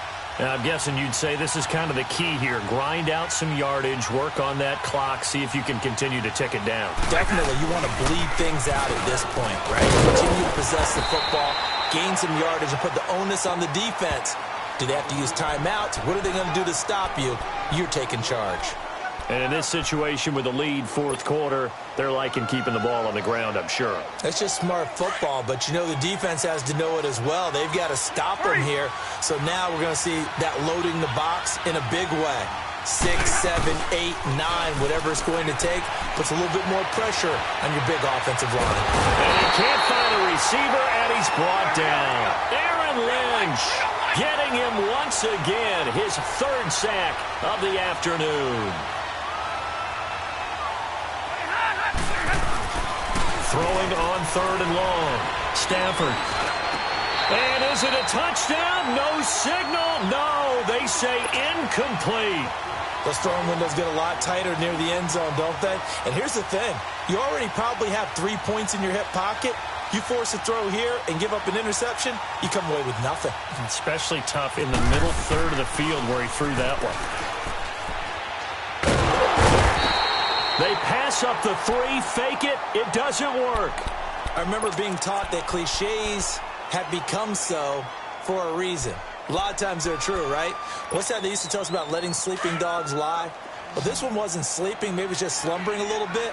Speaker 15: Now, I'm guessing you'd say this is kind of the key here. Grind out some yardage, work on that clock, see if you can continue to tick it down.
Speaker 2: Definitely, you want to bleed things out at this point, right? Continue to possess the football, gain some yardage, and put the onus on the defense. Do they have to use timeouts? What are they going to do to stop you? You're taking charge.
Speaker 15: And in this situation with the lead fourth quarter, they're liking keeping the ball on the ground, I'm sure.
Speaker 2: That's just smart football, but you know the defense has to know it as well. They've got to stop them here. So now we're going to see that loading the box in a big way. 6, 7, 8, 9, whatever it's going to take, puts a little bit more pressure on your big offensive line.
Speaker 15: And he can't find a receiver, and he's brought down. Aaron Lynch getting him once again, his 3rd sack of the afternoon. Throwing on 3rd and long. Stafford. And is it a touchdown? No signal. No, they say incomplete.
Speaker 2: Those throwing windows get a lot tighter near the end zone, don't they? And here's the thing. You already probably have 3 points in your hip pocket. You force a throw here and give up an interception, you come away with nothing.
Speaker 15: Especially tough in the middle third of the field where he threw that one. They pass up the 3, fake it. It doesn't work.
Speaker 2: I remember being taught that cliches have become so for a reason. A lot of times they're true, right? What's that they used to tell us about letting sleeping dogs lie? Well, this one wasn't sleeping. Maybe it was just slumbering a little bit.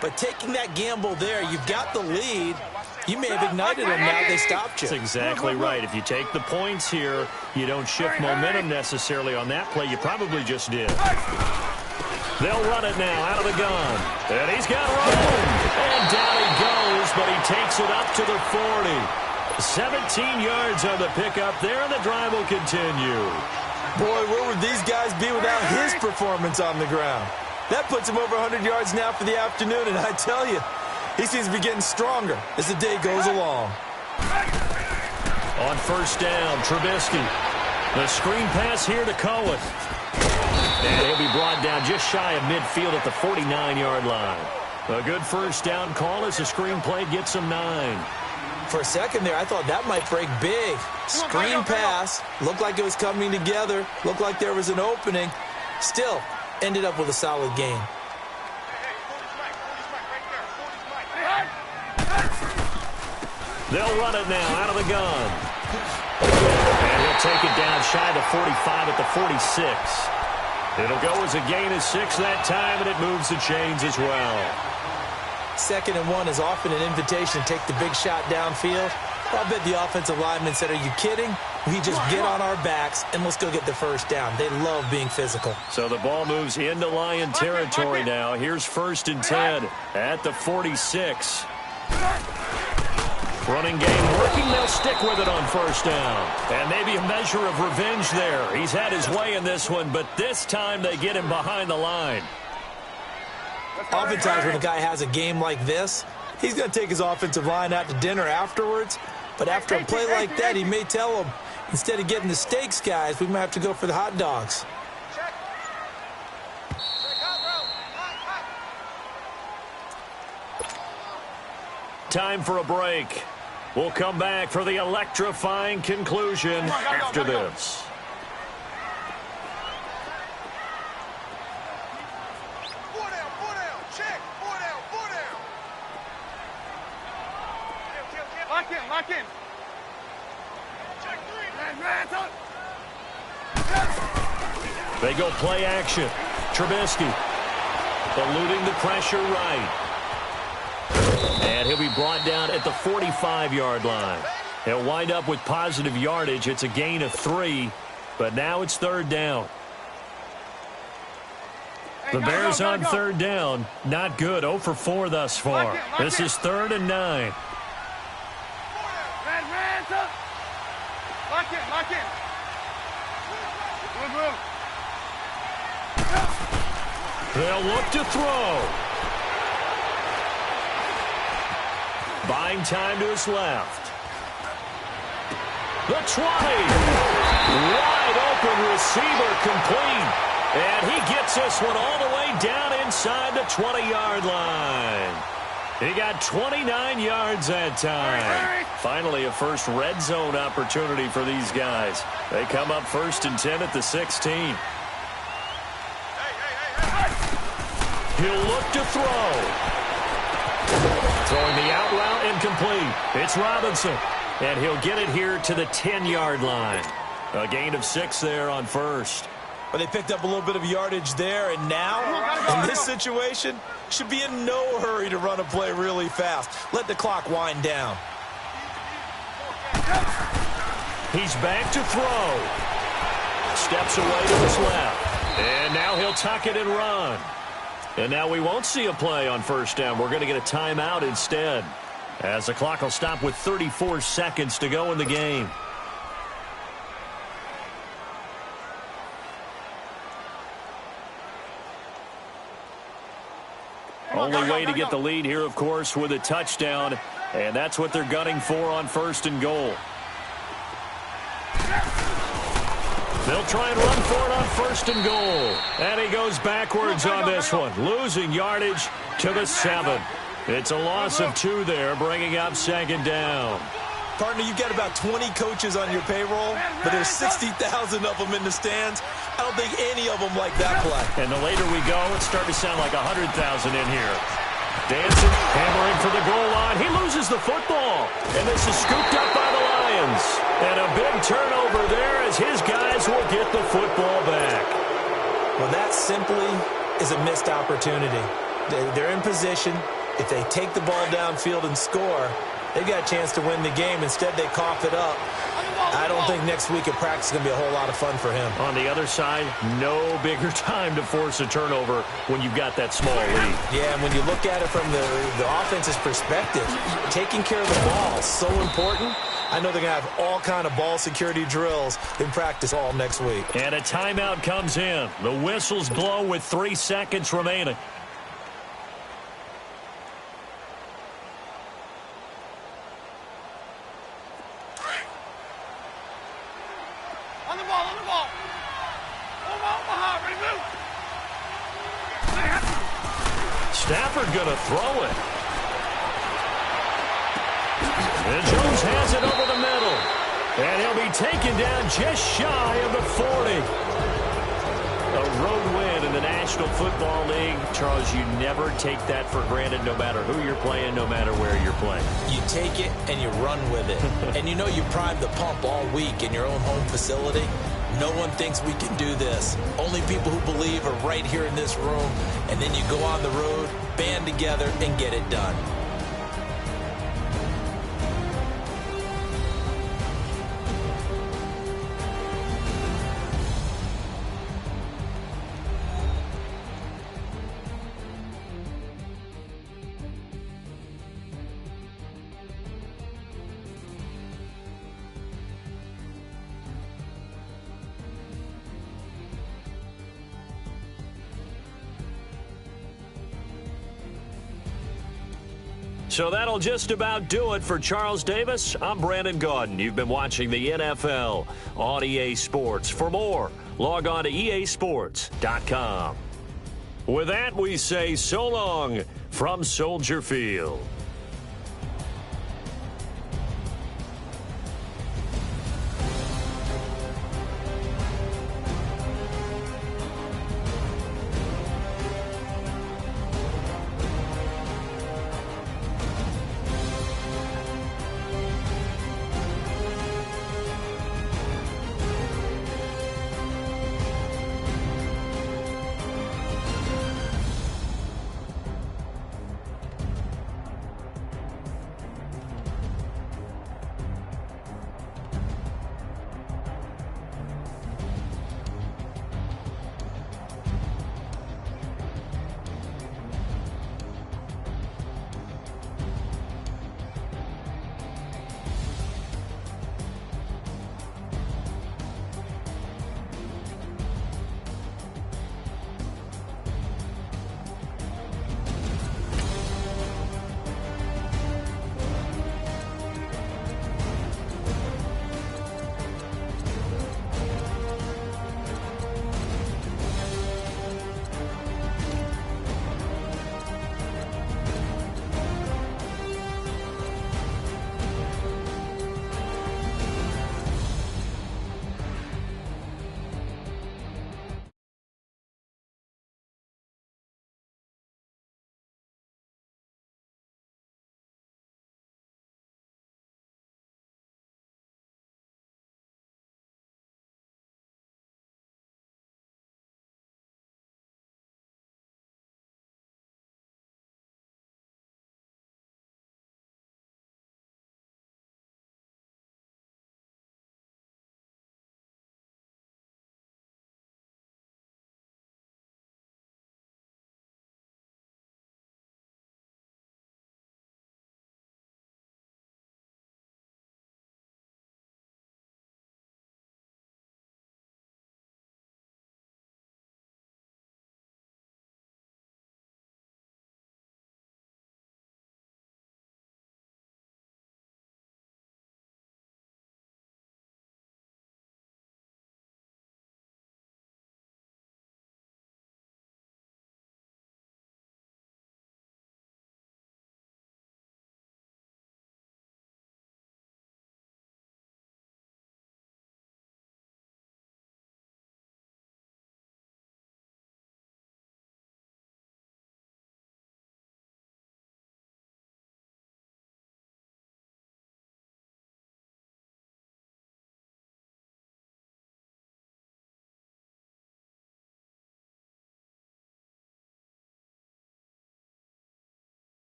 Speaker 2: But taking that gamble there, you've got the lead. You may have ignited them now. They stopped you.
Speaker 15: That's exactly right. If you take the points here, you don't shift momentum necessarily on that play. You probably just did. They'll run it now out of the gun. And he's got room. And down he goes, but he takes it up to the 40. 17 yards on the pickup there, and the drive will continue.
Speaker 2: Boy, where would these guys be without his performance on the ground? That puts him over 100 yards now for the afternoon, and I tell you, he seems to be getting stronger as the day goes along.
Speaker 15: On first down, Trubisky. The screen pass here to Cohen. And he'll be brought down just shy of midfield at the 49-yard line. A good first down call as the screen play gets him 9.
Speaker 2: For a second there, I thought that might break big. Screen pass. Looked like it was coming together. Looked like there was an opening. Still, ended up with a solid game.
Speaker 15: They'll run it now out of the gun. And he'll take it down shy of the 45 at the 46. It'll go as a gain of 6 that time, and it moves the chains as well.
Speaker 2: 2nd and 1 is often an invitation to take the big shot downfield. I'll bet the offensive lineman said, are you kidding? We just get on our backs and let's go get the first down. They love being physical.
Speaker 15: So the ball moves into Lion territory now. Here's 1st and 10 at the 46. Running game working. They'll stick with it on first down. And maybe a measure of revenge there. He's had his way in this one, but this time they get him behind the line.
Speaker 2: Oftentimes when a guy has a game like this, he's going to take his offensive line out to dinner afterwards. But after a play like that, he may tell them, instead of getting the steaks, guys, we might have to go for the hot dogs.
Speaker 15: Time for a break. We'll come back for the electrifying conclusion after this.
Speaker 16: Lock in.
Speaker 15: They go play action. Trubisky eluding the pressure right. And he'll be be brought down at the 45-yard line. He'll wind up with positive yardage. It's a gain of 3, but now it's third down. The Bears on third down. Not good. 0 for 4 thus far. This is 3rd and 9.
Speaker 16: Lock in. Move.
Speaker 15: They'll look to throw. Buying time to his left. The 20. Wide open receiver complete. And he gets this one all the way down inside the 20-yard line. He got 29 yards that time. Finally, a first red zone opportunity for these guys. They come up 1st and 10 at the 16. He'll look to throw. Throwing the out route incomplete. It's Robinson. And he'll get it here to the 10-yard line. A gain of 6 there on first.
Speaker 2: But they picked up a little bit of yardage there, and now, in this situation, should be in no hurry to run a play really fast. Let the clock wind down.
Speaker 15: He's back to throw. Steps away to his left. And now he'll tuck it and run. And now we won't see a play on first down. We're going to get a timeout instead, as the clock will stop with 34 seconds to go in the game. Only way to get the lead here, of course, with a touchdown, and that's what they're gunning for on 1st and goal. They'll try and run for it on 1st and goal. And he goes backwards on this one, losing yardage to the 7. It's a loss of 2 there, bringing up 2nd down.
Speaker 2: Partner, you've got about 20 coaches on your payroll, but there's 60,000 of them in the stands. I don't think any of them like that play.
Speaker 15: And the later we go, it's starting to sound like 100,000 in here. Dancing, hammering for the goal line. He loses the football. And this is scooped up by the Lions. And a big turnover there as his guys will get the football back.
Speaker 2: Well, that simply is a missed opportunity. They're in position. If they take the ball downfield and score, they've got a chance to win the game. Instead, they cough it up. I don't think next week at practice is going to be a whole lot of fun for him.
Speaker 15: On the other side, no bigger time to force a turnover when you've got that small lead.
Speaker 2: Yeah, and when you look at it from the offense's perspective, taking care of the ball is so important. I know they're going to have all kind of ball security drills in practice all next week.
Speaker 15: And a timeout comes in. The whistles blow with 3 seconds remaining.
Speaker 16: On the ball. Omaha, ready to move.
Speaker 15: Stafford going to throw it. And Jones has it over the middle. And he'll be taken down just shy of the 40. A road win in the National Football League. Charles, you never take that for granted no matter who you're playing, no matter where you're playing.
Speaker 2: You take it and you run with it. And you know you primed the pump all week in your own home facility. No one thinks we can do this. Only people who believe are right here in this room. And then you go on the road, band together, and get it done.
Speaker 15: So that'll just about do it for Charles Davis. I'm Brandon Gaudin. You've been watching the NFL on EA Sports. For more, log on to easports.com. With that, we say so long from Soldier Field.